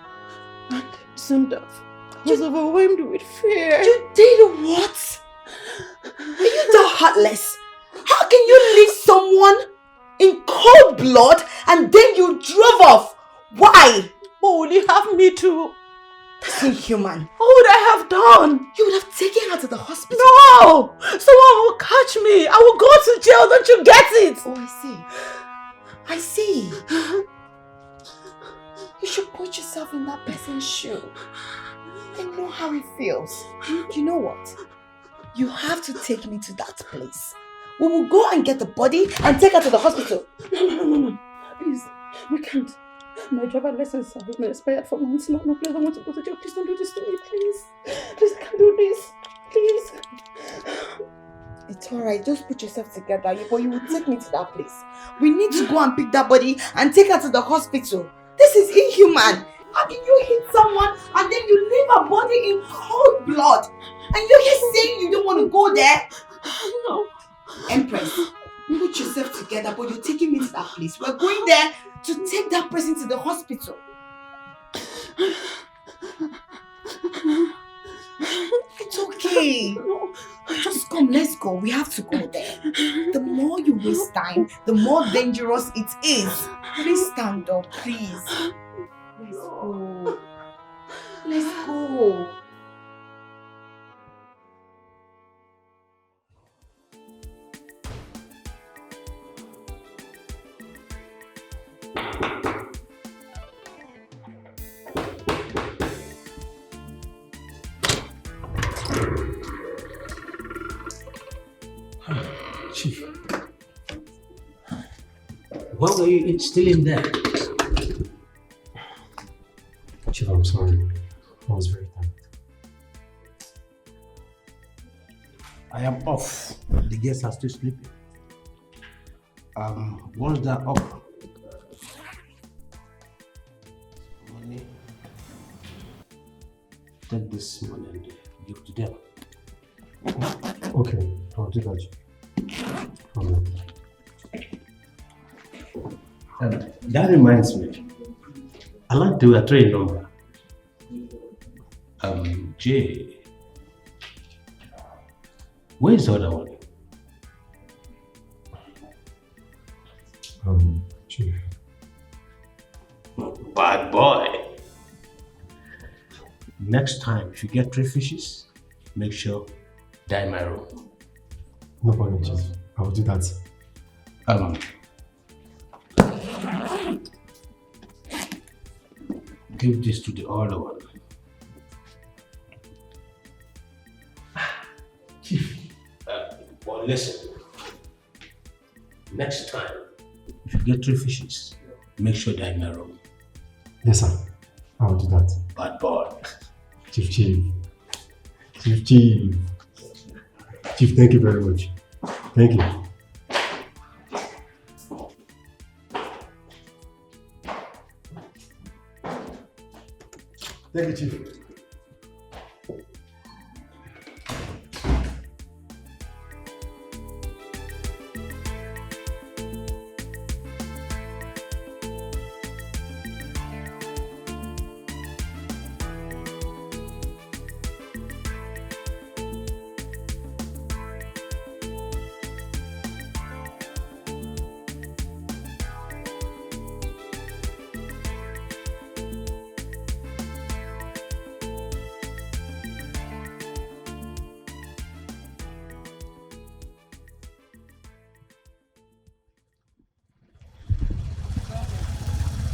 and zoomed off. I was overwhelmed with fear. You did what? Are you that heartless? How can you leave someone in cold blood and then you drove off? Why? What would you have me to? That's inhuman. What would I have done? You would have taken her to the hospital. No! Someone will catch me. I will go to jail. Don't you get it? Oh, I see. You should put yourself in that person's shoe and know how it feels. You know what? You have to take me to that place. We will go and get the body and take her to the hospital. No. Please, we can't. My driver license has been expired for months now. No, please, I want to go to jail. Please don't do this to me, please. Please, I can't do this. Please. It's alright, just put yourself together. But you will take me to that place. We need to go and pick that body and take her to the hospital. This is inhuman. How can you hit someone and then you leave her body in cold blood? And you're here saying you don't want to go there? No. Empress, put yourself together, but you're taking me to that place. We're going there to take that person to the hospital. It's okay. Just come, let's go. We have to go there. The more you waste time, the more dangerous it is. Please stand up, please. Let's go. Let's go. Chief, why were you still in there? Chief, I'm sorry. I was very tired. I am off. The guests are still sleeping. Once they're up, money, take this money and give to them. Okay, I'll do that. That reminds me, I like to a train number. Jay. Where's the other one? Chief. Bad boy. Next time, if you get 3 fishes, make sure dye my room. No problem, Chief. I will do that. Give this to the other one. Chief. Well, listen. Next time, if you get 3 fishes, make sure dye my room. Yes, sir. I will do that. Bad boy. Chief. Chief, thank you very much. Thank you. Thank you, Chief.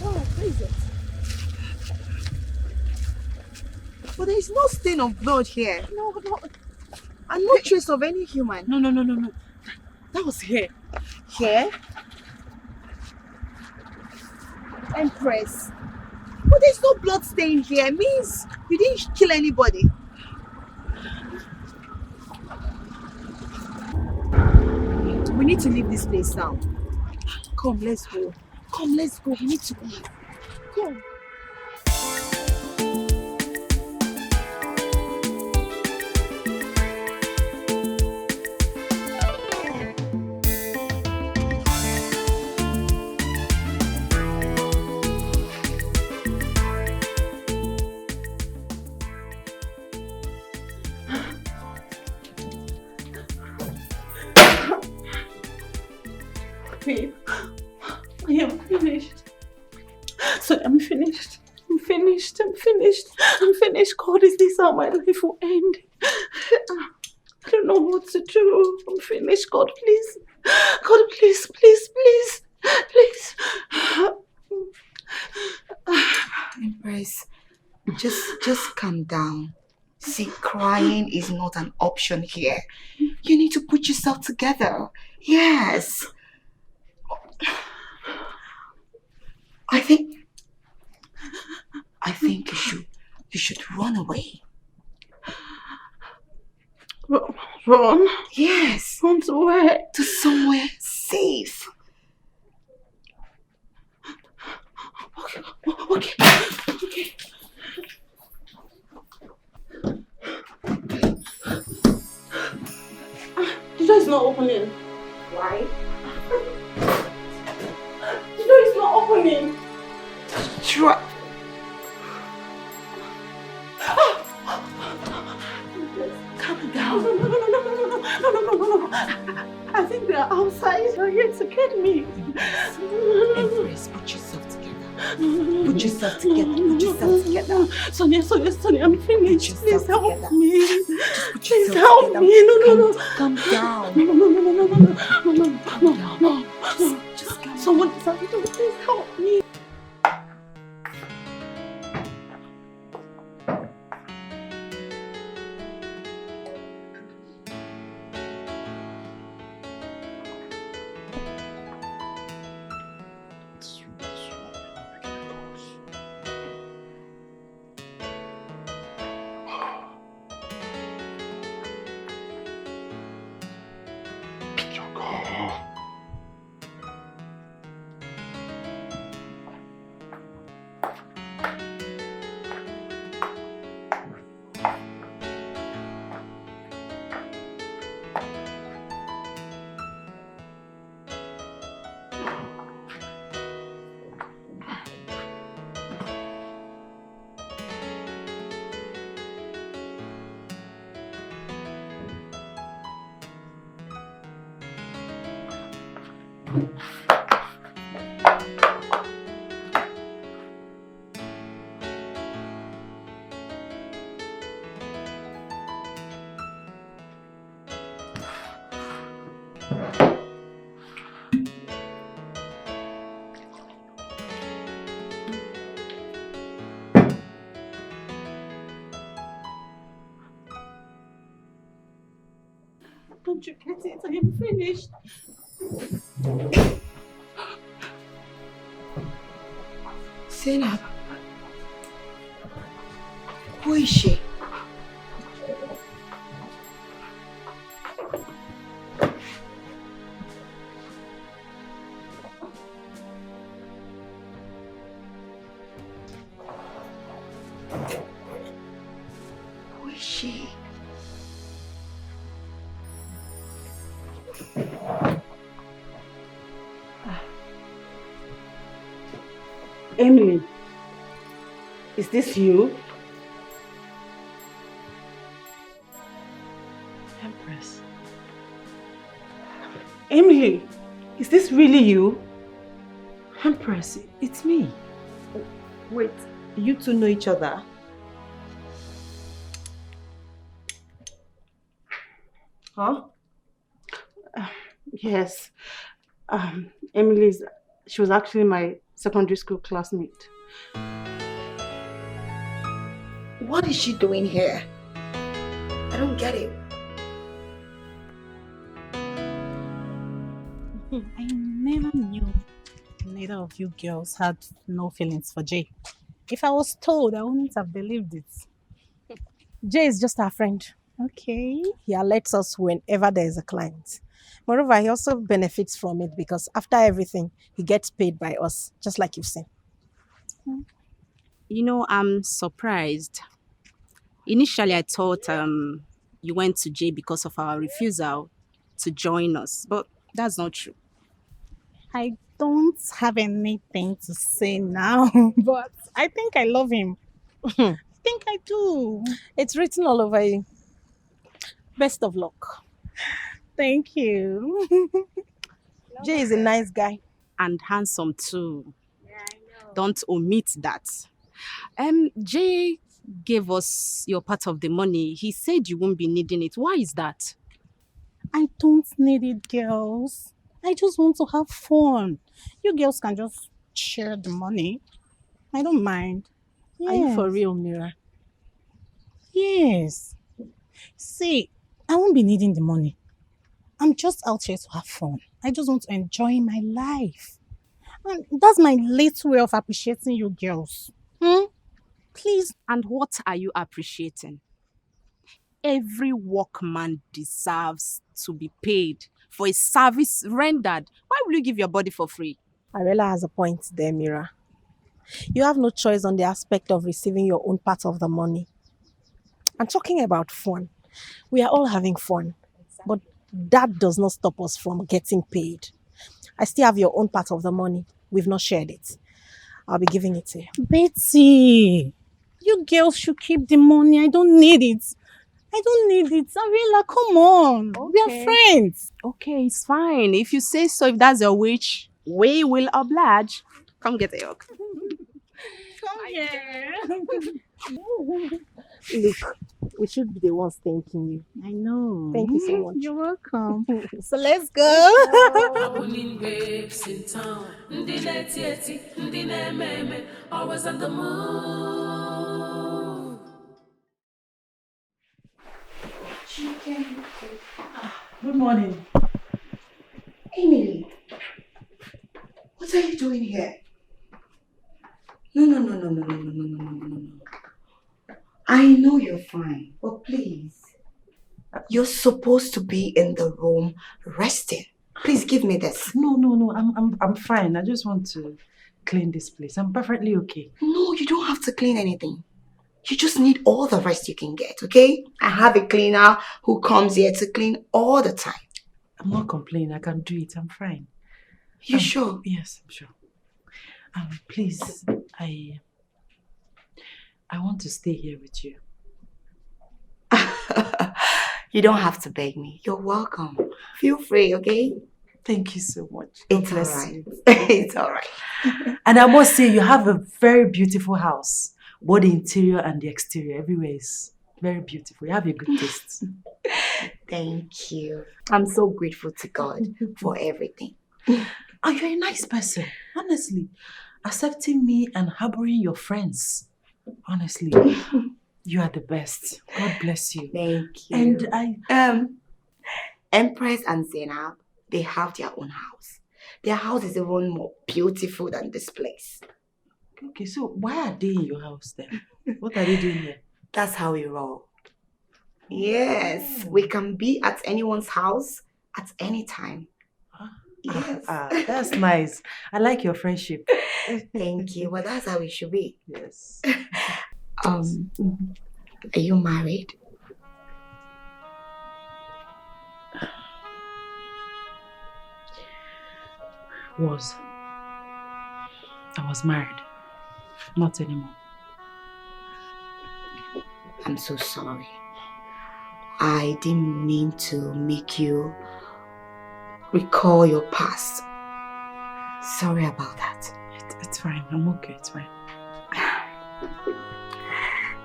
What is it? But there is no stain of blood here. No. And no trace of any human. No. That was hair. Hair? Empress. But there's no blood stain here. It means you didn't kill anybody. We need to leave this place now. Come, let's go. Come, let's go. We need to leave. Come. Babe, I am finished. So I'm finished. I'm finished. God, is this how my life will end? I don't know what to do. I'm finished. God, please. God, please. Empress, just calm down. See, crying is not an option here. You need to put yourself together. Yes. I think you should run away. Run? Yes. Run to where? To somewhere safe. Okay. The door is not opening. Why? The door is not opening. Try. Calm down. No. I think they are outside. They're here to get me. Empress, put yourself together. Put yourself together. Sonia, I'm finished. Please help me. Just put Please yourself help together. me. No. Calm down. No. Just calm down. Someone is out there. Please help me. Don't you get it? I am finished. Zainab, who is she? is she? Emily, is this you? Empress. Emily, is this really you? Empress, it's me. Wait, you two know each other? Huh? Yes. Emily's, she was actually my secondary school classmate. What is she doing here? I don't get it. I never knew neither of you girls had no feelings for Jay. If I was told, I wouldn't have believed it. Jay is just our friend. Okay. He alerts us whenever there is a client. Moreover, he also benefits from it because after everything, he gets paid by us, just like you've seen. You know, I'm surprised. Initially, I thought you went to Jay because of our refusal to join us, but that's not true. I don't have anything to say now, but I think I love him. I think I do. It's written all over you. Best of luck. Thank you. Jay is a nice guy. And handsome too. Don't omit that. Jay gave us your part of the money. He said you won't be needing it. Why is that? I don't need it, girls. I just want to have fun. You girls can just share the money. I don't mind. Are you for real, Mira? Yes. See, I won't be needing the money. I'm just out here to have fun. I just want to enjoy my life. And that's my little way of appreciating you girls. Please. And what are you appreciating? Every workman deserves to be paid for a service rendered. Why will you give your body for free? Arella has a point there, Mira. You have no choice on the aspect of receiving your own part of the money. And talking about fun, we are all having fun, but that does not stop us from getting paid. I still have your own part of the money. We've not shared it. I'll be giving it to you. Betty, you girls should keep the money. I don't need it. I don't need it. Arella, come on. Okay. We are friends. Okay, it's fine. If you say so, if that's your wish, we will oblige. Come get a hug. Come here. Look, we should be the ones thanking you. I know. Thank you so much. You're welcome. So let's go. Babes in town, always on the move. Chicken. Good morning. Emily, what are you doing here? No. I know you're fine, but please. You're supposed to be in the room resting. Please give me this. No. I'm fine. I just want to clean this place. I'm perfectly okay. No, you don't have to clean anything. You just need all the rest you can get, okay? I have a cleaner who comes here to clean all the time. I'm not complaining. I can do it. I'm fine. You sure? Yes, I'm sure. Please, I want to stay here with you. You don't have to beg me. You're welcome. Feel free, okay? Thank you so much. It's alright. It's alright. And I must say, you have a very beautiful house. Both the interior and the exterior. Everywhere is very beautiful. You have a good taste. Thank you. I'm so grateful to God for everything. Oh, you're a nice person. Honestly. Accepting me and harboring your friends. Honestly. You are the best. God bless you. Thank you. And Empress and Zainab, they have their own house. Their house is even more beautiful than this place. Okay, so why are they in your house then? What are they doing here? That's how we roll. Yes, we can be at anyone's house at any time. Yes. That's nice. I like your friendship. Thank you. Well, that's how it should be. Yes. Are you married? Was. I was married. Not anymore. I'm so sorry. I didn't mean to make you recall your past. Sorry about that. It's fine. I'm okay. It's fine.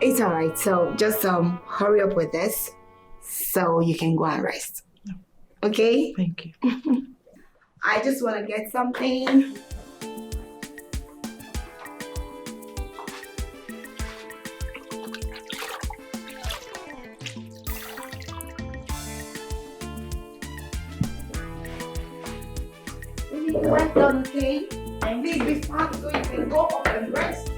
It's alright. So just hurry up with this so you can go and rest. No. Okay? Thank you. I just want to get something. Well done, okay? And please be fast so you can go up and rest.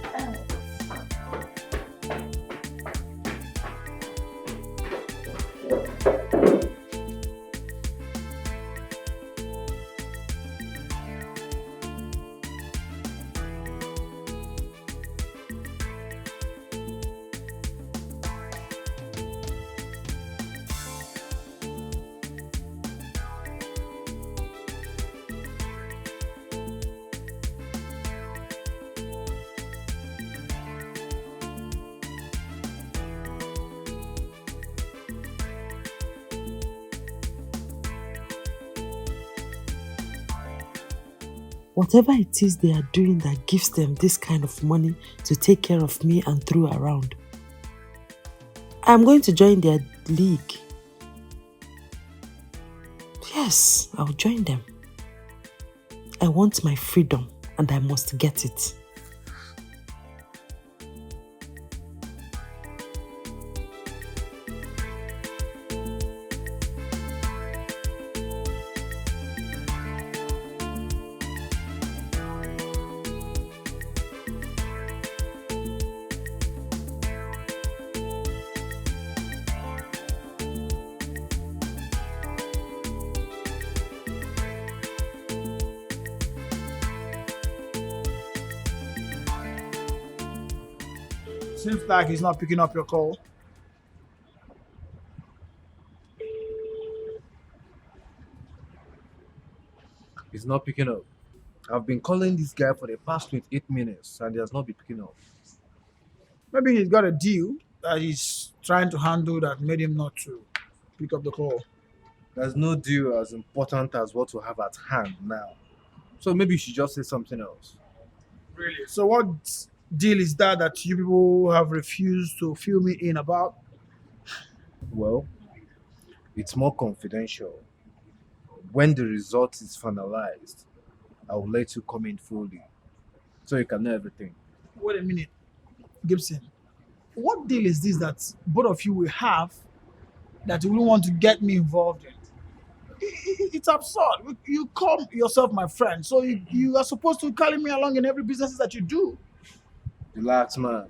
Whatever it is they are doing that gives them this kind of money to take care of me and throw around, I'm going to join their league. Yes, I'll join them. I want my freedom and I must get it. Seems like he's not picking up your call. He's not picking up. I've been calling this guy for the past 28 minutes and he has not been picking up. Maybe he's got a deal that he's trying to handle that made him not to pick up the call. There's no deal as important as what we have at hand now. So maybe you should just say something else. Really? So what deal is that you people have refused to fill me in about? Well, it's more confidential. When the result is finalized, I will let you come in fully so you can know everything. Wait a minute, Gibson. What deal is this that both of you will have that you will want to get me involved in? It's absurd. You call yourself my friend, so you are supposed to carry me along in every business that you do. Relax, man.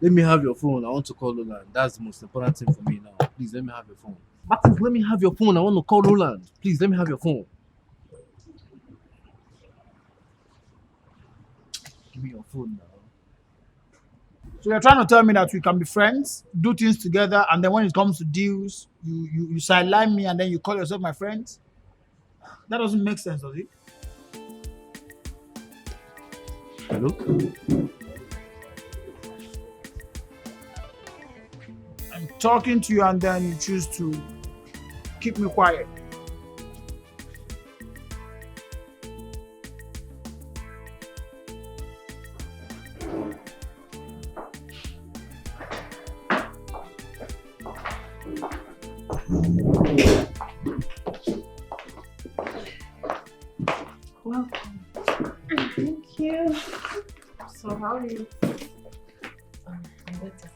Let me have your phone. I want to call Roland. That's the most important thing for me now. Please, let me have your phone. Martins, let me have your phone. I want to call Roland. Please, let me have your phone. Give me your phone now. So you're trying to tell me that we can be friends, do things together, and then when it comes to deals, you sideline me and then you call yourself my friend? That doesn't make sense, does it? Hello? I'm talking to you and then you choose to keep me quiet. Welcome. Thank you. So how are you? I'm better.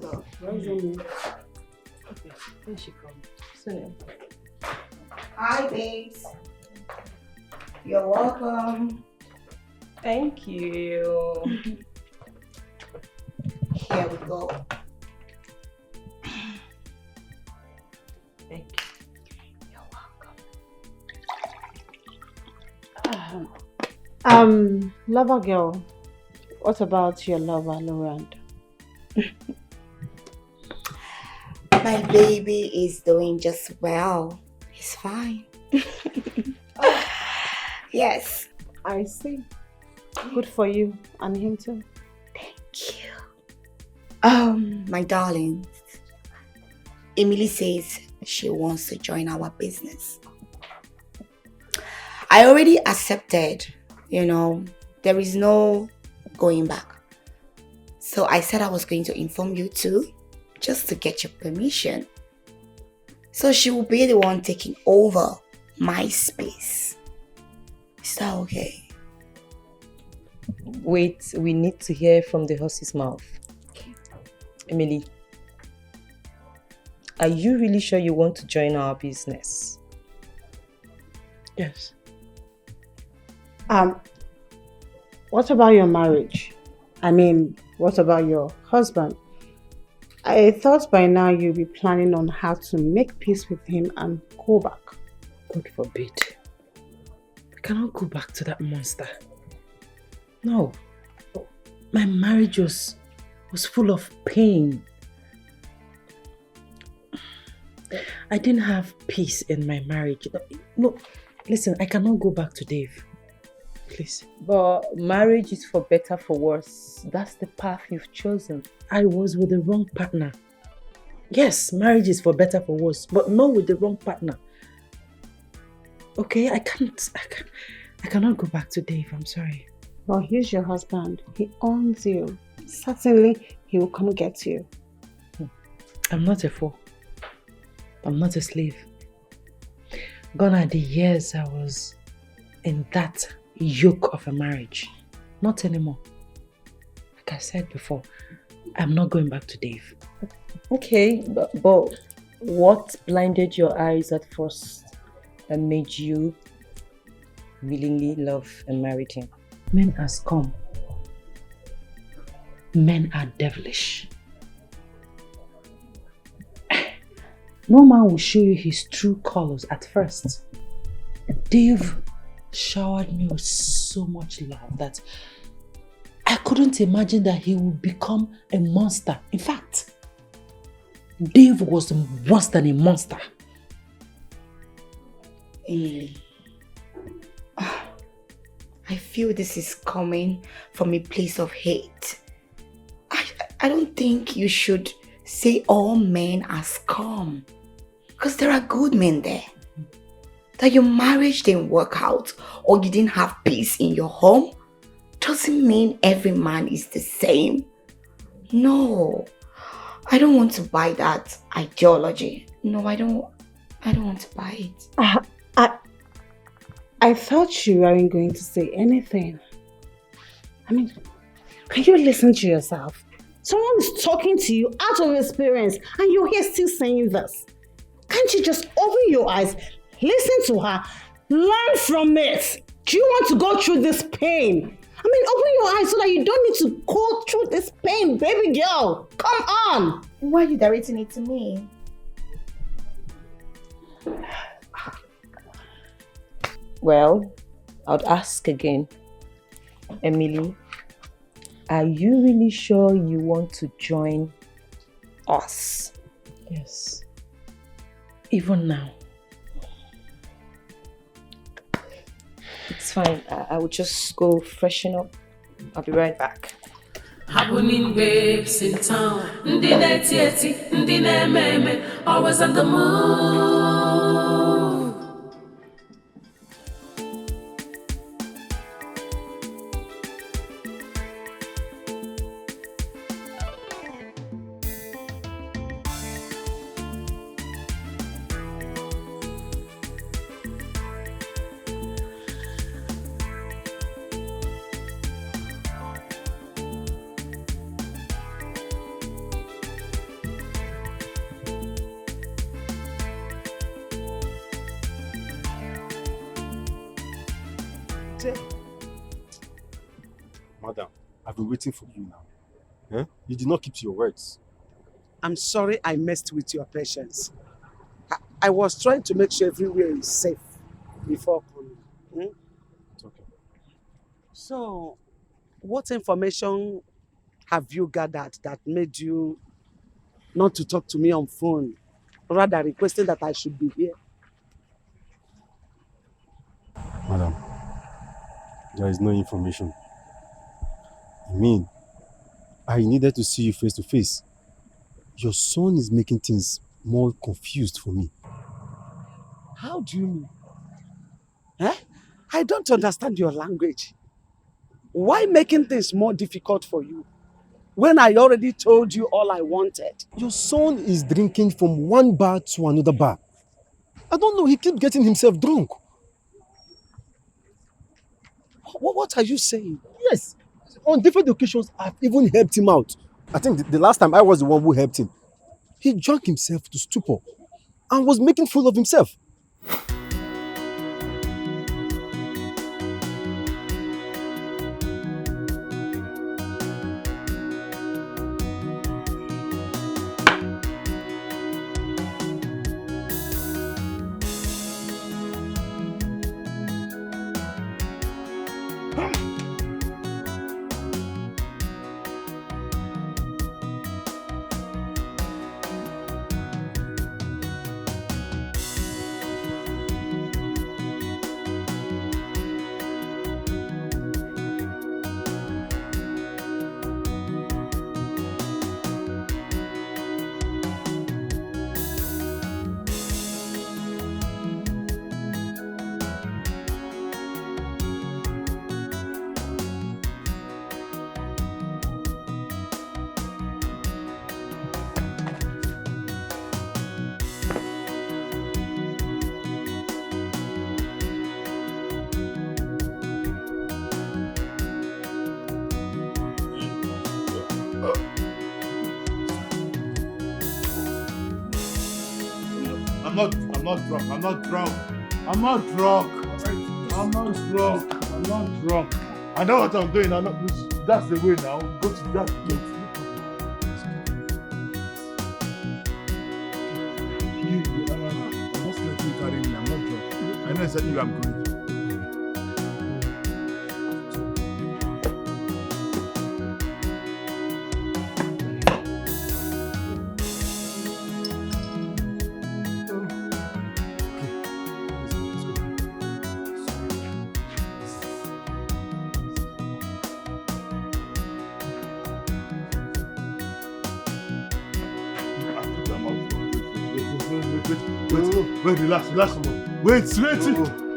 So, where's Amy? Okay, here she comes. So, Hi, babes. You're welcome. Thank you. Here we go. thank you. Lover girl, what about your lover, Laurent? My baby is doing just well. He's fine. Yes. I see. Good for you and him too. Thank you. My darling, Emily says she wants to join our business. I already accepted, there is no going back. So I said I was going to inform you too, just to get your permission. So she will be the one taking over my space. Is that okay? Wait, we need to hear from the horse's mouth. Okay. Emily, are you really sure you want to join our business? Yes. What about your marriage? I mean, what about your husband? I thought by now you'd be planning on how to make peace with him and go back. God forbid. I cannot go back to that monster. No. My marriage was full of pain. I didn't have peace in my marriage. No, listen, I cannot go back to Dave. Please. But marriage is for better, for worse. That's the path you've chosen. I was with the wrong partner. Yes, marriage is for better, for worse, but not with the wrong partner. Okay, I cannot go back to Dave. I'm sorry. Well, he's your husband. He owns you. Certainly, he will come get you. I'm not a fool. I'm not a slave. Gone are the years I was in that yoke of a marriage. Not anymore. Like I said before, I'm not going back to Dave. Okay, but what blinded your eyes at first and made you willingly love and marry him? Men are scum. Men are devilish. No man will show you his true colors at first. Dave showered me with so much love that I couldn't imagine that he would become a monster. In fact, Dave was worse than a monster. Emily, I feel this is coming from a place of hate. I don't think you should say all men are scum. Because there are good men there. That your marriage didn't work out or you didn't have peace in your home doesn't mean every man is the same. No, I don't want to buy that ideology. No, I don't want to buy it. I thought you weren't going to say anything. I mean, can you listen to yourself? Someone is talking to you out of experience and you're here still saying this. Can't you just open your eyes, listen to her, learn from it? Do you want to go through this pain? I mean, open your eyes so that you don't need to go through this pain, baby girl. Come on. Why are you directing it to me? Well, I'd ask again. Emily, are you really sure you want to join us? Yes. Even now. It's fine. I will just go freshen up. I'll be right back. Happening babes in town. Ndi na-eti, ndi na-eme, always on the move. Madam, I've been waiting for you now. Eh? You did not keep to your words. I'm sorry I messed with your patience. I was trying to make sure everywhere is safe before coming. Hmm? It's okay. So, what information have you gathered that made you not to talk to me on phone, rather requesting that I should be here? There is no information. I mean, I needed to see you face to face. Your son is making things more confused for me. How do you mean? Eh? I don't understand your language. Why making things more difficult for you when I already told you all I wanted? Your son is drinking from one bar to another bar. I don't know, he keeps getting himself drunk. What are you saying? Yes, on different occasions, I've even helped him out. I think the last time I was the one who helped him. He drank himself to stupor and was making fool of himself. I'm not drunk. I'm not drunk. I'm not drunk. I'm not drunk. I'm not drunk. I know what I'm doing. That's the way now. Go to that gate. I'm just letting you carry me. I'm not drunk. I know exactly where I'm going. Wait, relax a moment. Wait.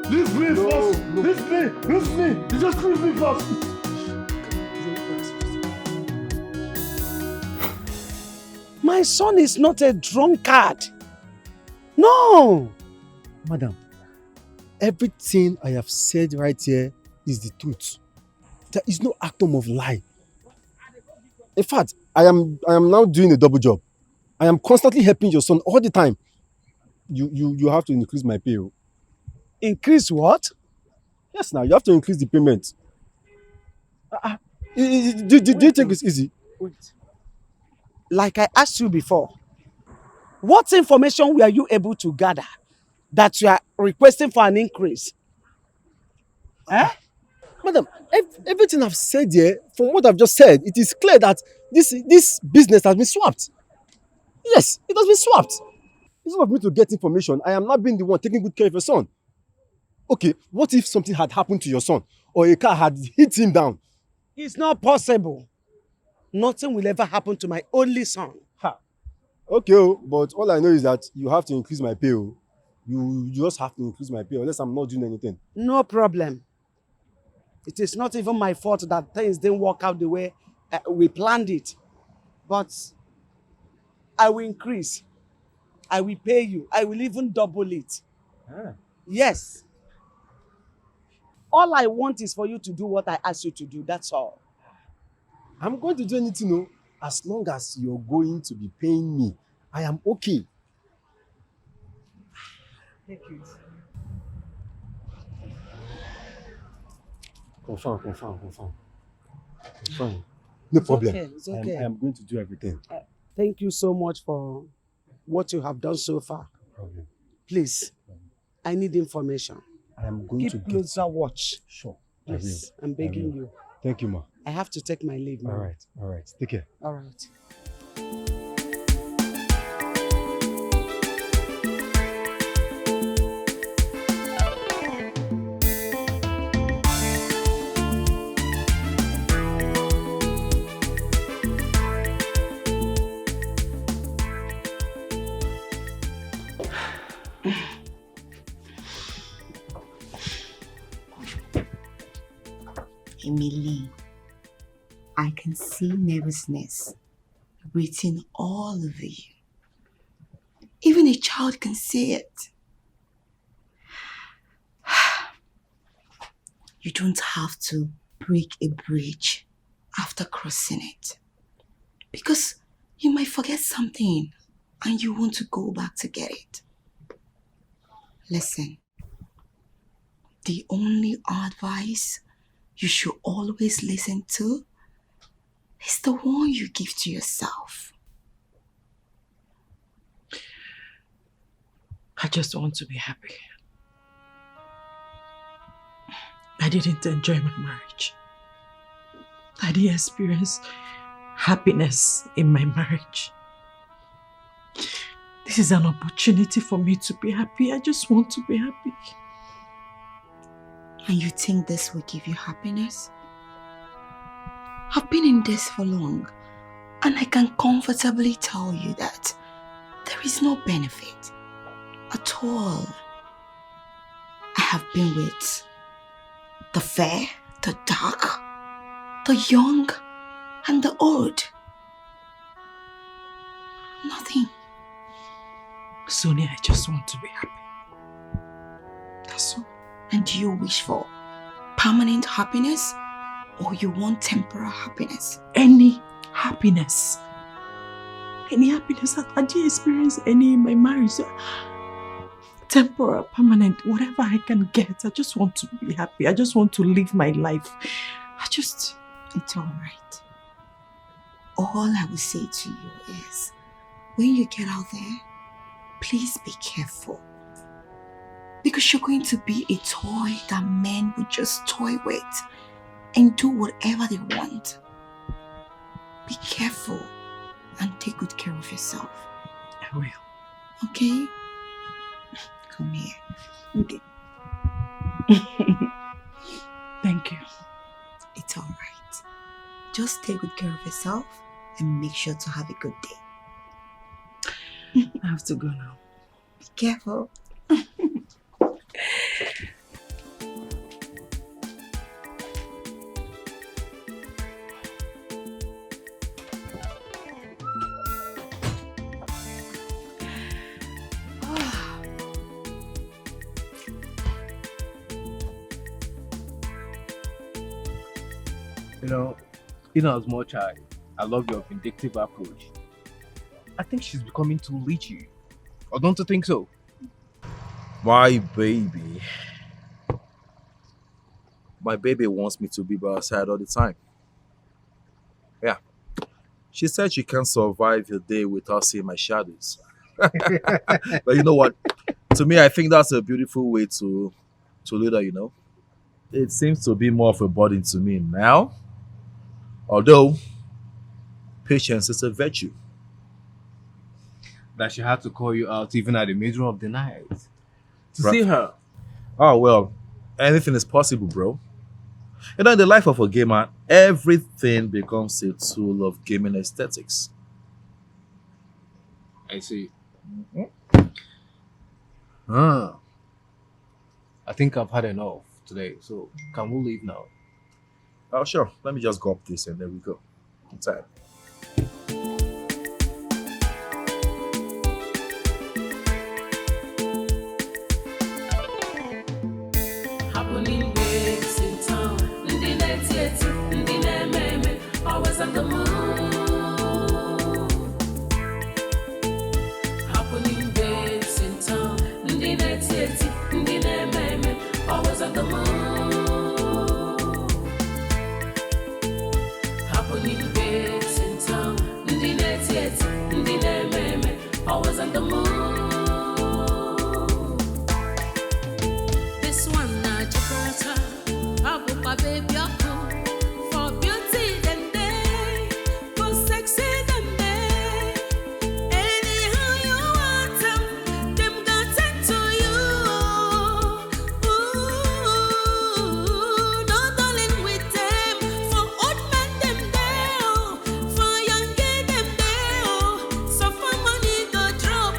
Leave me first. Leave me. You just leave me first. My son is not a drunkard. No. Madam, everything I have said right here is the truth. There is no atom of lie. In fact, I am now doing a double job. I am constantly helping your son all the time. You have to increase my pay. Increase what? Yes, now you have to increase the payment. Do you think it's easy? Wait. Like I asked you before, what information were you able to gather that you are requesting for an increase? Madam, everything I've said here, from what I've just said, it is clear that this business has been swapped. Yes, it has been swapped. Instead of me to get information, I am not being the one taking good care of your son. Okay, what if something had happened to your son or a car had hit him down? It's not possible. Nothing will ever happen to my only son. Okay, but all I know is that you have to increase my pay. You just have to increase my pay unless I'm not doing anything. No problem. It is not even my fault that things didn't work out the way we planned it. But I will increase. I will pay you. I will even double it. Yes. All I want is for you to do what I asked you to do. That's all. I'm going to do anything, as long as you're going to be paying me. I am okay. Take it. Confirm. No problem. It's okay. I am going to do everything. Thank you so much for what you have done so far. Okay. Please, I need information. I am going to keep closer watch. Sure. Please, I'm begging you. Thank you, ma. I have to take my leave now. All right. Take care. All right. Emily, I can see nervousness written all over you. Even a child can see it. You don't have to break a bridge after crossing it. Because you might forget something and you want to go back to get it. Listen, the only advice you should always listen to is the one you give to yourself. I just want to be happy. I didn't enjoy my marriage. I didn't experience happiness in my marriage. This is an opportunity for me to be happy. I just want to be happy. And you think this will give you happiness? I've been in this for long, and I can comfortably tell you that there is no benefit at all. I have been with the fair, the dark, the young, and the old. Nothing. Sonia, I just want to be happy. That's all. And do you wish for permanent happiness or you want temporary happiness? Any happiness. Any happiness. I didn't experience any in my marriage. So, temporary, permanent, whatever I can get. I just want to be happy. I just want to live my life. It's all right. All I will say to you is, when you get out there, please be careful. Because you're going to be a toy that men would just toy with and do whatever they want. Be careful and take good care of yourself. I will. Okay? Come here. Okay. Thank you. It's all right. Just take good care of yourself and make sure to have a good day. I have to go now. Be careful. You know, as much I love your vindictive approach, I think she's becoming too leechy. Or don't you think so? My baby. My baby wants me to be by her side all the time. Yeah. She said she can't survive a day without seeing my shadows. But you know what? To me, I think that's a beautiful way to lead her, you know. It seems to be more of a burden to me now. Although, patience is a virtue. That she had to call you out even at the middle of the night to see her. Oh, well, anything is possible, bro. You know, in the life of a gamer, everything becomes a tool of gaming aesthetics. I see. Ah. I think I've had enough today, so can we leave now? Oh, sure. Let me just go up this and there we go. I'm tired. Happening waves in town, ndị na-eti eti, ndị na-eme eme, always on the move. Happening waves in town, ndị na-eti eti, ndị na-eme eme, always on the move. Happening waves in town, ndị na-eti eti, ndị na-eme eme, always on the move. This one na Jakarta, Abupa baby Aku, for beauty them day, for sexy them day. Anyhow you want them got tend to you. Ooh, no darling with them, for old men them day, for young girl them day, so for money go drop.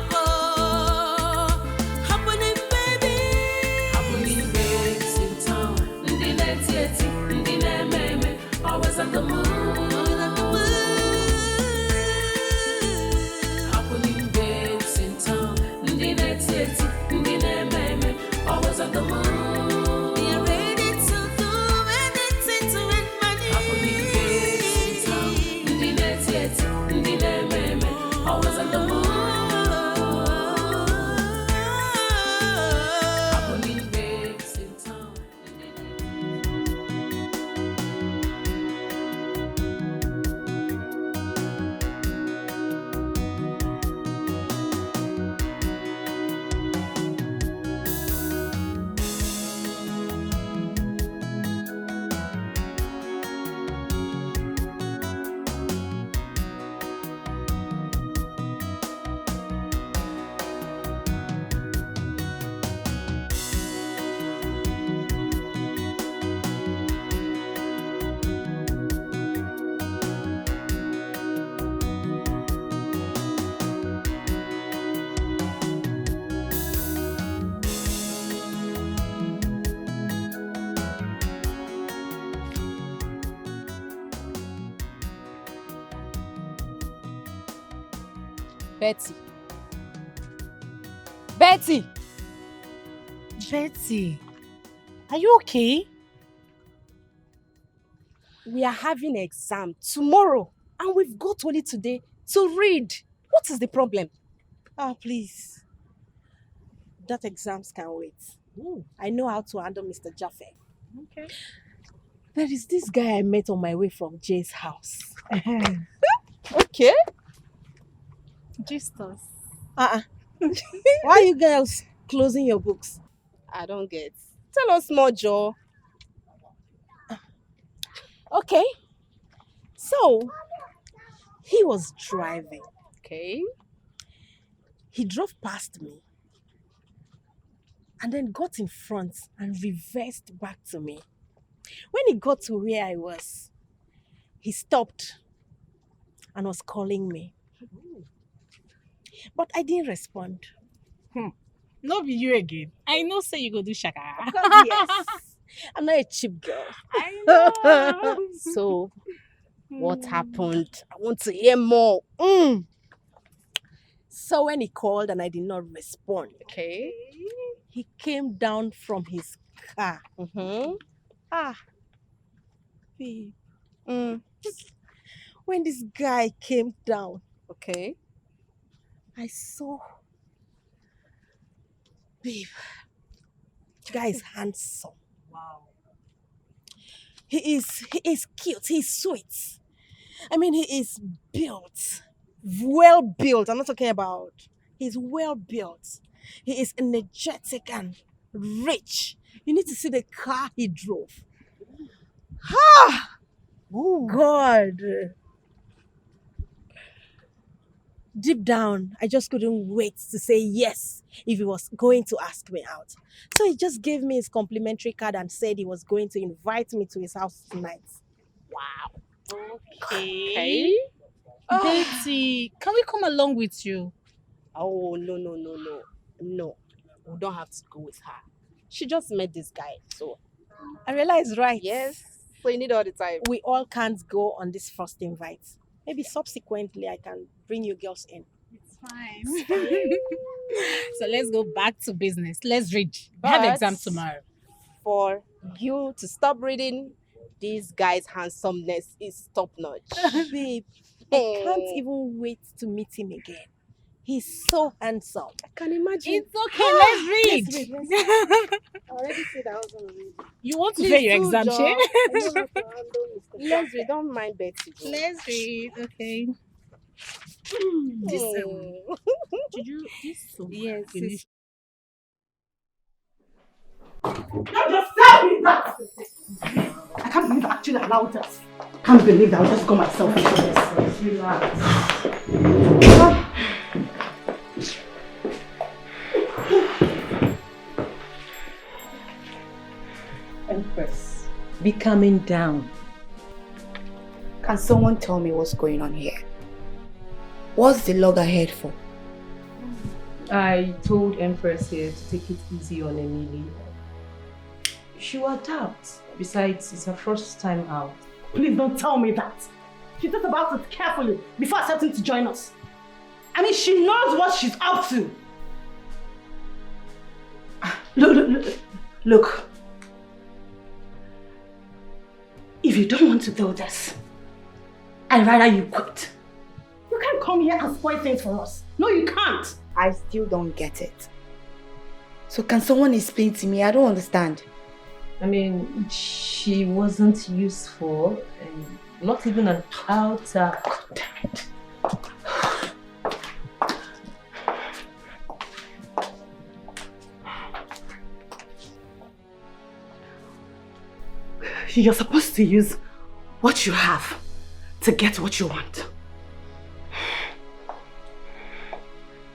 Betty. Betty! Betty, are you okay? We are having an exam tomorrow and we've got only today to read. What is the problem? Ah, please. That exams can wait. I know how to handle Mr. Jaffe. Okay. There is this guy I met on my way from Jay's house. Okay. Jesus. Why are you girls closing your books? I don't get. Tell us more, Joe. Okay. So, he was driving. Okay. He drove past me and then got in front and reversed back to me. When he got to where I was, he stopped and was calling me. But I didn't respond. No be you again. I know say you go do shaka. Yes. I'm not a cheap girl. I know. So, what happened? I want to hear more. So when he called and I did not respond, Okay. he came down from his car. Babe. When this guy came down, okay, I saw, babe, the guy is handsome. Wow. He is cute. He's sweet. I mean, he is built, well built. I'm not talking about. He's well built. He is energetic and rich. You need to see the car he drove. God. Deep down, I just couldn't wait to say yes if he was going to ask me out. So he just gave me his complimentary card and said he was going to invite me to his house tonight. Wow. Okay. Betty, can we come along with you? Oh, no. No, we don't have to go with her. She just met this guy, so. I realize, right? Yes, so you need all the time. We all can't go on this first invite. Maybe subsequently I can bring you girls in. It's fine. So let's go back to business. Let's read. We have exam tomorrow. For you to stop reading, this guy's handsomeness is top notch. Babe, I can't even wait to meet him again. He's so handsome. I can imagine. It's okay, let's read. I already said I was going to read. You want to fail your exam, Che? Let's read. Don't mind Betty. Let's read. Okay. This did you yes, finish? Don't just tell me that! I can't believe I actually allowed that. I can't believe that I'll just go myself into this. Relax. Empress, be calming down. Can someone tell me what's going on here? What's the loggerhead for? I told Empress here to take it easy on Emily. She will adapt. Besides, it's her first time out. Please don't tell me that. She thought about it carefully before accepting to join us. I mean, she knows what she's up to. Look. If you don't want to do this, I'd rather you quit. You can't come here and spoil things for us. No, you can't. I still don't get it. So can someone explain to me? I don't understand. I mean, she wasn't useful and not even an outer. Damn it. You're supposed to use what you have to get what you want.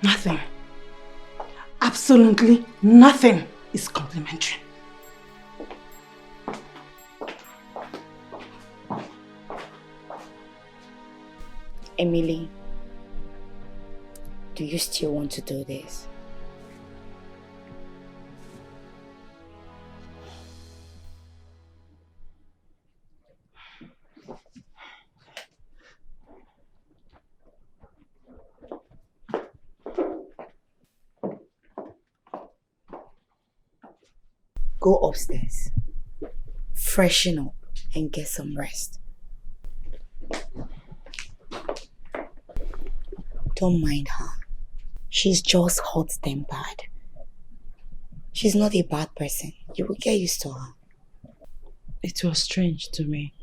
Nothing. Absolutely nothing is complimentary. Emily, do you still want to do this? Go upstairs, freshen up, and get some rest. Don't mind her. She's just hot-tempered. She's not a bad person. You will get used to her. It was strange to me.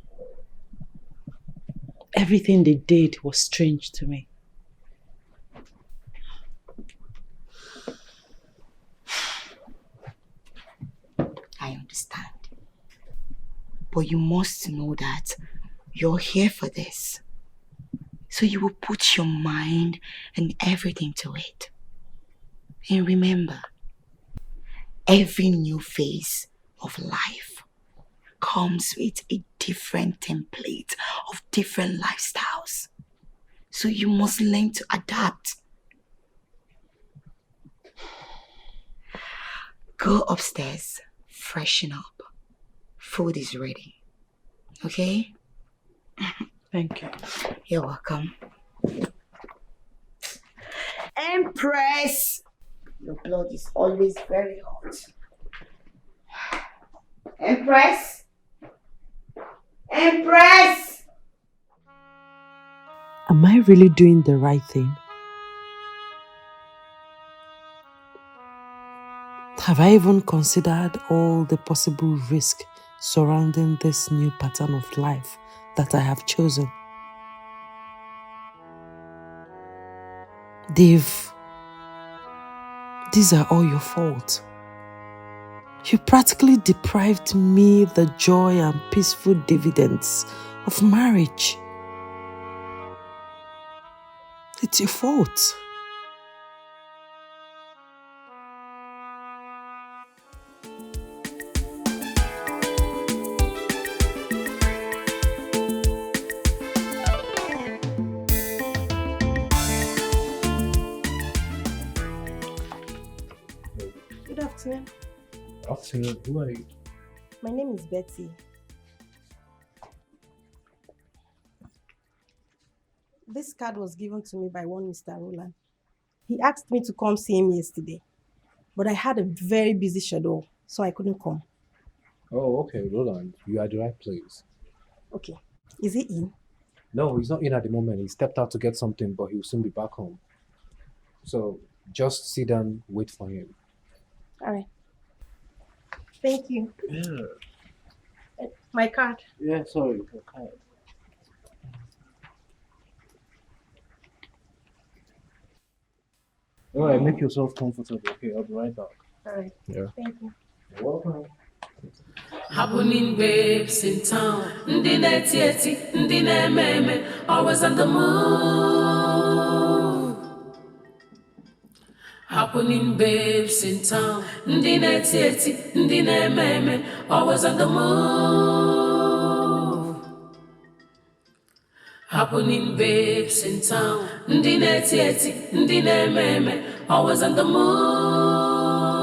Everything they did was strange to me. I understand. But you must know that you're here for this. So you will put your mind and everything to it. And remember, every new phase of life comes with a different template of different lifestyles. So you must learn to adapt. Go upstairs, freshen up. Food is ready. Okay? Thank you. You're welcome. Empress! Your blood is always very hot. Empress! Empress! Am I really doing the right thing? Have I even considered all the possible risk surrounding this new pattern of life that I have chosen? Dave, these are all your fault. You practically deprived me the joy and peaceful dividends of marriage. It's your fault. Good afternoon. Afternoon, who are you? My name is Betty. This card was given to me by one Mr. Roland. He asked me to come see him yesterday, but I had a very busy schedule, so I couldn't come. Oh, okay, Roland, you are at the right place. Okay. Is he in? No, he's not in at the moment. He stepped out to get something, but he'll soon be back home. So just sit down, wait for him. All right. Thank you. Yeah. My card. Yeah, sorry. Okay. All right, make yourself comfortable. Okay, I'll be right back. All right. Yeah. Thank you. You're welcome. Happening babes in town, ndi neti eti, ndi meme, always on the move. Happening babes in town, ndi neti eti, ndi meme, always on the move. Happening babes in town, ndi neti eti, ndi meme, always on the move.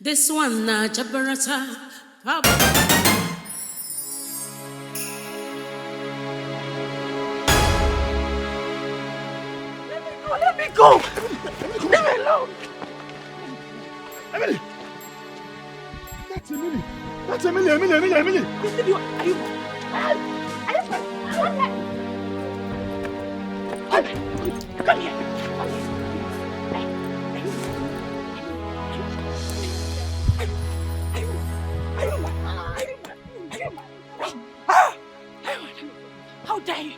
This one na Jabarata. Let me go! Leave me alone! Emily! That's Emily! That's Emily! Emily! Are you... Come here! How dare you?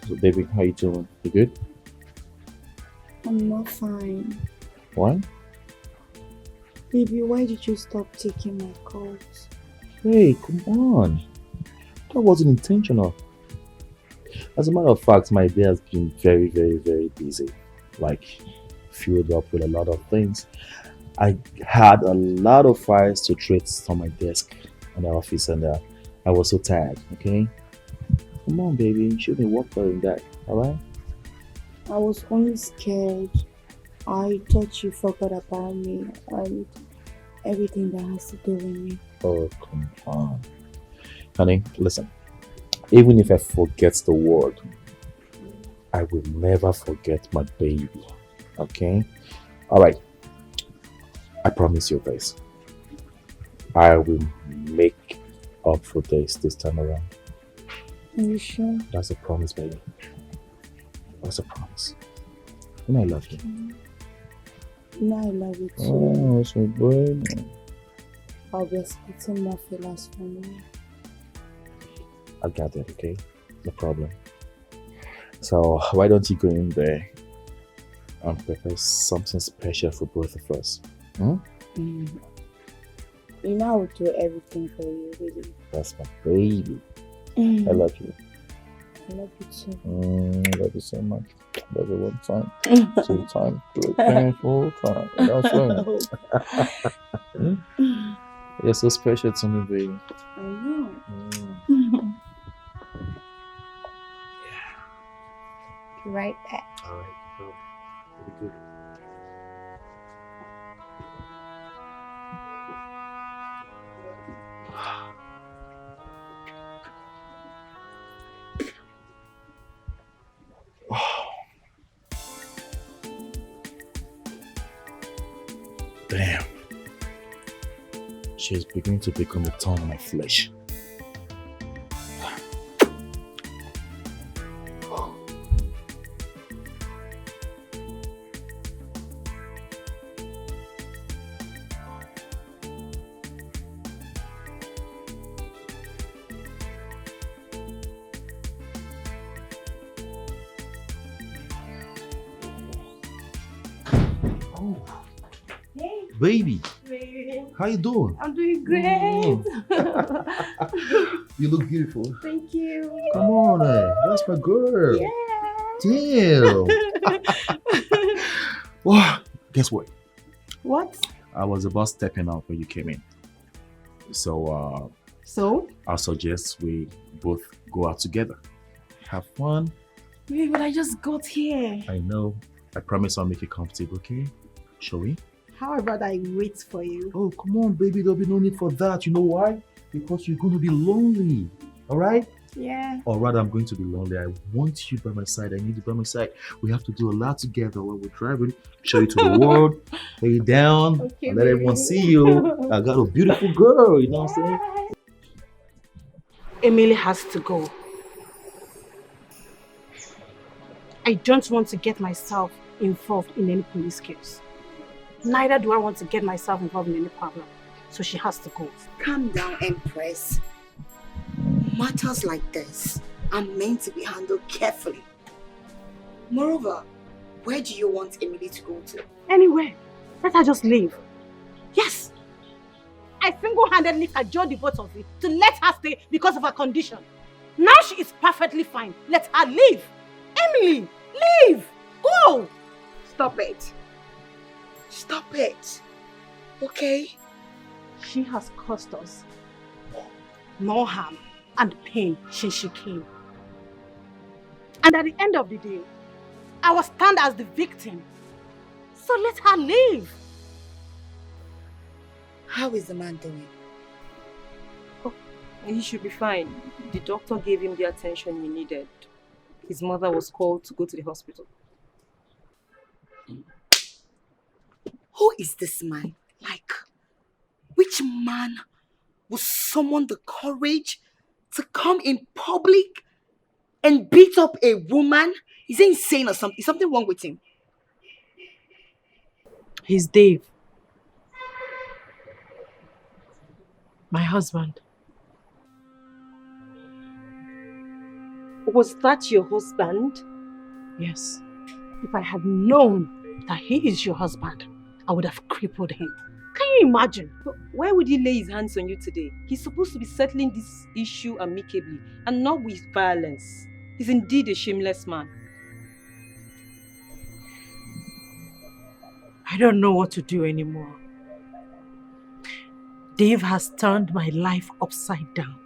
So baby, how you doing? You good? I'm not fine. Why? Baby, why did you stop taking my calls? Hey, come on. That wasn't intentional. As a matter of fact, my day has been very, very, very busy. Like, filled up with a lot of things. I had a lot of files to treat on my desk in the office, and I was so tired, okay? Come on, baby. You shouldn't work for that, alright? I was only scared. I thought you forgot about me and everything that has to do with me. Oh, come on. Honey, listen. Even if I forget the word, I will never forget my baby. Okay? Alright. I promise you this. I will make up for this time around. Are you sure? That's a promise, baby. That's a promise. And I love you. No, I love you too. Oh, so good. I'll be expecting more feelings from you. I got it, okay? No problem. So why don't you go in there and prepare something special for both of us? Hmm? You know I will do everything for you, really. That's my baby. I love you. I love you too. I love you so much. Love you 1 time, 2 time, 3 times, 4 times. That's right. You're so special to me, baby. I know. Be right back. Alright, be good. Damn. She's beginning to become a thorn in my flesh. Baby, how you doing? I'm doing great. You look beautiful. Thank you. Come on, that's my girl. Yeah. Damn. Wow. Guess what? What? I was about stepping out when you came in. So, So? I suggest we both go out together. Have fun. Wait, but I just got here. I know. I promise I'll make you comfortable, okay? Shall we? How about I wait for you? Oh, come on, baby. There'll be no need for that. You know why? Because you're going to be lonely. All right? Yeah. Or rather, I'm going to be lonely. I want you by my side. I need you by my side. We have to do a lot together while we're driving. Show you to the world. Lay you down. Okay, and let everyone see you. I got a beautiful girl. You know what I'm saying? Emily has to go. I don't want to get myself involved in any police case. Neither do I want to get myself involved in any problem. So she has to go. Calm down, Empress. Matters like this are meant to be handled carefully. Moreover, where do you want Emily to go to? Anywhere. Let her just leave. Yes. I single-handedly cajoled the both of you to let her stay because of her condition. Now she is perfectly fine. Let her leave. Emily, leave. Go. Stop it. Stop it. Okay? She has caused us more harm and pain since she came. And at the end of the day, I will stand as the victim. So let her leave. How is the man doing? Oh, he should be fine. The doctor gave him the attention he needed. His mother was called to go to the hospital. Who is this man? Like, which man will summon the courage to come in public and beat up a woman? Is he insane or something? Is something wrong with him? He's Dave. My husband. Was that your husband? Yes. If I had known that he is your husband, I would have crippled him. Can you imagine? But why would he lay his hands on you today? He's supposed to be settling this issue amicably and not with violence. He's indeed a shameless man. I don't know what to do anymore. Dave has turned my life upside down.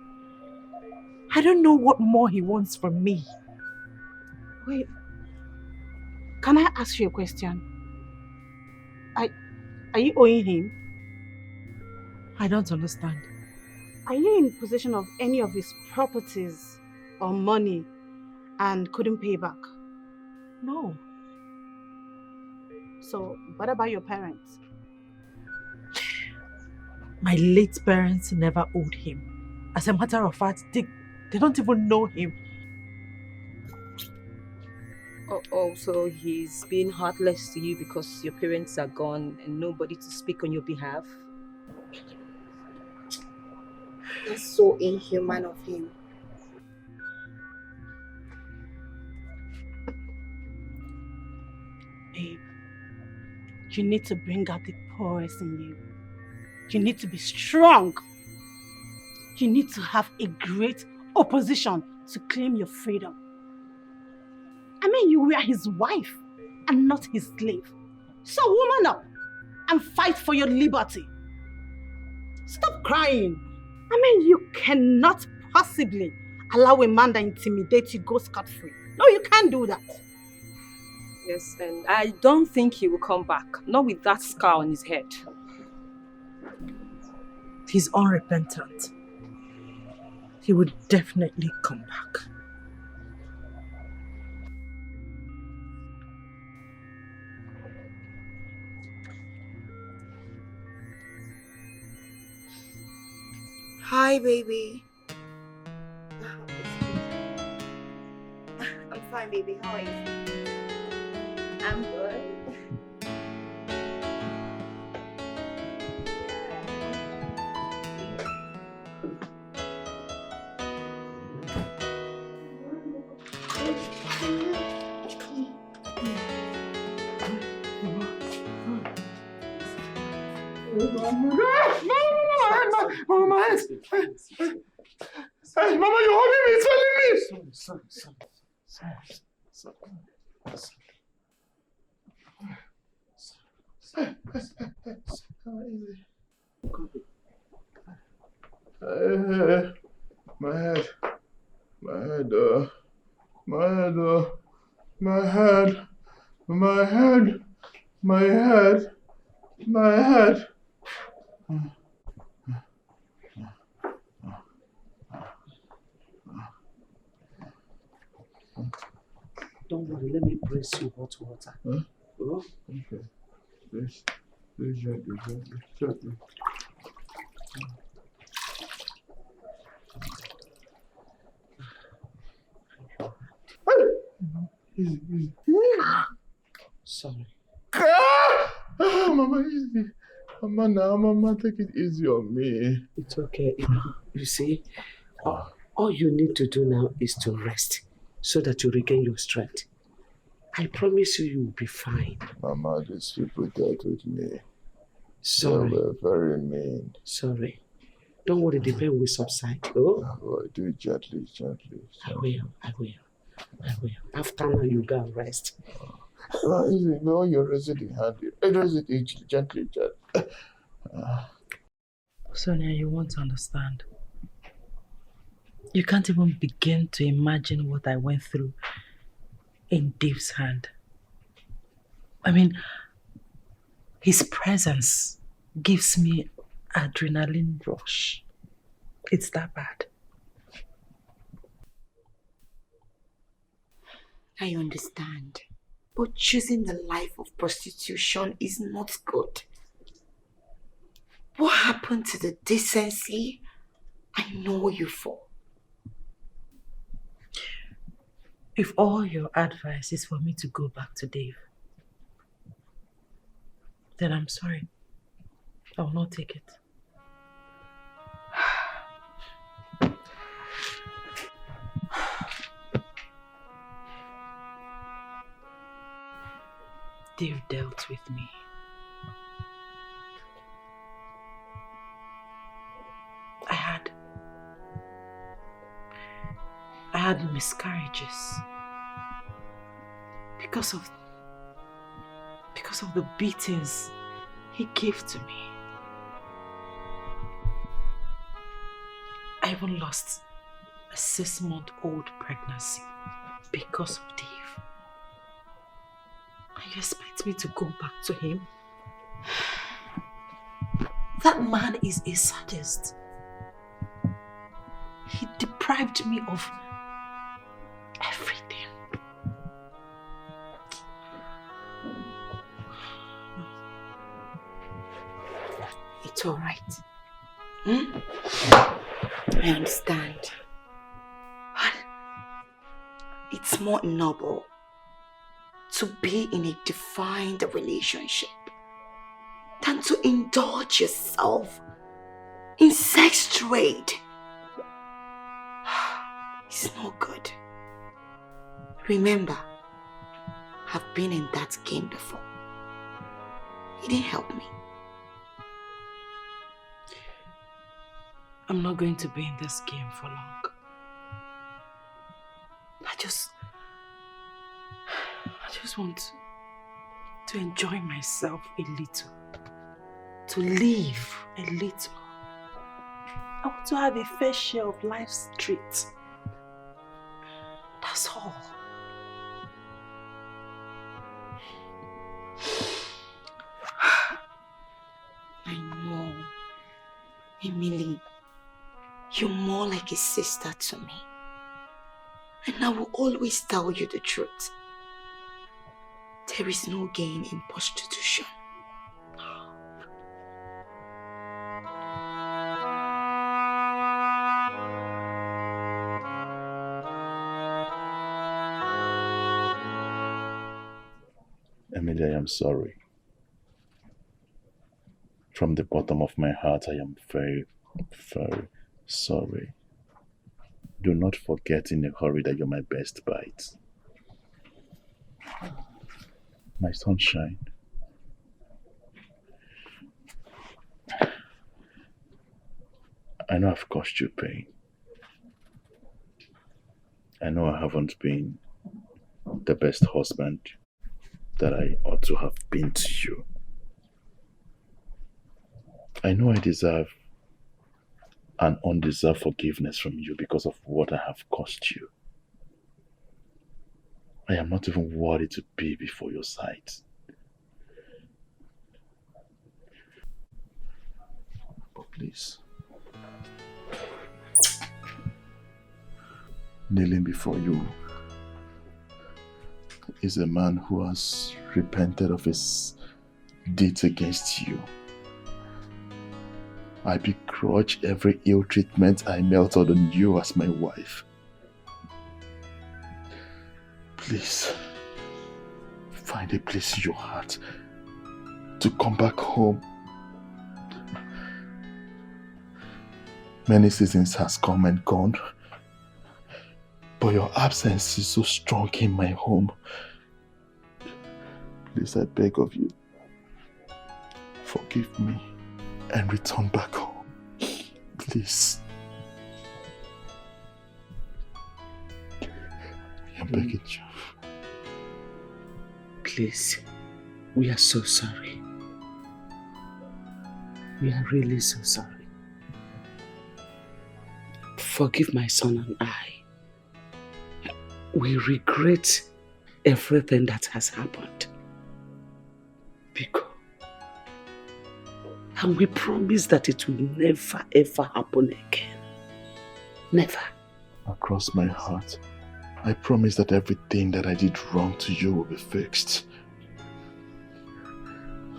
I don't know what more he wants from me. Wait, can I ask you a question? Are you owing him? I don't understand. Are you in possession of any of his properties or money and couldn't pay back? No. So, what about your parents? My late parents never owed him. As a matter of fact, they don't even know him. Oh, so he's being heartless to you because your parents are gone and nobody to speak on your behalf? That's so inhuman of him. Babe, you need to bring out the poorest in you. You need to be strong. You need to have a great opposition to claim your freedom. I mean, you were his wife and not his slave. So woman up and fight for your liberty. Stop crying. I mean, you cannot possibly allow a man that intimidates you go scot-free. No, you can't do that. Yes, and I don't think he will come back. Not with that scar on his head. He's unrepentant. He would definitely come back. Hi, baby. I'm fine, baby. How are you? I'm good. Mama, my head. Hey, Mama, you're holding me, it's telling me. My head, my head, my head, my head, my head, my head, my head. Don't worry, let me brace you hot water. Huh? Oh? Okay. This gently. Easy. Sorry. Mama, easy. Mama, take it easy on me. It's okay. You see, all you need to do now is to rest so that you regain your strength. I promise you, you'll be fine. Mama, these people dealt with me. Sorry. They were very mean. Sorry. Don't worry, the pain will subside. Oh? Do it gently. I will. After now, you go and rest. Easy. No, you're resting handy. Raise it gently. Sonia, you want to understand. You can't even begin to imagine what I went through in Dave's hand. I mean, his presence gives me adrenaline rush. It's that bad. I understand. But choosing the life of prostitution is not good. What happened to the decency I know you for? If all your advice is for me to go back to Dave, then I'm sorry. I will not take it. Dave dealt with me. I had miscarriages because of the beatings he gave to me. I even lost a 6-month-old pregnancy because of Dave. And you expect me to go back to him? That man is a sadist. He deprived me of It's all right. I understand. But it's more noble to be in a defined relationship than to indulge yourself in sex trade. It's not good. Remember, I've been in that game before. It didn't help me. I'm not going to be in this game for long. I just want to enjoy myself a little. To live a little. I want to have a fair share of life's treat. That's all. I know. Emily, you're more like a sister to me. And I will always tell you the truth. There is no gain in prostitution. Emily, I am sorry. From the bottom of my heart, I am very, very sorry. Do not forget in a hurry that you're my best bite. My sunshine. I know I've caused you pain. I know I haven't been the best husband that I ought to have been to you. I know I deserve an undeserved forgiveness from you because of what I have caused you. I am not even worthy to be before your sight. But please, kneeling before you is a man who has repented of his deeds against you. I begrudge every ill treatment I melted on you as my wife. Please, find a place in your heart to come back home. Many seasons has come and gone, but your absence is so strong in my home. Please, I beg of you, forgive me and return back home. Please. I'm begging you. Please, we are so sorry. We are really so sorry. Forgive my son and I. We regret everything that has happened. And we promise that it will never ever happen again. Never. Across my heart, I promise that everything that I did wrong to you will be fixed.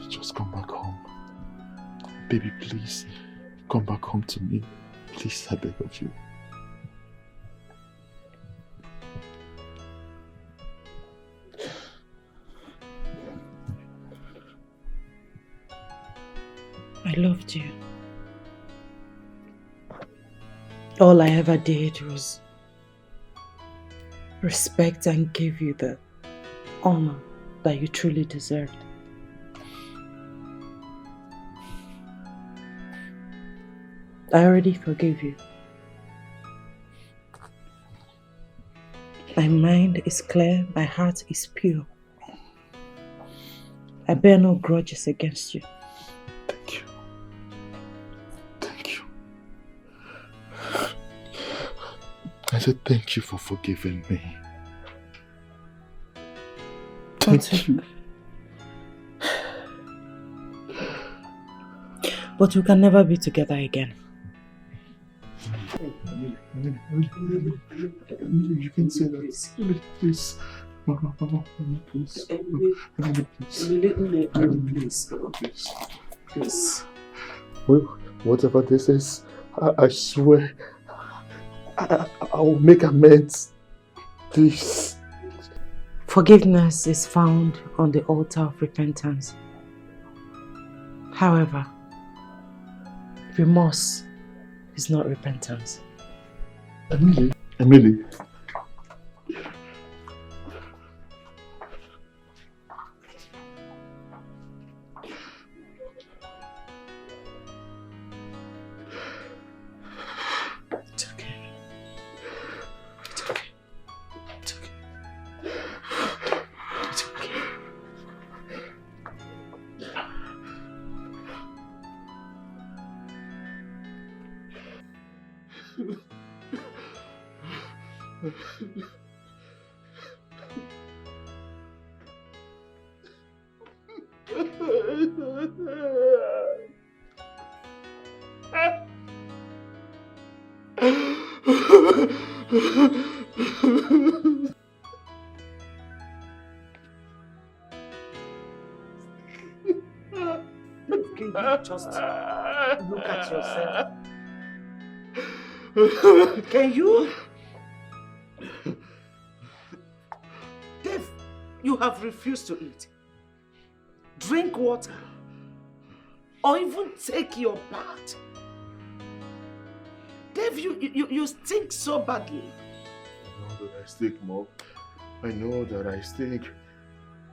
Just come back home. Baby, please, come back home to me. Please, I beg of you. I loved you. All I ever did was respect and give you the honor that you truly deserved. I already forgive you. My mind is clear, my heart is pure. I bear no grudges against you. I said thank you for forgiving me. But we can never be together again. You can say that. Please. Mama, please. Please. Please. Whatever this is, I swear, I will make amends. Please. Forgiveness is found on the altar of repentance. However, remorse is not repentance. Emily. Can you just look at yourself? Can you? Dave, you have refused to eat, drink water, or even take your bath. Dave, you stink so badly. I know that I stink, Mom. I know that I stink.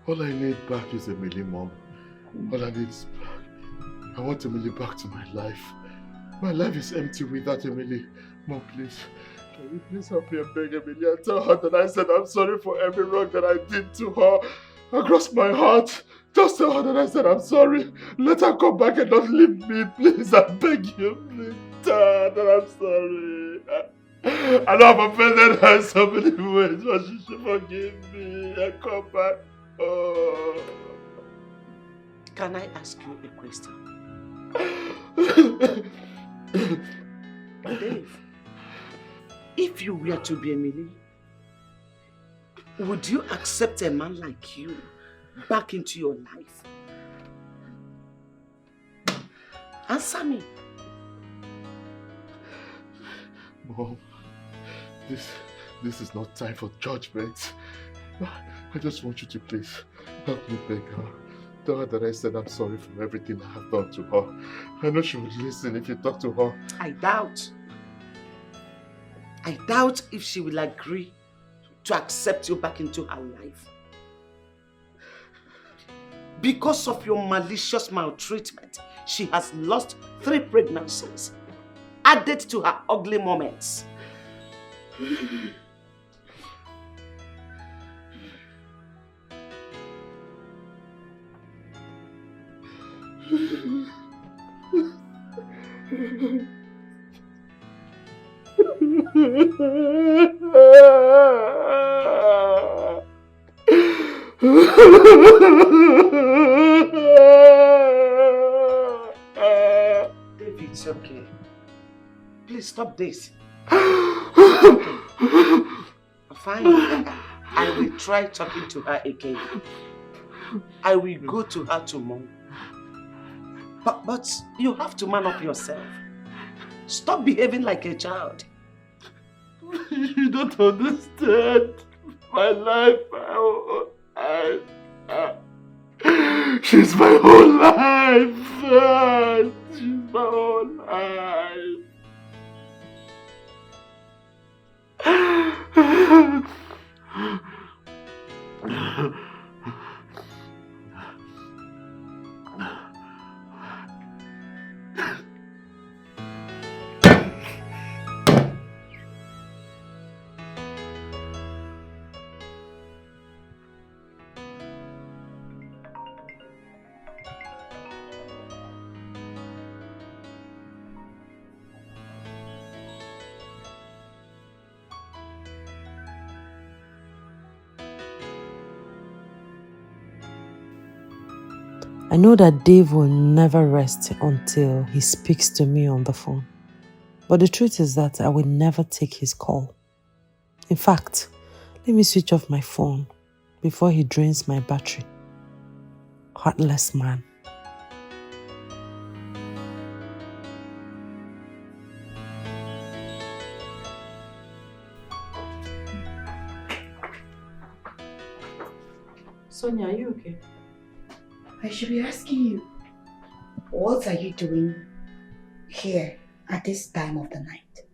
All I need back is Emily, Mom. All I need is back. I want Emily back to my life. My life is empty without Emily. Mom, please. Can you please help me and beg Emily and tell her that I said I'm sorry for every wrong that I did to her across my heart. Just tell her that I said I'm sorry. Let her come back and not leave me. Please, I beg you. Please tell her that I'm sorry. I know I've offended her in so many ways, but she should forgive me and come back. Oh. Can I ask you a question? Dave, if you were to be Emily, would you accept a man like you back into your life? Answer me. Mom, this is not time for judgment. I just want you to please help me beg her. Tell her that I said I'm sorry for everything I have done to her. I know she would listen if you talk to her. I doubt. I doubt if she will agree to accept you back into her life. Because of your malicious maltreatment, she has lost 3 pregnancies, added to her ugly moments. David, it's okay. Please stop this. Fine. I will try talking to her again. I will go to her tomorrow. But you have to man up yourself. Stop behaving like a child. You don't understand. My life, she's my whole life. She's my whole life. I know that Dave will never rest until he speaks to me on the phone. But the truth is that I will never take his call. In fact, let me switch off my phone before he drains my battery. Heartless man. Sonia, are you okay? I should be asking you, what are you doing here at this time of the night?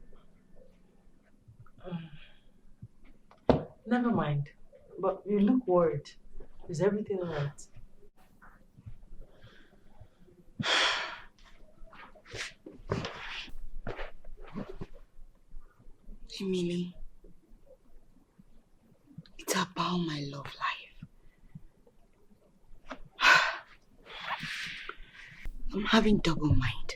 Never mind. But you look worried. Is everything alright? Emily, it's about my love life. I'm having double mind.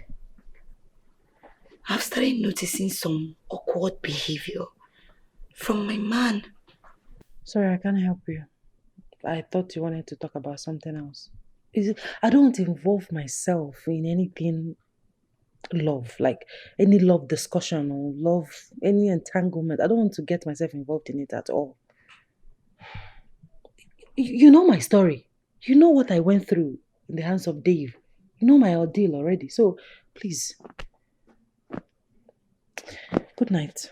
I've started noticing some awkward behavior from my man. Sorry, I can't help you. I thought you wanted to talk about something else. I don't involve myself in anything love, like any love discussion or love, any entanglement. I don't want to get myself involved in it at all. You know my story. You know what I went through in the hands of Dave. You know my ordeal already. So, please. Good night.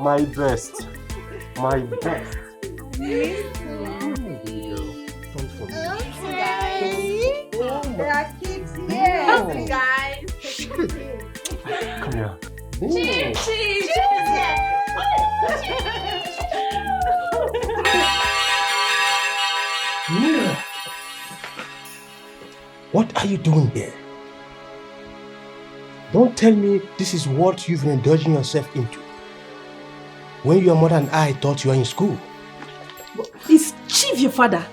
My best. My best. Okay. There are kids here. Oh. Guys. Come here. Cheese. Mira, what are you doing here? Don't tell me this is what you've been indulging yourself into. When your mother and I thought you were in school. Is Chief your father?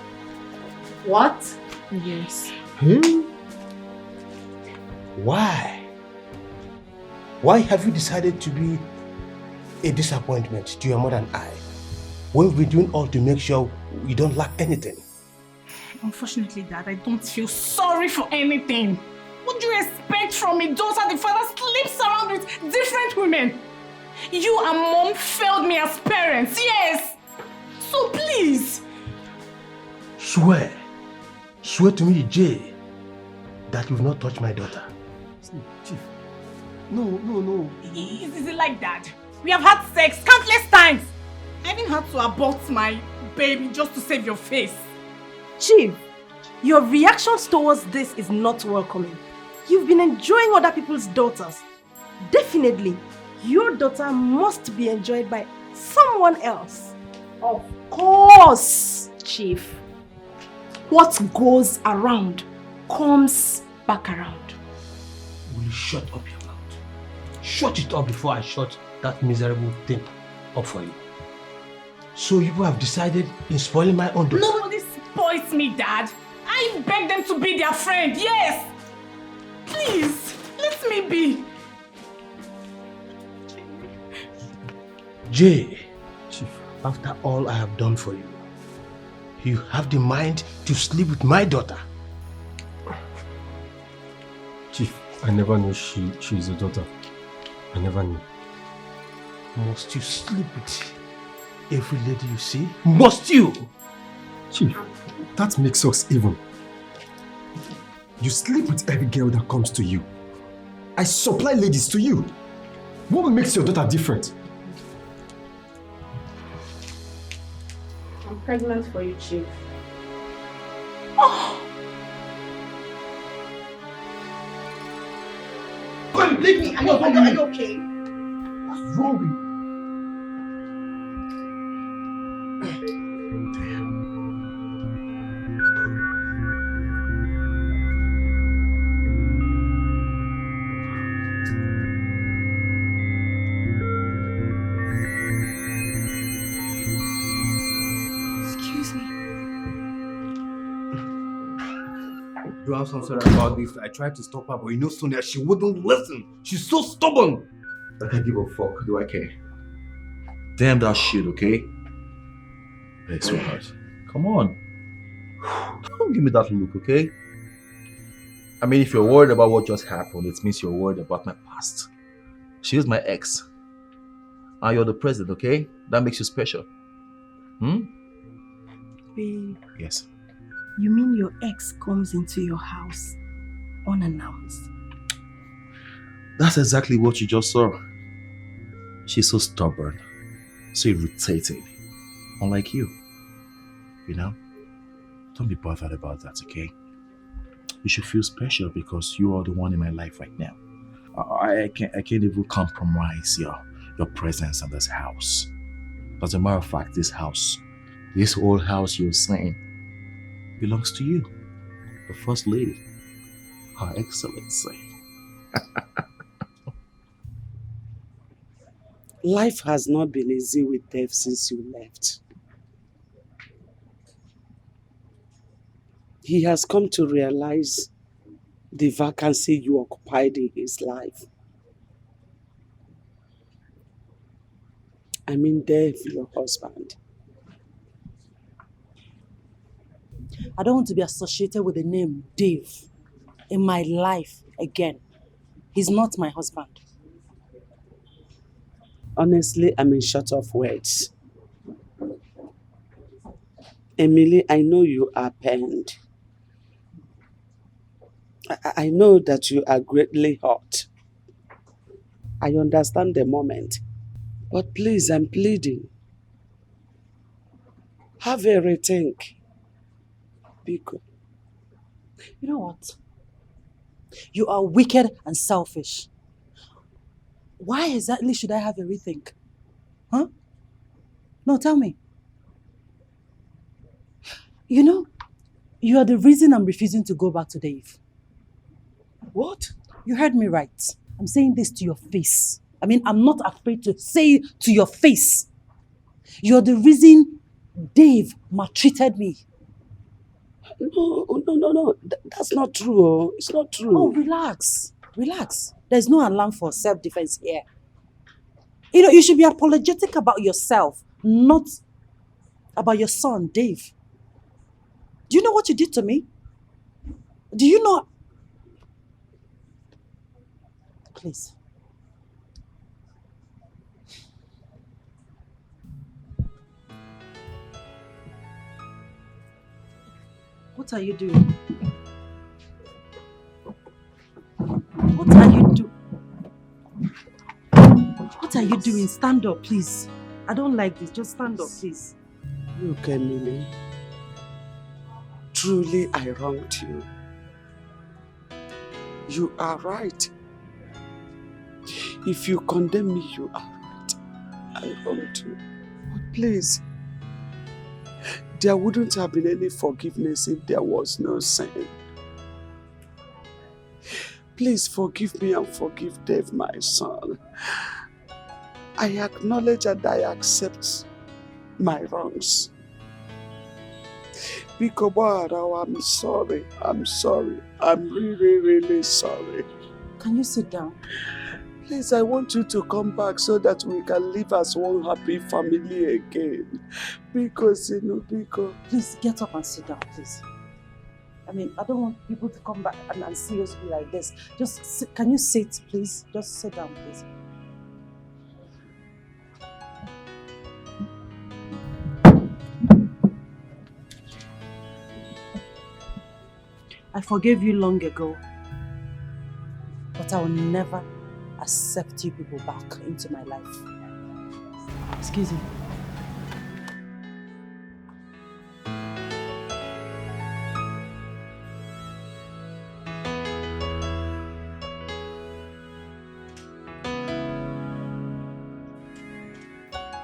What? Yes. Why? Why have you decided to be a disappointment to your mother and I? When we've been doing all to make sure we don't lack anything. Unfortunately, Dad, I don't feel sorry for anything. What do you expect from a daughter the father sleeps around with different women? You and Mom failed me as parents, yes! So please! Swear to me, Jay, that you've not touched my daughter. Chief, no. Is it like that? We have had sex countless times! I even had to abort my baby just to save your face. Chief, your reactions towards this is not welcoming. You've been enjoying other people's daughters. Definitely, your daughter must be enjoyed by someone else. Of course, Chief. What goes around comes back around. Will you shut up your mouth? Shut it up before I shut that miserable thing up for you. So you have decided in spoiling my own daughter? Nobody spoils me, Dad. I beg them to be their friend, yes! Please, let me be. Jay, Chief, after all I have done for you, you have the mind to sleep with my daughter. Chief, I never knew she is a daughter. I never knew. Must you sleep with every lady you see? Must you? Chief, that makes us even. You sleep with every girl that comes to you. I supply ladies to you. What makes your daughter different? I'm pregnant for you, Chief. Oh! Come, leave me. Are you okay? What's wrong with you? do have some sorry about this. I tried to stop her, but you know Sonia, she wouldn't listen. She's so stubborn. I can't give a fuck. Do I care? Damn that shit, okay? Hey, sweetheart. Come on. Don't give me that look, okay? I mean, if you're worried about what just happened, it means you're worried about my past. She is my ex. And you're the president, okay? That makes you special. Babe, Yes. you mean your ex comes into your house unannounced? That's exactly what you just saw. She's so stubborn, so irritating. Unlike you. You know? Don't be bothered about that, okay? You should feel special because you are the one in my life right now. I can't even compromise your presence in this house. As a matter of fact, this whole house you're saying, belongs to you. The First Lady. Her Excellency. Life has not been easy with Dave since you left. He has come to realize the vacancy you occupied in his life. I mean Dave, your husband. I don't want to be associated with the name Dave in my life again. He's not my husband. Honestly, I'm in short of words. Emily, I know you are pained. I know that you are greatly hurt. I understand the moment. But please, I'm pleading. Have a rethink. Be good. You know what? You are wicked and selfish. Why exactly should I have a rethink? Huh? No, tell me. You know, you are the reason I'm refusing to go back to Dave. What? You heard me right. I'm saying this to your face. I mean, I'm not afraid to say it to your face. You're the reason Dave maltreated me. No. That's not true. It's not true. Oh, relax. Relax. There's no alarm for self-defense here. You know, you should be apologetic about yourself, not about your son, Dave. Do you know what you did to me? Do you know? Please. What are you doing? What are you doing? What are you doing? Stand up, please. I don't like this. Just stand up, please. Look, Emily. Truly, I wronged you. You are right. If you condemn me, you are right. I wronged you. But please, there wouldn't have been any forgiveness if there was no sin. Please forgive me and forgive Dave, my son. I acknowledge and I accept my wrongs. Bikobara, I'm sorry. I'm sorry. I'm really, really sorry. Can you sit down? Please, I want you to come back so that we can live as one happy family again. Because, Please get up and sit down, please. I mean, I don't want people to come back and see us be like this. Just sit. Can you sit, please? Just sit down, please. I forgave you long ago, but I will never accept you people back into my life. Excuse me.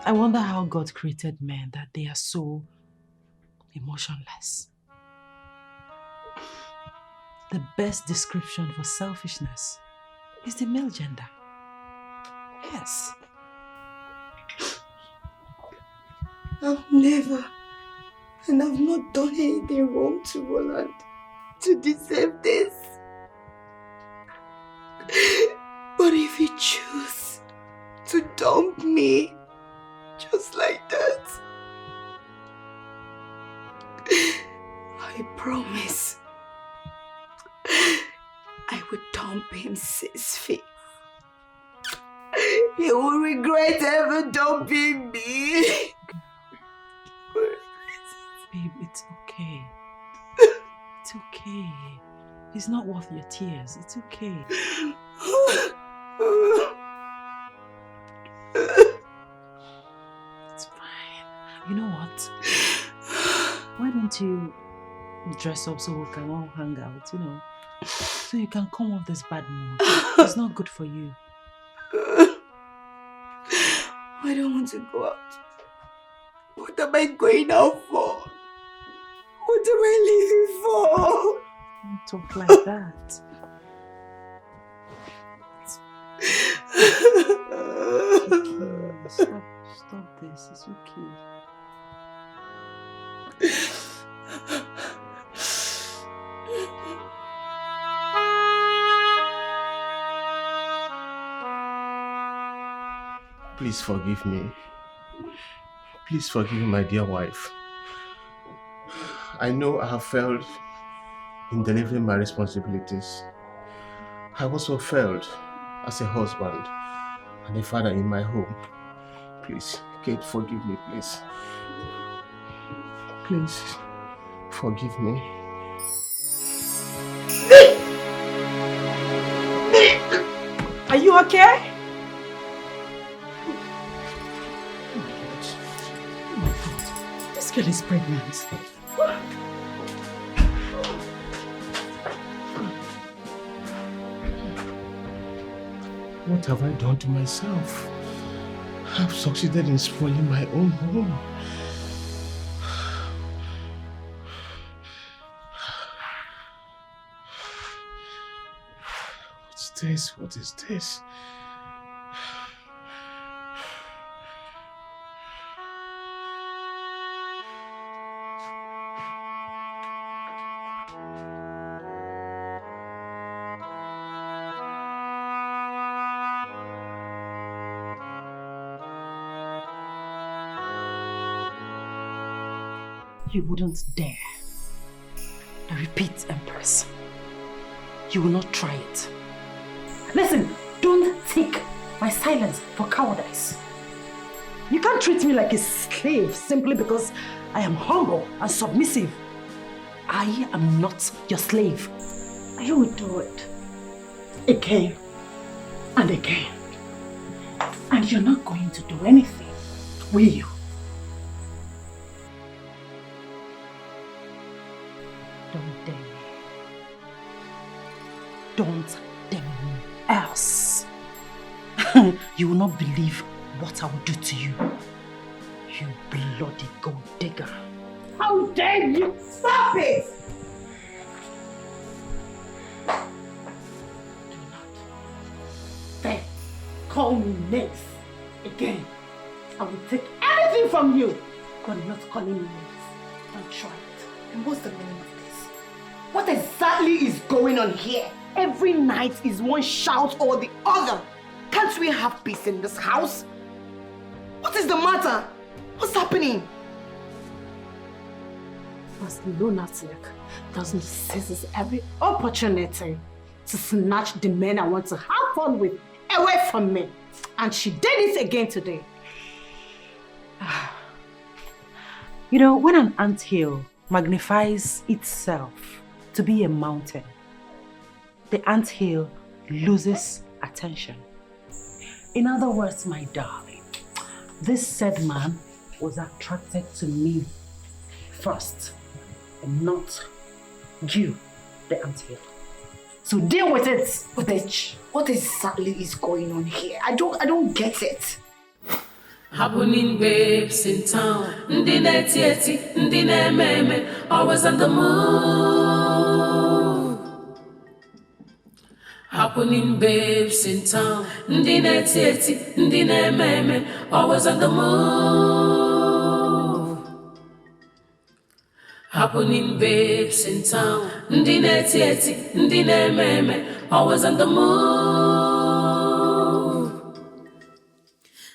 I wonder how God created men that they are so emotionless. The best description for selfishness is the male gender. Yes. I've never, and I've not done anything wrong to Roland. to deserve this. But if you choose to dump me just like that, I promise I would dump him 6 feet. He will regret ever dumping me. Babe, it's okay. It's okay. It's not worth your tears. It's okay. It's fine. You know what? Why don't you dress up so we can all hang out, so you can come off this bad mood. It's not good for you. I don't want to go out. What am I going out for? What am I leaving for? Don't talk like that. It's okay. Stop this. It's okay. Please forgive me. Please forgive me, my dear wife. I know I have failed in delivering my responsibilities. I also failed as a husband and a father in my home. Please, Kate, forgive me, please. Please, forgive me. Are you okay? This girl is pregnant. What have I done to myself? I've succeeded in spoiling my own home. What's this? What is this? You wouldn't dare. I repeat, Empress. You will not try it. Listen, don't take my silence for cowardice. You can't treat me like a slave simply because I am humble and submissive. I am not your slave. You will do it again and again. And you're not going to do anything, will you? Don't dare me. Don't dare me else. You will not believe what I will do to you. You bloody gold digger. How dare you! Stop it! Do not dare call me names again. I will take anything from you, but not calling me names. Don't try it. And what's the meaning of this? What exactly is going on here? Every night is one shout or the other. Can't we have peace in this house? What is the matter? What's happening? This lunatic doesn't seize every opportunity to snatch the men I want to have fun with away from me. And she did it again today. You know, when an anthill magnifies itself to be a mountain, the anthill loses attention. In other words, my darling, this said man was attracted to me first and not you, the anthill. So deal with it, bitch. What exactly is going on here? I don't get it. Happening babes in town. Ndi neti, ndi meme, always on the move. Happening babes in town. Ndi neti, ndi meme, always on the move. Happening babes in town. Ndi neti eti, ndi meme, always on the move.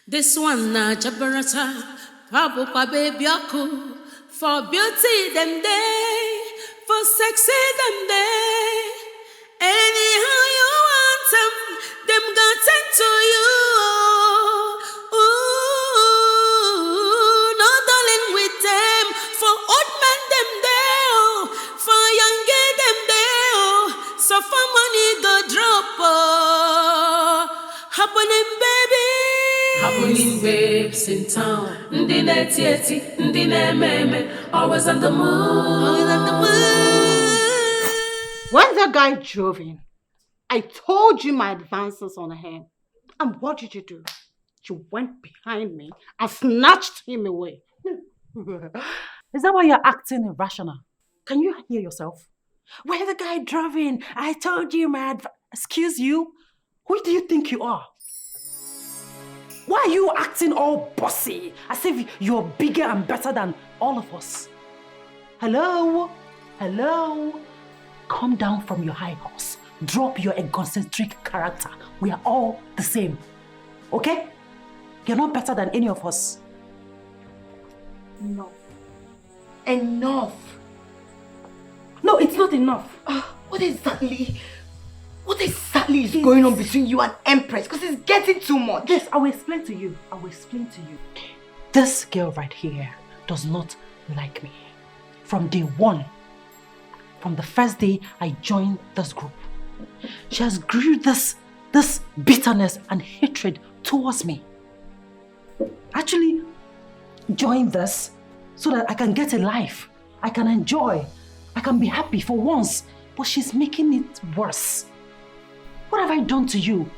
This one na jabarata, pabu pa baby aku. For beauty them day, for sexy them day. Anyhow you want them got sent to you. Ooh, no darling with them. For old men them there, for young girl them there. So for money go drop. Happening baby. Happening babes in town. Ndi neti eti, ndi meme, always on the move. Always on the move. When that guy drove in, I told you my advances on him. And what did you do? You went behind me and snatched him away. Is that why you're acting irrational? Can you hear yourself? When the guy drove in, I told you my Excuse you? Who do you think you are? Why are you acting all bossy? As if you're bigger and better than all of us. Hello? Hello? Come down from your high horse. Drop your egocentric character. We are all the same. Okay? You're not better than any of us. No. Enough. No, it's not enough. What exactly is going on between you and Empress? Because it's getting too much. Yes, I will explain to you. This girl right here does not like me. From day one, from the first day I joined this group, she has grew this bitterness and hatred towards me. Actually, join this so that I can get a life. I can enjoy. I can be happy for once. But she's making it worse. What have I done to you?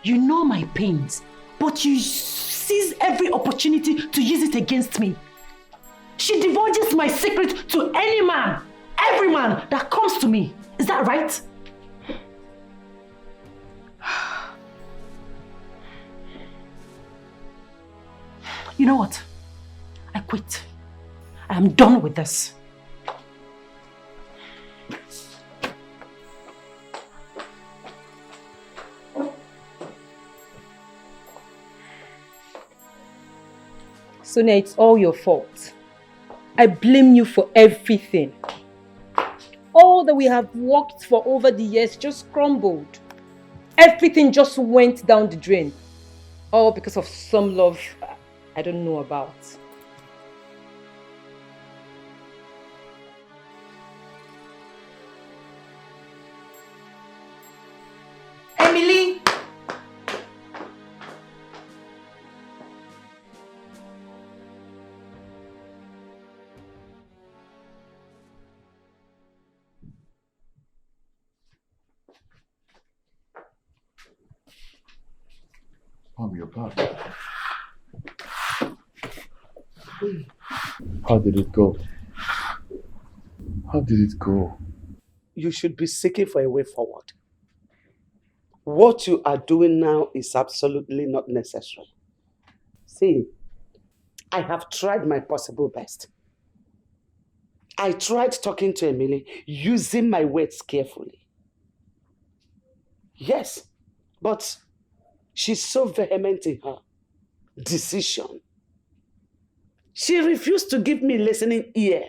You know my pains, but you seize every opportunity to use it against me. She divulges my secret to any man, every man that comes to me. Is that right? You know what? I quit. I am done with this. Sonia, it's all your fault. I blame you for everything. All that we have worked for over the years just crumbled. Everything just went down the drain. All because of some love I don't know about. Emily! Mom, you're back. How did it go? How did it go? You should be seeking for a way forward. What you are doing now is absolutely not necessary. See, I have tried my possible best. I tried talking to Emily, using my words carefully. Yes, but she's so vehement in her decision. She refused to give me a listening ear.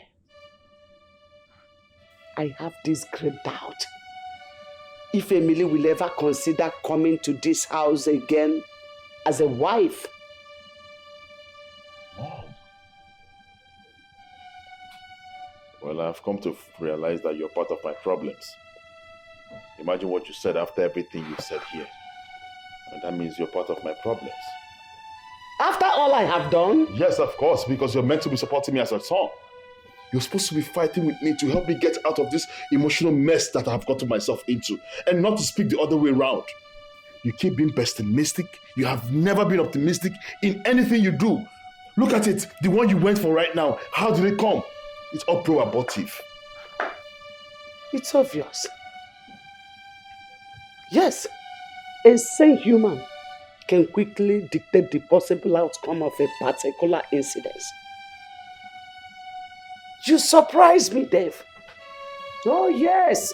I have this great doubt if Emily will ever consider coming to this house again as a wife. Mom. Well, I've come to realize that you're part of my problems. Imagine what you said after everything you said here. And that means you're part of my problems. After all I have done? Yes, of course, because you're meant to be supporting me as a son. You're supposed to be fighting with me to help me get out of this emotional mess that I've gotten myself into, and not to speak the other way around. You keep being pessimistic. You have never been optimistic in anything you do. Look at it, the one you went for right now. How did it come? It's all pro-abortive. It's obvious. Yes, a sane human can quickly dictate the possible outcome of a particular incident. You surprised me, Dave. Oh yes.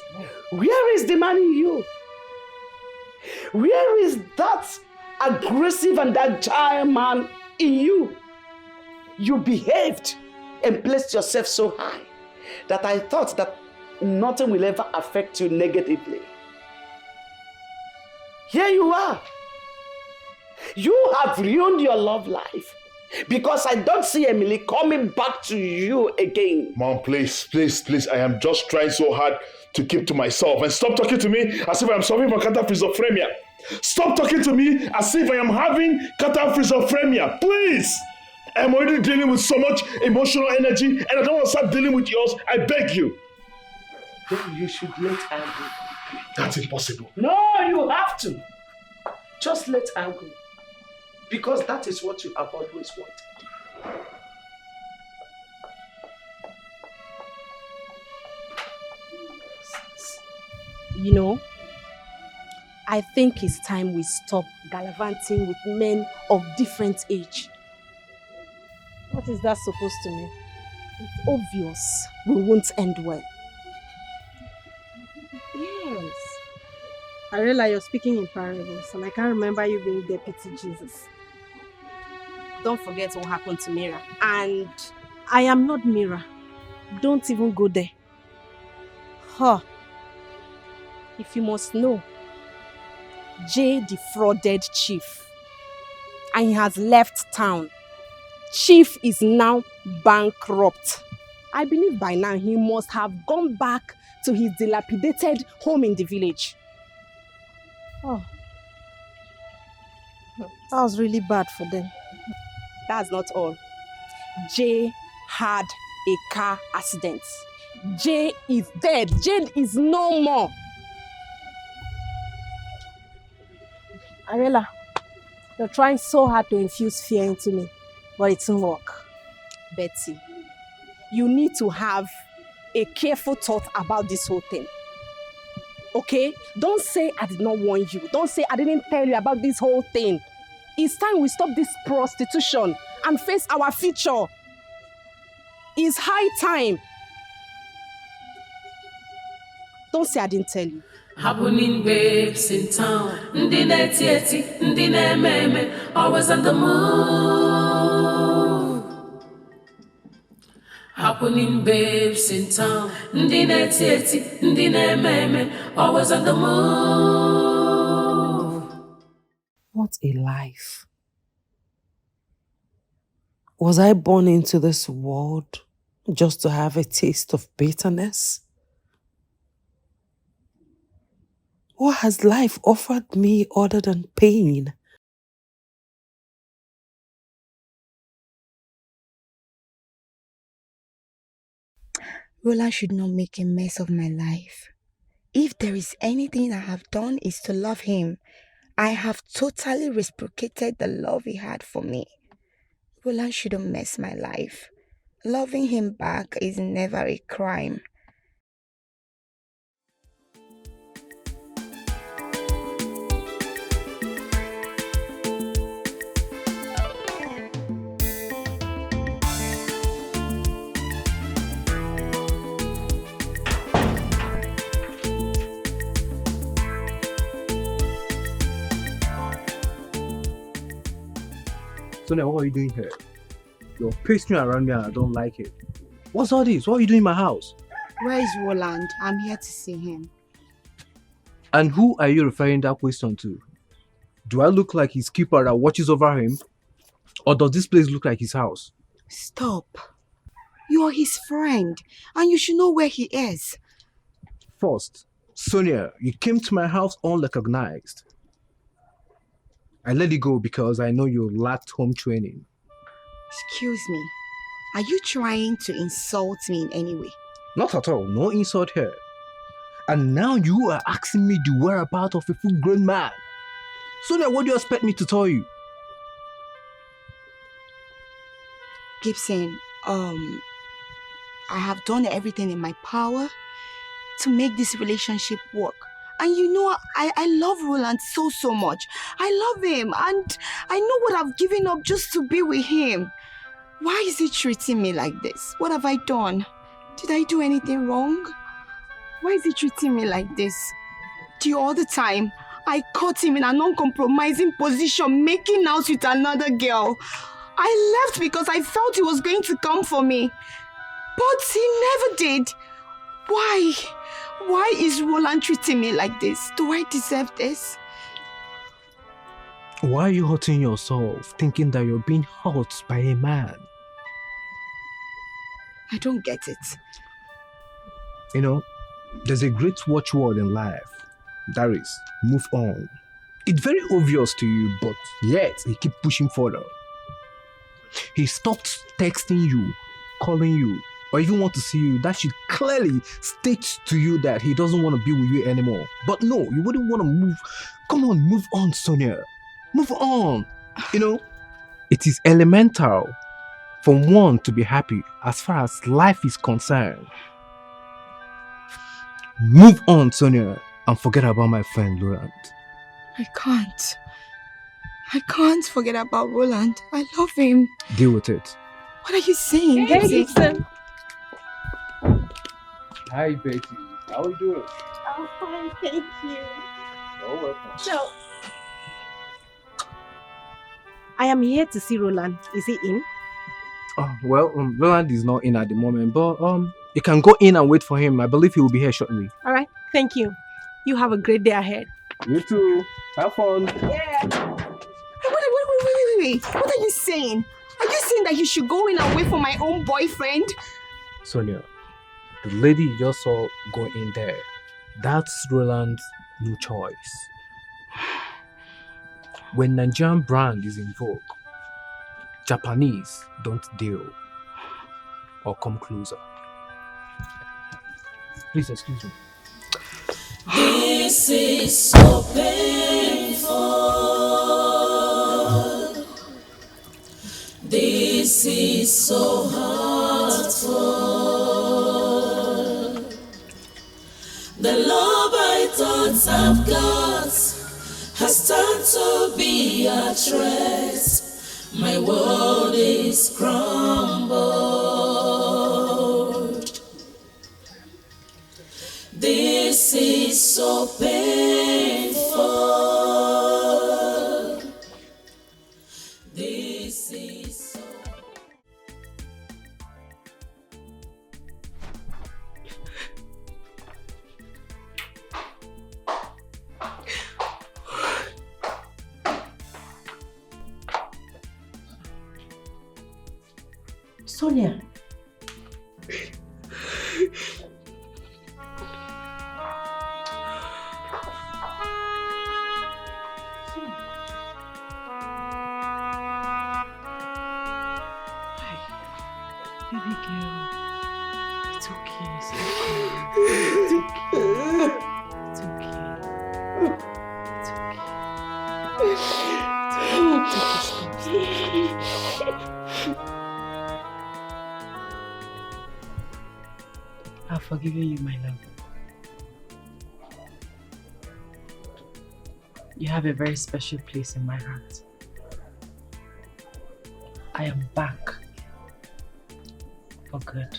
Where is the man in you? Where is that aggressive and agile man in you? You behaved and placed yourself so high that I thought that nothing will ever affect you negatively. Here you are. You have ruined your love life because I don't see Emily coming back to you again. Mom, please. I am just trying so hard to keep to myself. And stop talking to me as if I am suffering from schizophrenia. Stop talking to me as if I am having schizophrenia. Please. I am already dealing with so much emotional energy and I don't want to start dealing with yours. I beg you. Then you should let her go. That's impossible. No, you have to. Just let her go. Because that is what you have always wanted. You know, I think it's time we stop gallivanting with men of different age. What is that supposed to mean? It's obvious we won't end well. Yes. I realize you're speaking in parables and I can't remember you being Deputy Jesus. Don't forget what happened to Mira. And I am not Mira. Don't even go there. Huh. If you must know, Jay defrauded Chief and he has left town. Chief is now bankrupt. I believe by now he must have gone back to his dilapidated home in the village. Oh. That was really bad for them. That's not all. Jay had a car accident. Jay is dead. Jay is no more. Arela, you're trying so hard to infuse fear into me, but it won't work. Betty, you need to have a careful thought about this whole thing. Okay? Don't say I did not warn you. Don't say I didn't tell you about this whole thing. It's time we stop this prostitution and face our future. It's high time. Don't say I didn't tell you. Happening babes in town, ndi netieti, ndi meme, always on the move. Happening babes in town, ndi netieti, ndi meme, always on the move. What a life. Was I born into this world just to have a taste of bitterness? What has life offered me other than pain? Roland should not make a mess of my life. If there is anything I have done is to love him. I have totally reciprocated the love he had for me. Roland shouldn't mess my life. Loving him back is never a crime. Sonia, what are you doing here? You're pasting around me and I don't like it. What's all this? What are you doing in my house? Where is Roland? I'm here to see him. And who are you referring that question to? Do I look like his keeper that watches over him? Or does this place look like his house? Stop. You're his friend and you should know where he is. First, Sonia, you came to my house unrecognized. I let it go because I know you lacked home training. Excuse me. Are you trying to insult me in any way? Not at all. No insult here. And now you are asking me the whereabouts of a full-grown man. Sonia, what do you expect me to tell you? Gibson, I have done everything in my power to make this relationship work. And you know, I love Roland so much. I love him and I know what I've given up just to be with him. Why is he treating me like this? What have I done? Did I do anything wrong? Why is he treating me like this? The other time, I caught him in an uncompromising position making out with another girl. I left because I felt he was going to come for me. But he never did. Why? Why is Roland treating me like this? Do I deserve this? Why are you hurting yourself, thinking that you're being hurt by a man? I don't get it. You know, there's a great watchword in life. That is, move on. It's very obvious to you, but yet he keep pushing further. He stopped texting you, calling you, or even want to see you. That should clearly state to you that he doesn't want to be with you anymore. But no, you wouldn't want to move. Come on, move on, Sonia. Move on. You know, it is elemental for one to be happy as far as life is concerned. Move on, Sonia, and forget about my friend Laurent. I can't forget about Roland. I love him. Deal with it. What are you saying? Hey, Gibson. Hi, Betty. How are you doing? I'm fine, thank you. You're welcome. So, I am here to see Roland. Is he in? Well, Roland is not in at the moment, but you can go in and wait for him. I believe he will be here shortly. All right, thank you. You have a great day ahead. You too. Have fun. Yeah. Wait. What are you saying? Are you saying that you should go in and wait for my own boyfriend? Sonia, the lady you just saw go in there, that's Roland's new choice. When Nigerian brand is in vogue, Japanese don't deal or come closer. Please excuse me. This is so painful. This is so hurtful. The love I thought I've got has turned to be a threat. My world is crumbled. This is so painful. This is so... Sonia. Baby girl, it's okay. It's I've forgiven you, my love. You have a very special place in my heart. I am back for good.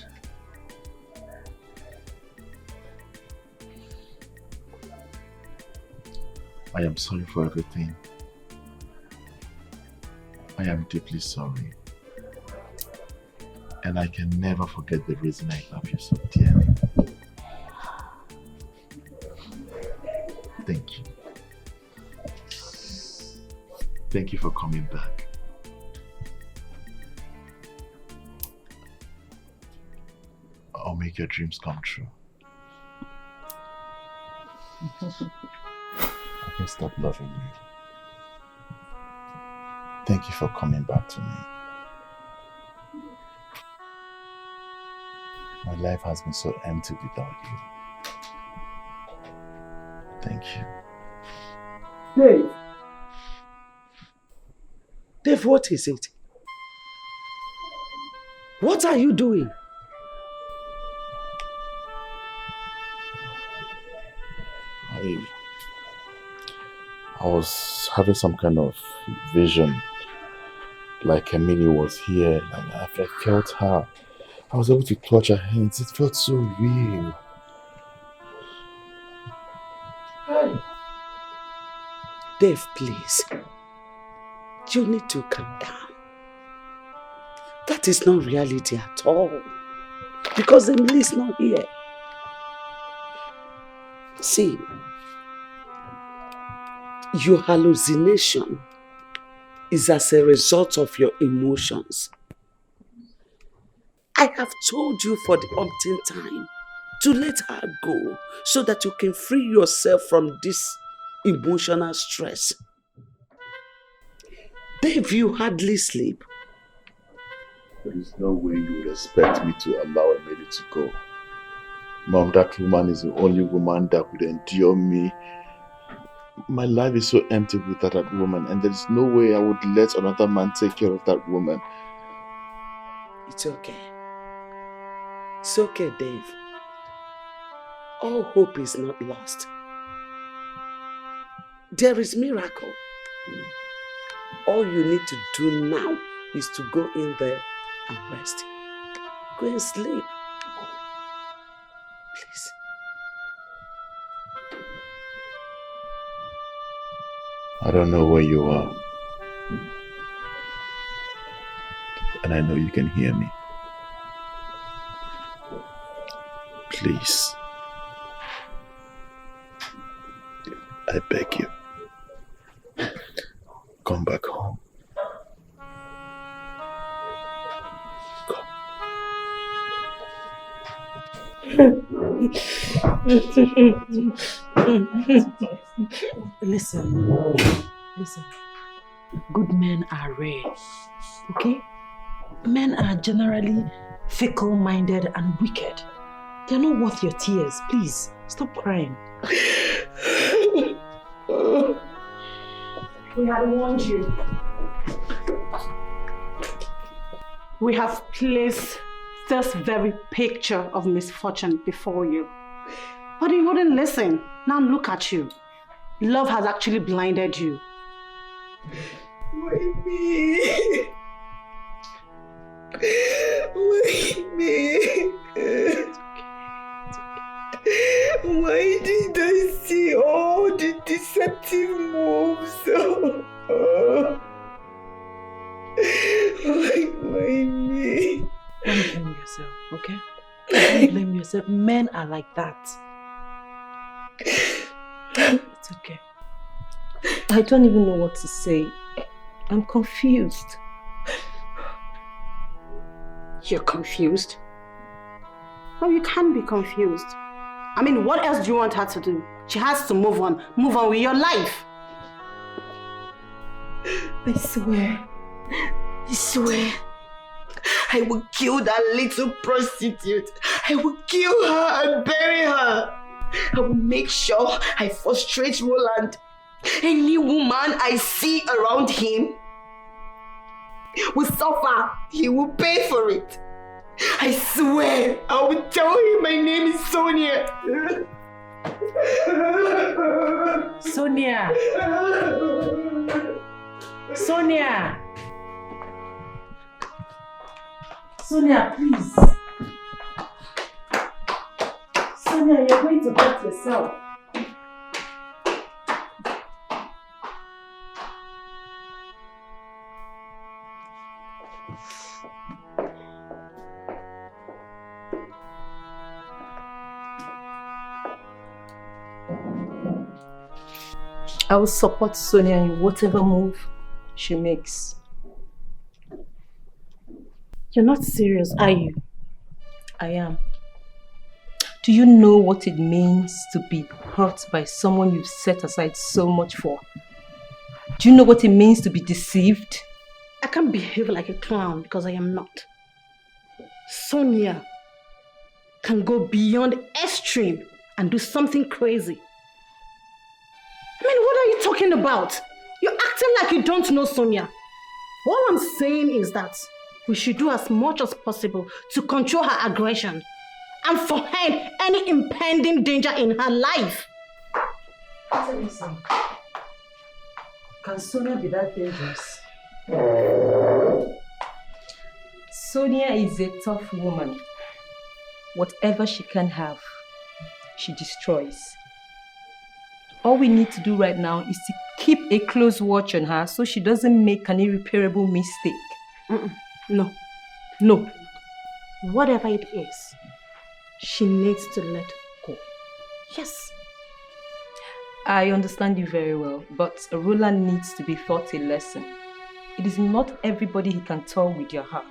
I am sorry for everything. I am deeply sorry. And I can never forget the reason I love you so dearly. Thank you. Thank you for coming back. I'll make your dreams come true. I can stop loving you. Thank you for coming back to me. My life has been so empty without you. Thank you. Dave. Dave, what is it? What are you doing? I was having some kind of vision, like Emily was here, and I felt her I was able to touch her hands. It felt so real. Hey. Dave, please. You need to calm down. That is not reality at all. Because Emily is not here. See, your hallucination is as a result of your emotions. I have told you for the umpteenth time to let her go so that you can free yourself from this emotional stress. Dave, you hardly sleep. There is no way you would expect me to allow Emily to go. Mom, that woman is the only woman that could endure me. My life is so empty without that woman, and there is no way I would let another man take care of that woman. It's okay. It's okay, Dave. All hope is not lost. There is miracle. All you need to do now is to go in there and rest. Go and sleep. Please. I don't know where you are. And I know you can hear me. Please. I beg you. Come back home. Listen. Good men are rare, okay? Men are generally fickle-minded and wicked. They're not worth your tears. Please, stop crying. We had warned you. We have placed this very picture of misfortune before you. But you wouldn't listen. Now look at you. Love has actually blinded you. Why me? Why me? Why did I see all the deceptive moves? Why me? Don't blame yourself, okay? Don't blame yourself. Men are like that. It's okay. I don't even know what to say. I'm confused. You're confused? No, you can't be confused. I mean, what else do you want her to do? She has to move on. Move on with your life. I swear, I will kill that little prostitute. I will kill her and bury her. I will make sure I frustrate Roland. Any woman I see around him will suffer. He will pay for it. I swear, I will tell him my name is Sonia. Sonia! Sonia! Sonia, please. Sonia, you're going to hurt yourself. I will support Sonia in whatever move she makes. You're not serious, are you? I am. Do you know what it means to be hurt by someone you've set aside so much for? Do you know what it means to be deceived? I can't behave like a clown because I am not. Sonia can go beyond extreme and do something crazy. I mean, what are you talking about? You're acting like you don't know Sonia. All I'm saying is that we should do as much as possible to control her aggression and forehead any impending danger in her life. Tell me something. Can Sonia be that dangerous? Sonia is a tough woman. Whatever she can have, she destroys. All we need to do right now is to keep a close watch on her so she doesn't make an irreparable mistake. No. No. Whatever it is, she needs to let go. Yes. I understand you very well, but Roland needs to be taught a lesson. It is not everybody he can tell with your heart.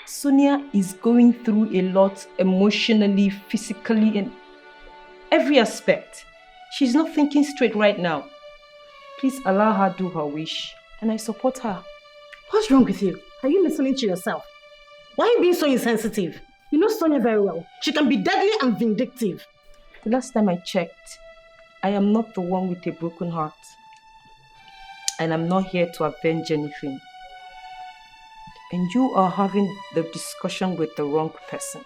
Sonia is going through a lot emotionally, physically, in every aspect. She's not thinking straight right now. Please allow her do her wish, and I support her. What's wrong with you? Are you listening to yourself? Why are you being so insensitive? You know Sonia very well. She can be deadly and vindictive. The last time I checked, I am not the one with a broken heart. And I'm not here to avenge anything. And you are having the discussion with the wrong person.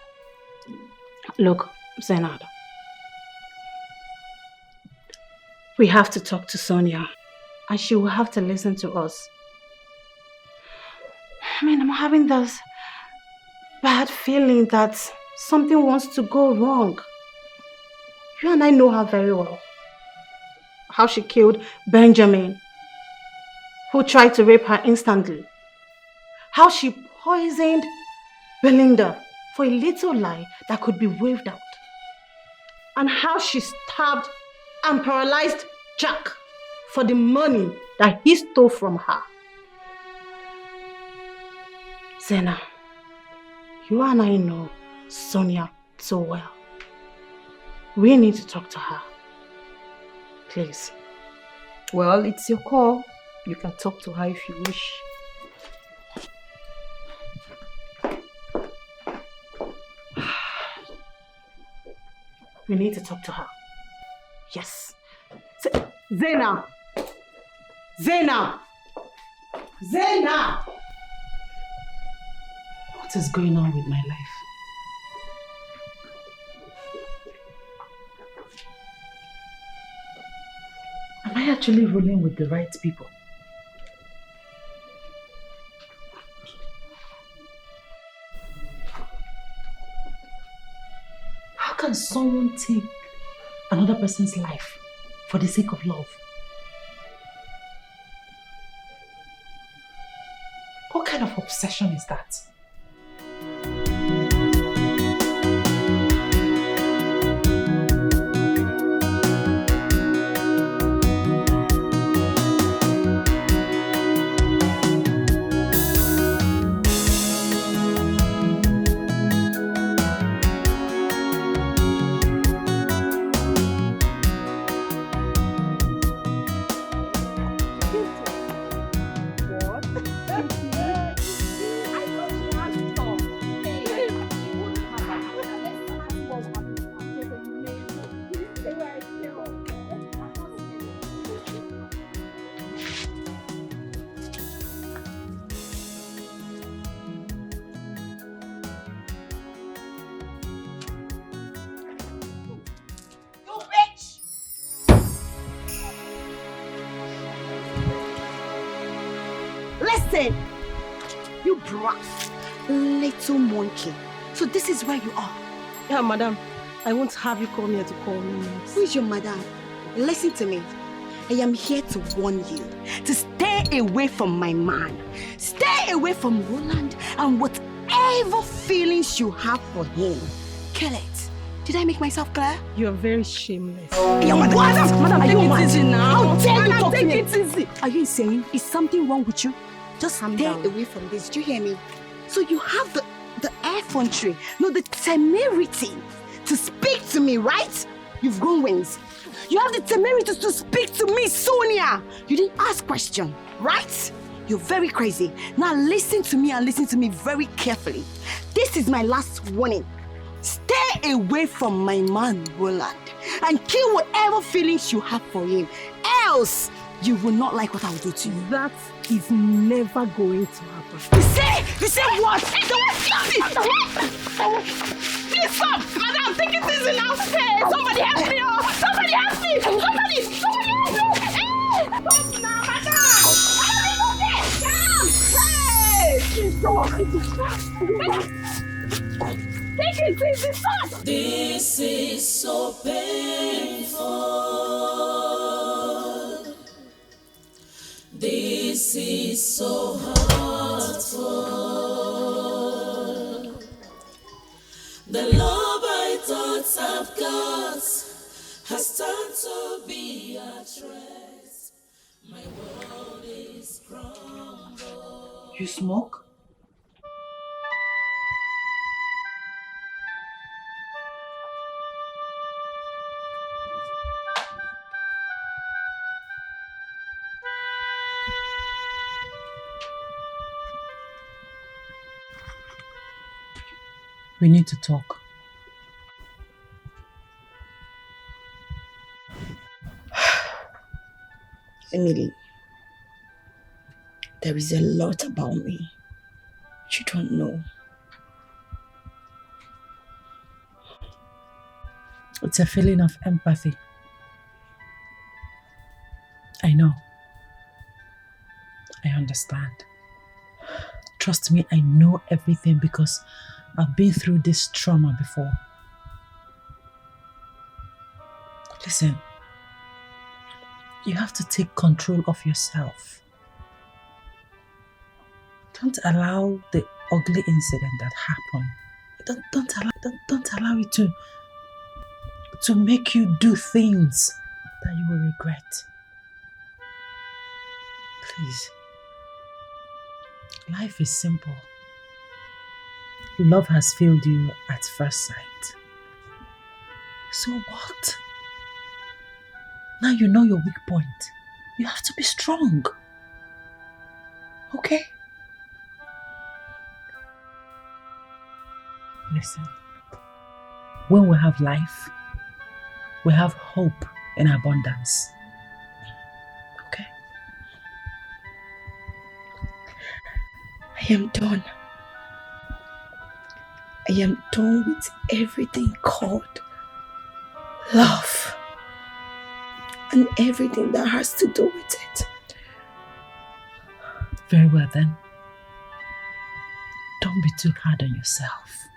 Look, Zainab. We have to talk to Sonia. And she will have to listen to us. I mean, I'm having this bad feeling that something wants to go wrong. You and I know her very well. How she killed Benjamin, who tried to rape her instantly. How she poisoned Belinda for a little lie that could be waved out. And how she stabbed and paralyzed Jack for the money that he stole from her. Zena, you and I know Sonia so well. We need to talk to her. Please. Well, it's your call. You can talk to her if you wish. We need to talk to her. Yes. Zena! Zena! Zena! What is going on with my life? Am I actually rolling with the right people? How can someone take another person's life for the sake of love? What kind of obsession is that? Listen, you brat, little monkey. So this is where you are. Yeah, madam. I won't have you come here to call me names. Who is your madam? Listen to me. I am here to warn you to stay away from my man. Stay away from Roland and whatever feelings you have for him. Kill it. Did I make myself clear? You are very shameless. Madam, take it easy now. How dare you Madam, talk to take me? it easy. Are you insane? Is something wrong with you? Just Calm stay down. away from this. Do you hear me? So you have the effrontery, no, the temerity to speak to me, right? You've grown wings. You have the temerity to speak to me, Sonia. You didn't ask question, right? You're very crazy. Now listen to me and listen to me very carefully. This is my last warning. Stay away from my man, Roland, and kill whatever feelings you have for him. Else, you will not like what I will do to you. That is never going to happen. You say what? Please stop! Madam, take it easy now! Hey, somebody help me! Oh! Somebody help me! Somebody help me! Hey! Stop now, madam! Hey! Please stop! Take it easy, son! This is so painful. This is so hurtful. The love I thought I've got has turned to be a threat. My world is crumbled. You smoke? We need to talk. Emily, there is a lot about me you don't know. It's a feeling of empathy. I know. I understand. Trust me, I know everything because I've been through this trauma before. Listen, you have to take control of yourself. Don't allow the ugly incident that happened. Don't allow it to make you do things that you will regret. Please. Life is simple. Love has failed you at first sight. So what? Now you know your weak point. You have to be strong. Okay? Listen. When we have life, we have hope in abundance. Okay? I am done. I am done with everything called love and everything that has to do with it. Very well then. Don't be too hard on yourself.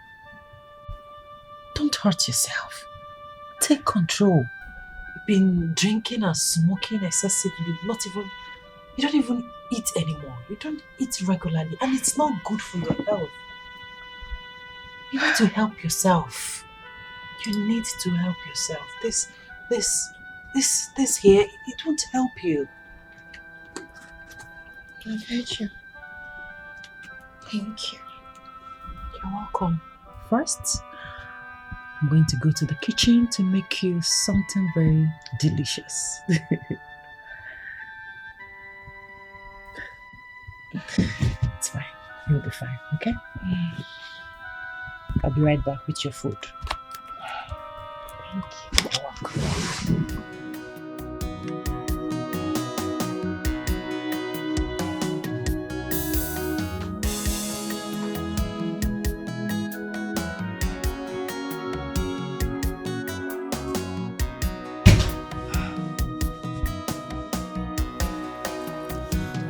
Don't hurt yourself. Take control. You've been drinking and smoking excessively. You don't even eat anymore. You don't eat regularly and it's not good for your health. You need to help yourself. You need to help yourself. This here, it won't help you. I've heard you. Thank you. You're welcome. First, I'm going to go to the kitchen to make you something very delicious. It's fine. You'll be fine, okay? I'll be right back with your food. Thank you. You're welcome.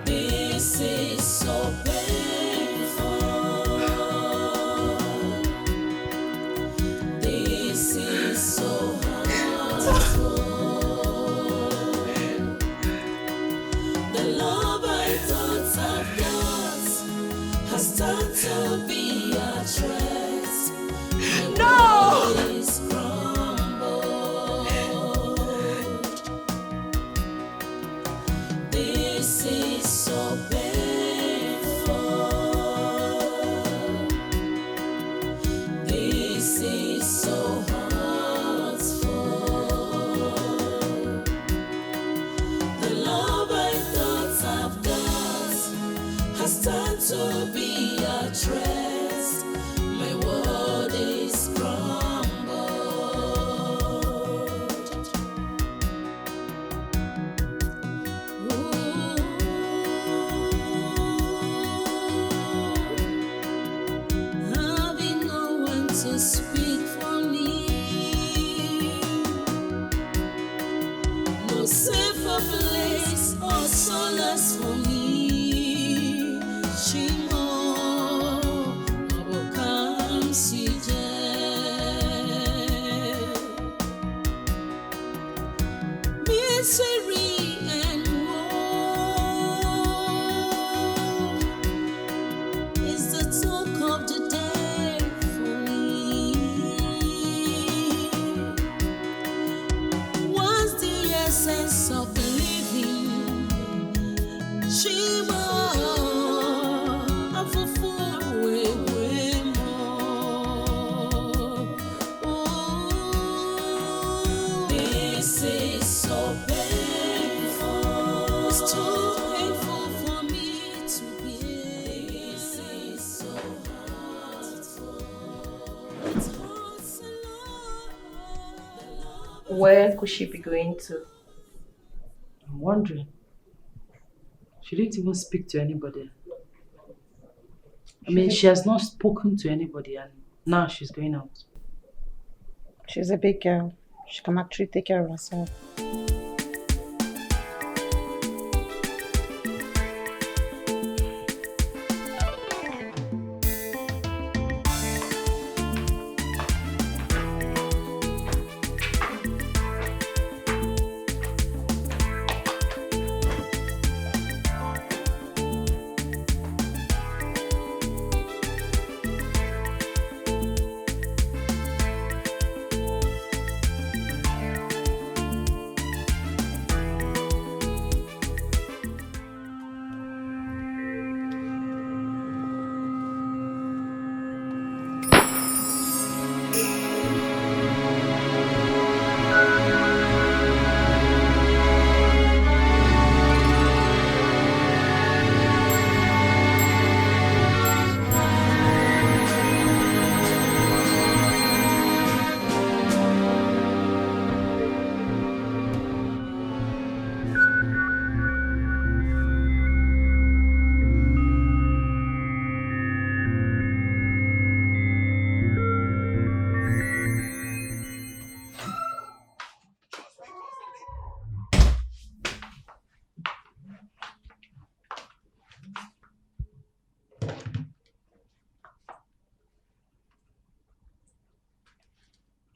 This is so painful. This is so hurtful. The love I thought I've got has turned to be a threat. No! Is crumbled. This is so painful. This is so hurtful. The love I thought I've got has turned to be a threat. My world is crumbled. Having no one to speak for me, no safer place or solace for me. Shimo, misery and woe is the talk of the day for me. What's the essence of living? Shima, afufu wewe mo. This is so painful. It's too painful for me to bear. This is so hurtful. It hurts a lot. Where could she be going to? I'm wondering. She didn't even speak to anybody. I mean, she has not spoken to anybody and now she's going out. She's a big girl. She can actually take care of herself.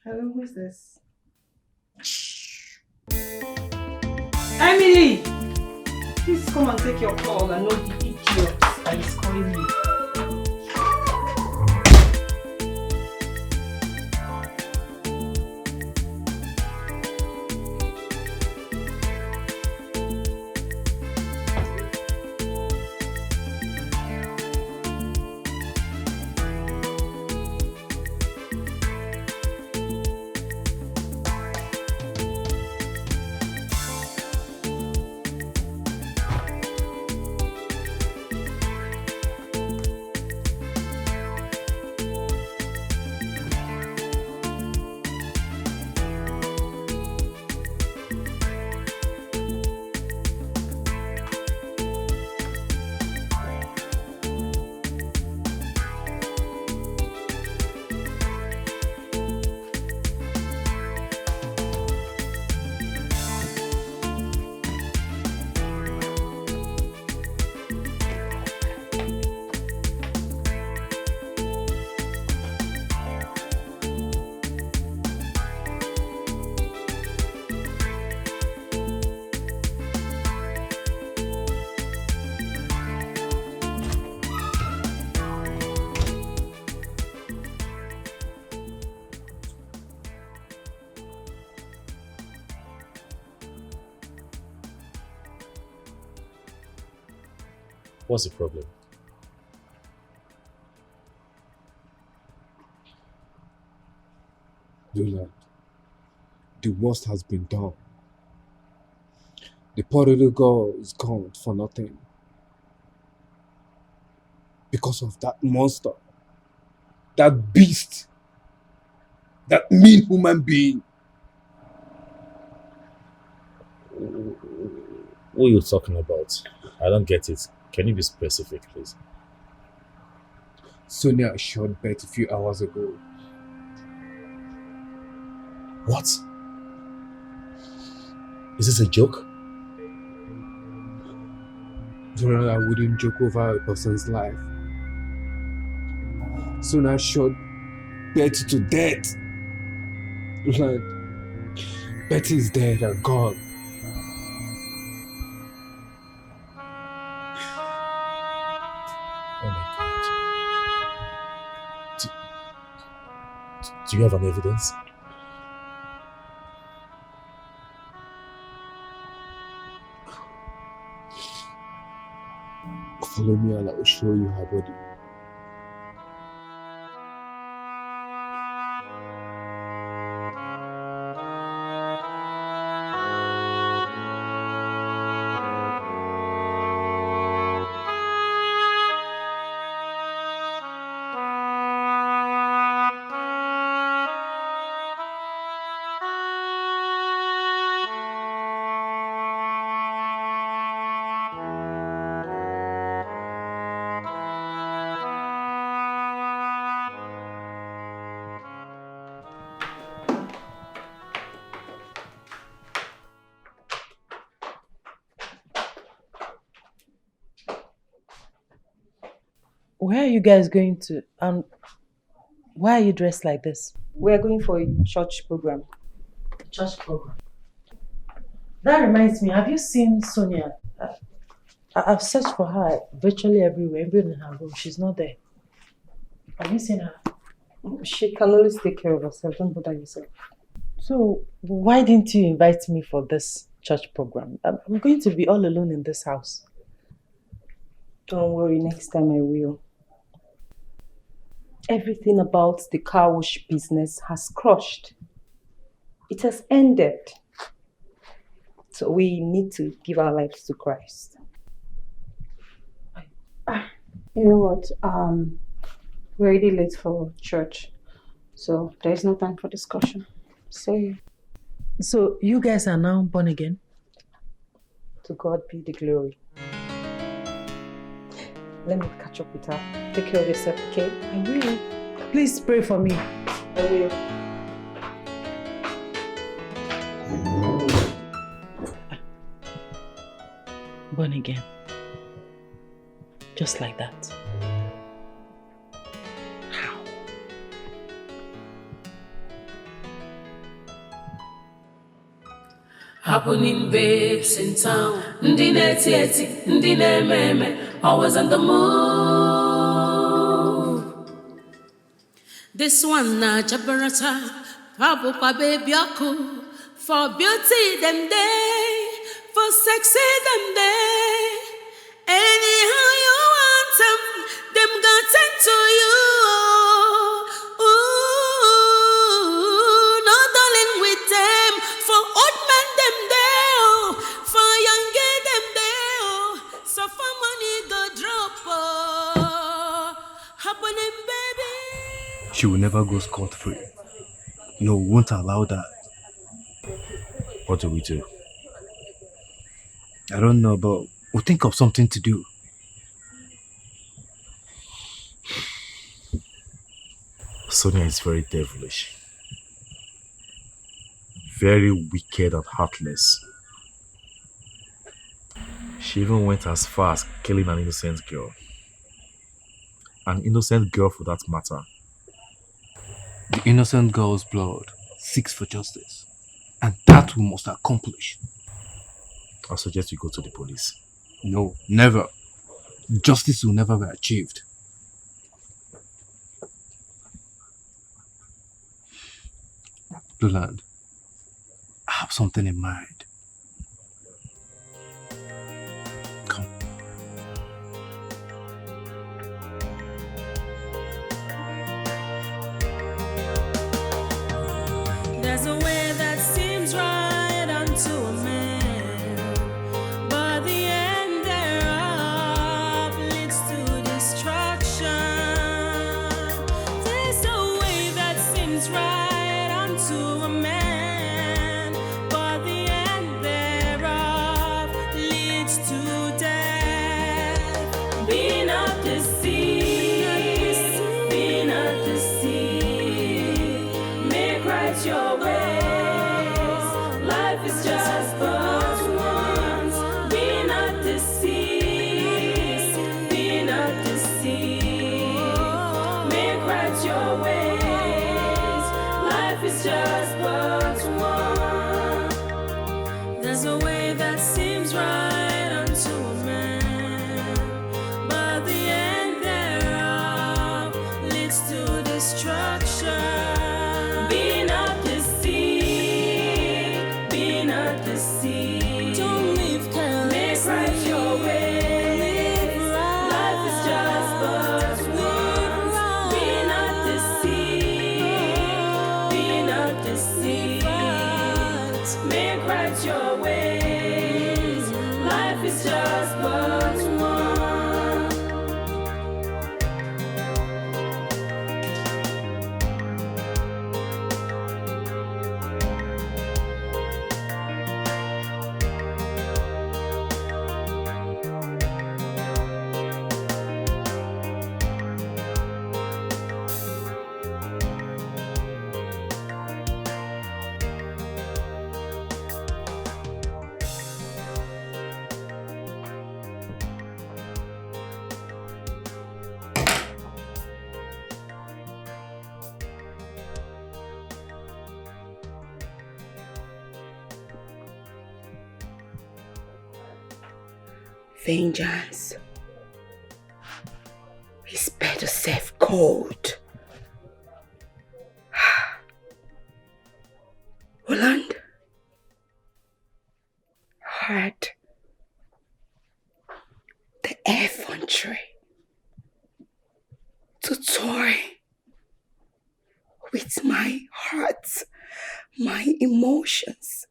Hello, who is this? Emily! Please come and take your call and not the idiot that is calling me. What's the problem? Roland, the worst has been done. The poor little girl is gone for nothing. Because of that monster. That beast. That mean human being. What are you talking about? I don't get it. Can you be specific, please? Sonia shot Beth a few hours ago. What? Is this a joke? Roland, I wouldn't joke over a person's life. Sonia shot Betty to death. Roland, Betty is dead and gone. Do you have an evidence? Follow me and I will show you her body. Where are you guys going to? And why are you dressed like this? We're going for a church program. Church program? That reminds me, have you seen Sonia? I've searched for her virtually everywhere, even in her room. She's not there. Have you seen her? She can always take care of herself. Don't bother yourself. So, why didn't you invite me for this church program? I'm going to be all alone in this house. Don't worry, next time I will. Everything about the car wash business has crushed. It has ended. So we need to give our lives to Christ. You know what? We're already late for church, so there is no time for discussion. See. So you guys are now born again? To God be the glory. Let me catch up with her. Take care of yourself, okay? I will. Please pray for me. I will. Born again. Just like that. How? Happening babes in town. Ndi neti, ndi meme. Always on the move. This one na jabarata. Pabu pa baby aku. For beauty them day. For sexy them day. Anyhow you want them got sent to you. Ooh, no darling with them. For old men them there, for young girl them there. So for money go drop. Happening baby. She will never go scot-free. No, we won't allow that. What do we do? I don't know, but we'll think of something to do. Sonia is very devilish. Very wicked and heartless. She even went as far as killing an innocent girl. An innocent girl for that matter. The innocent girl's blood seeks for justice. And that we must accomplish. I suggest we go to the police. No, never. Justice will never be achieved. Blueland, I have something in mind. Come. There's a way that seems right unto a man, but the end thereof leads to destruction. There's a way that seems right unto a man, but the end thereof leads to death. Be not deceived, be not deceived. Make right your ways. Life is just but once. Be not deceived, be not deceived. Make right your ways. Life is just but one. There's a way that seems right unto a man, but the end thereof leads to destruction. deceive. Don't live carelessly. Make right your ways. Life is just but one. Be not deceived. Be not deceived. Make right your ways. Life is just but one. Vengeance is better served cold. Roland heard the effrontery to toy with my heart, my emotions.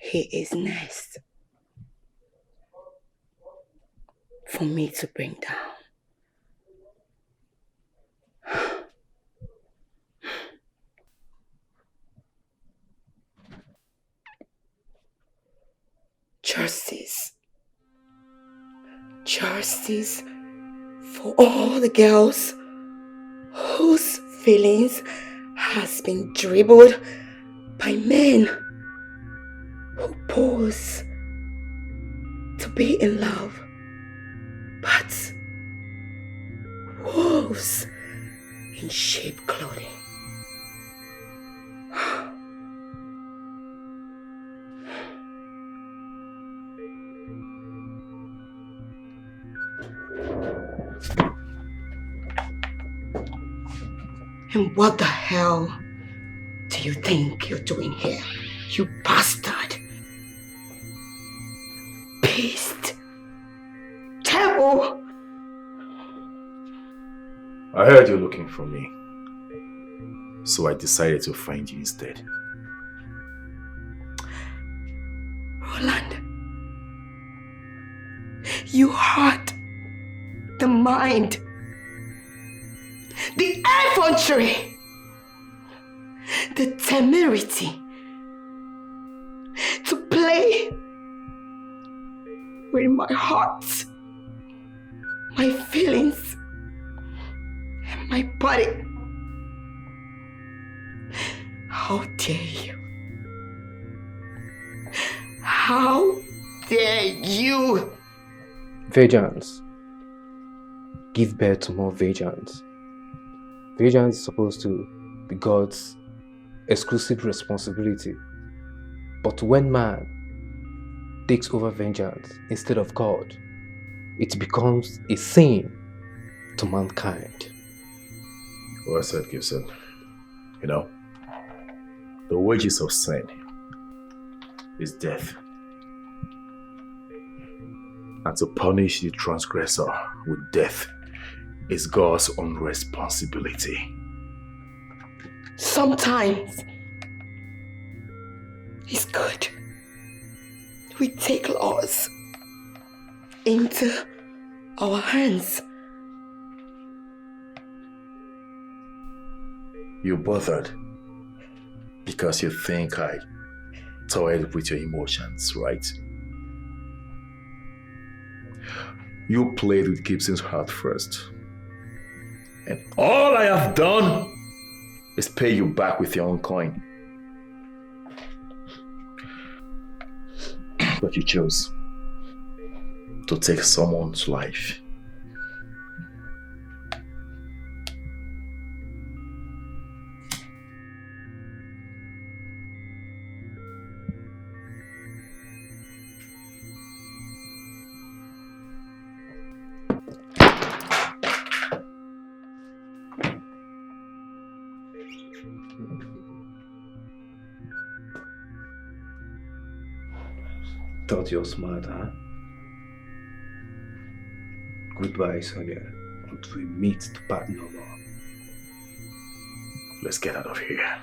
He is next for me to bring down. Justice. Justice for all the girls whose feelings has been dribbled by men who pose to be in love, but wolves in sheep clothing. And what the hell do you think you're doing here, you bastard? Beast. Devil. I heard you looking for me, so I decided to find you instead. Roland, you hurt the mind, the effrontery, the temerity to play with my heart, my feelings, and my body. How dare you? How dare you? Vengeance. Give birth to more vengeance. Vengeance is supposed to be God's exclusive responsibility. But when man takes over vengeance instead of God, it becomes a sin to mankind. Well said, Gibson. You know, the wages of sin is death. And to punish the transgressor with death is God's own responsibility. Sometimes it's good we take laws into our hands. You bothered because you think I toyed with your emotions, right? You played with Gibson's heart first. And all I have done is pay you back with your own coin. But you chose to take someone's life. Thought you're smart, huh? Goodbye, Sonia. Until we meet to part no more. Let's get out of here.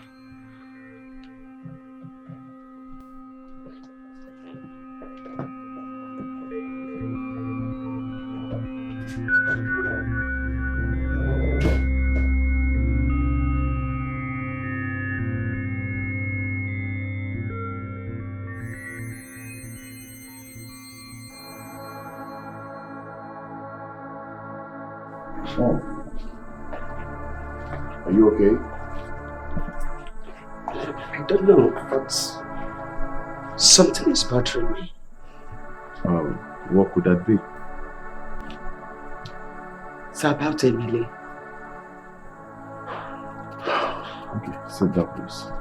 Sean, are you okay? I don't know, but something is bothering me. What could that be? It's about Emily. Okay, sit down, please.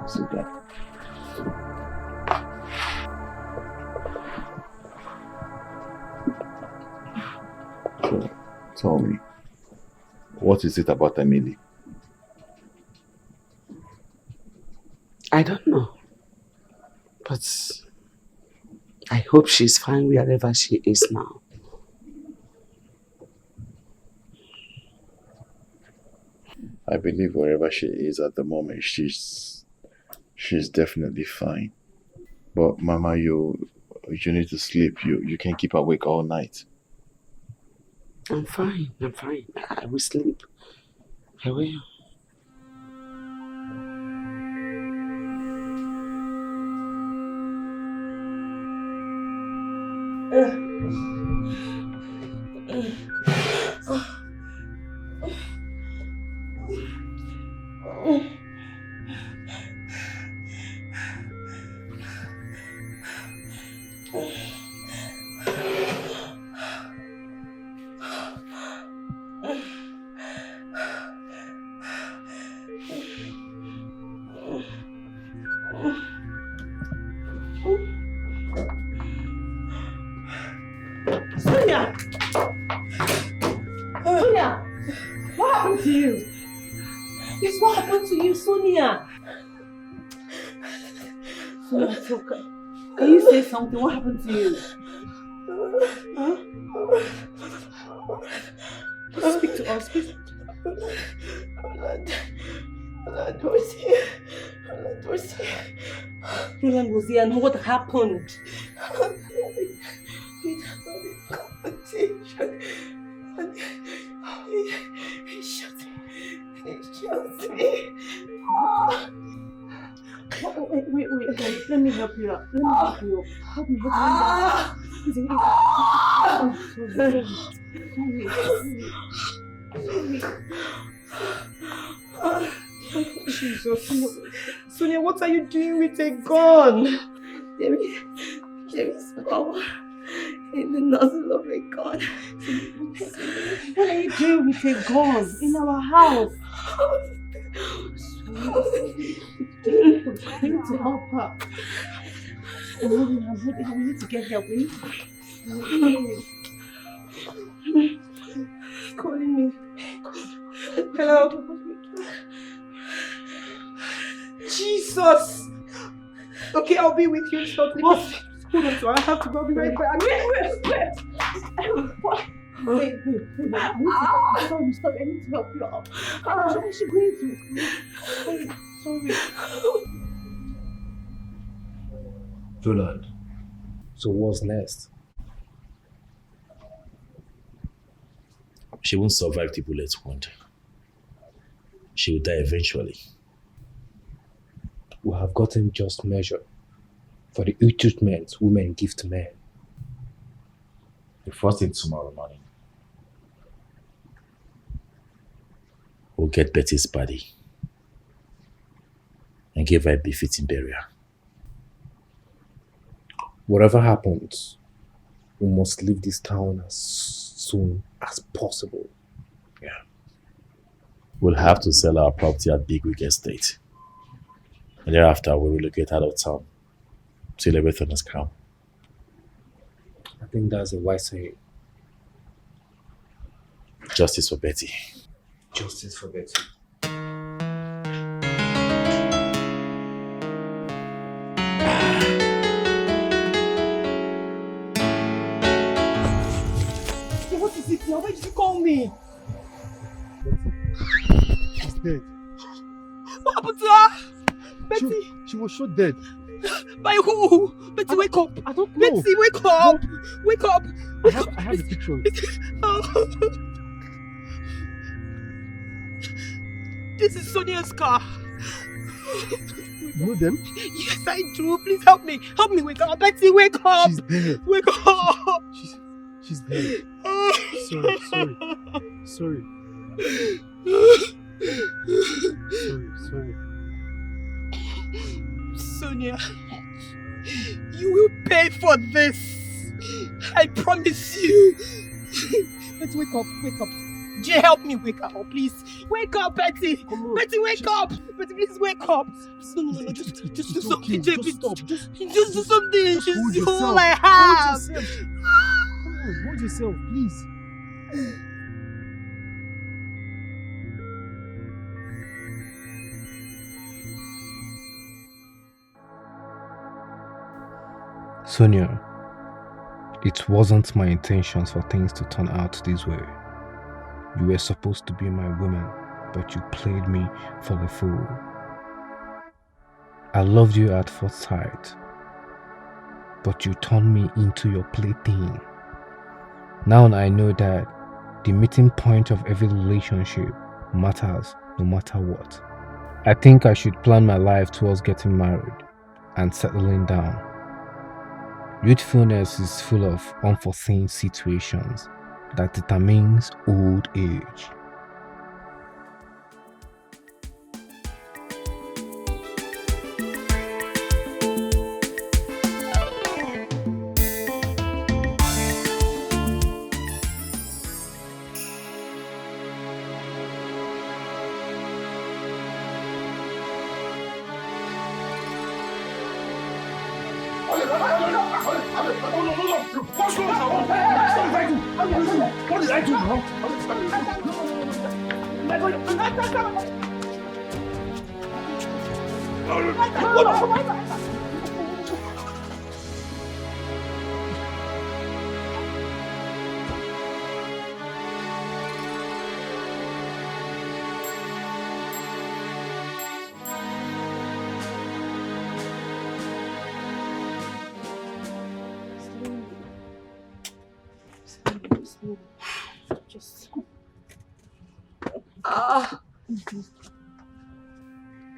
Sit down. So, tell me, what is it about Emily? I don't know, but I hope she's fine wherever she is now. I believe wherever she is at the moment, she's definitely fine. But Mama, you need to sleep. You can't keep awake all night. I'm fine. I will sleep. I will. Sonia! Sonia! What happened to you? Yes, what happened to you, Sonia? Sonia, talk. Can you say something? What happened to you? Huh? Speak to us, please. Roland was here. Roland was here. Roland was here, and what happened? He had a competition. And he shot me. He shot me. Wait. Let me help you out. Help me. I'm sorry. Jesus. Sonia, what are you doing with a gun? There is power in the nozzle of a gun. What are you doing with a gun in our house? We need to help her. I'm holding. We need to get help. He's calling me. Hello? Jesus! Okay, I'll be with you shortly. Hold on, so I have to go. Be right back. Wait. Wait. Stop. I need to help you out. What is she going through? Sorry. Roland, so what's next? She won't survive the bullet wound. She will die eventually. We have gotten just measure for the ill treatment women give to men. The first thing tomorrow morning, we'll get Betty's body and give her a befitting burial. Whatever happens, we must leave this town as soon as possible. Yeah. We'll have to sell our property at Bigwig Estate. And thereafter, we'll relocate out of town till everything is calm. I think that's a wise saying. Justice for Betty. Justice for Betty. me. She's dead. What happened to her? Betty. She was shot dead. By who? Betty, wake up. I don't know. Betty, wake up. Wake up. I have the picture. This is Sonia's car. You know them? Yes, I do. Please help me. Help me wake up. Betty, wake up. She's dead. Wake up. She's dead. Sorry. Sorry. Sonia, you will pay for this. I promise you. Let's wake up. Jay, help me wake up, please. Wake up, Betty. Betty, wake up. Betty, please wake up. No. Just do something, Jay. Just do something. She's all I have. Hold yourself, please. Sonia, it wasn't my intentions for things to turn out this way. You were supposed to be my woman, but you played me for a fool. I loved you at first sight, but you turned me into your plaything. Now I know that the meeting point of every relationship matters no matter what. I think I should plan my life towards getting married and settling down. Youthfulness is full of unforeseen situations that determines old age. What's wrong now? What did I do now?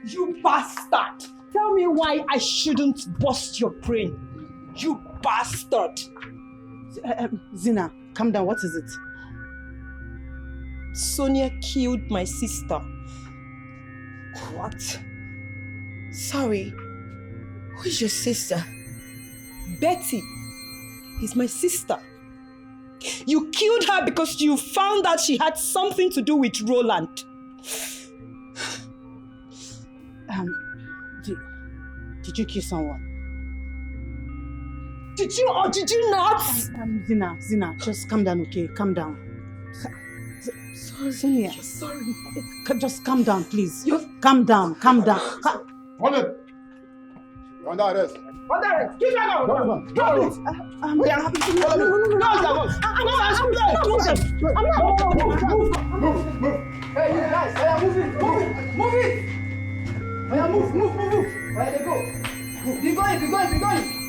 You bastard! Tell me why I shouldn't bust your brain. You bastard! Zina, calm down. What is it? Sonia killed my sister. What? Sorry. Who is your sister? Betty is my sister. You killed her because you found out she had something to do with Roland. Did you kill someone? Did you or did you not? Zina, just calm down, okay? Calm down. Sonia. Sorry. Just calm down, please. Calm down. Hold it. You're under arrest. Under arrest. Keep that out. No. We are happy to know. No. I'm not. Move. Hey, you guys. I am moving. Move it. Move. Where they go? Be going.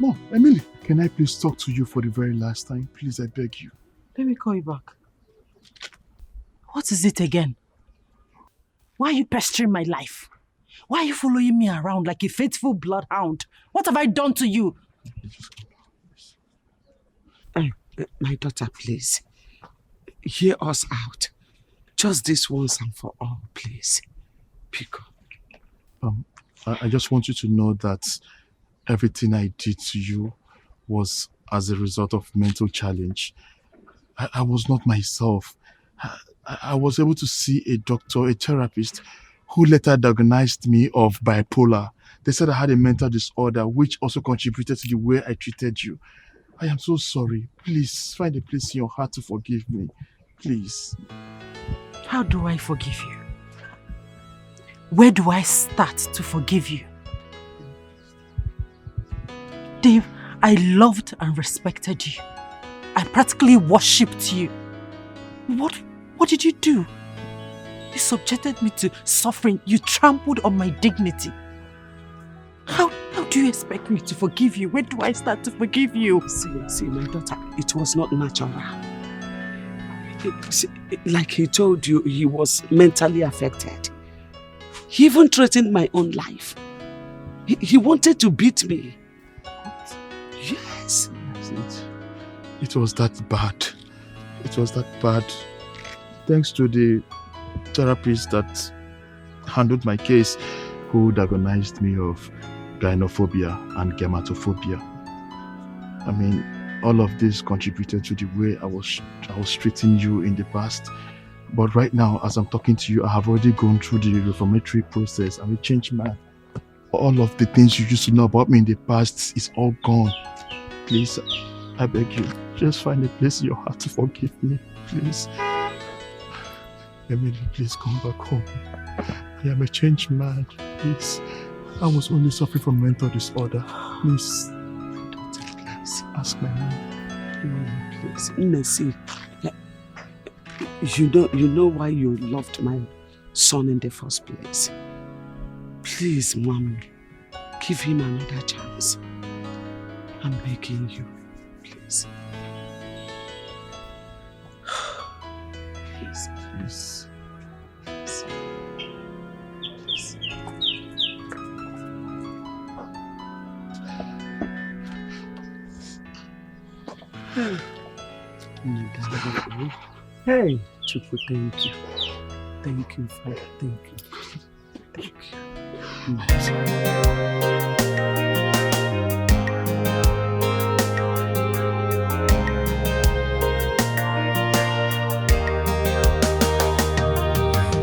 Mom, Emily, can I please talk to you for the very last time? Please, I beg you. Let me call you back. What is it again? Why are you pestering my life? Why are you following me around like a faithful bloodhound? What have I done to you? My daughter, please. Hear us out. Just this once and for all, please. Pick up. I just want you to know that everything I did to you was as a result of mental challenge. I was not myself. I was able to see a doctor, a therapist, who later diagnosed me of bipolar. They said I had a mental disorder, which also contributed to the way I treated you. I am so sorry. Please find a place in your heart to forgive me. Please. How do I forgive you? Where do I start to forgive you? Dave, I loved and respected you. I practically worshipped you. What did you do? You subjected me to suffering. You trampled on my dignity. How do you expect me to forgive you? Where do I start to forgive you? See, my daughter, it was not natural. Like he told you, he was mentally affected. He even threatened my own life. He wanted to beat me. What? Yes. It was that bad. It was that bad. Thanks to the therapist that handled my case, who diagnosed me of gynophobia and gamatophobia. I mean, all of this contributed to the way I was treating you in the past. But right now, as I'm talking to you, I have already gone through the reformatory process and we changed my... All of the things you used to know about me in the past is all gone. Please, I beg you, just find a place in your heart to forgive me, please. Emily, please come back home. I am a changed man, please. I was only suffering from mental disorder. Please, ask my name. Please, Nessie. You know why you loved my son in the first place. Please, Mom, give him another chance. I'm begging you, please. Please, please. Hey, Chuku, thank you. Thank you, Father. Thank you. Thank you.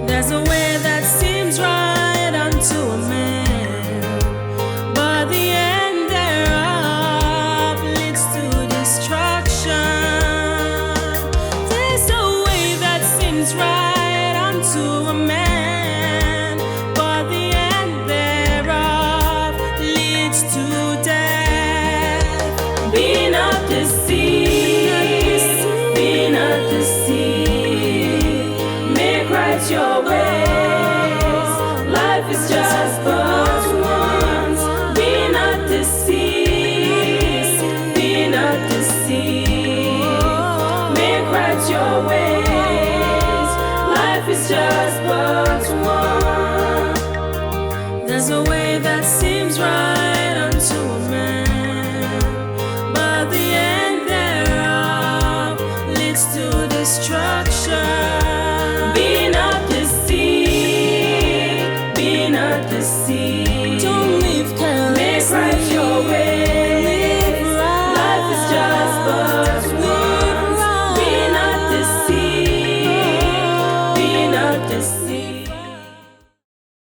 There's a way that seems right unto a man, but the end thereof leads to destruction. There's a way that seems right unto a man, but the end thereof leads to death. Be not deceived, be not deceived. Make right your way.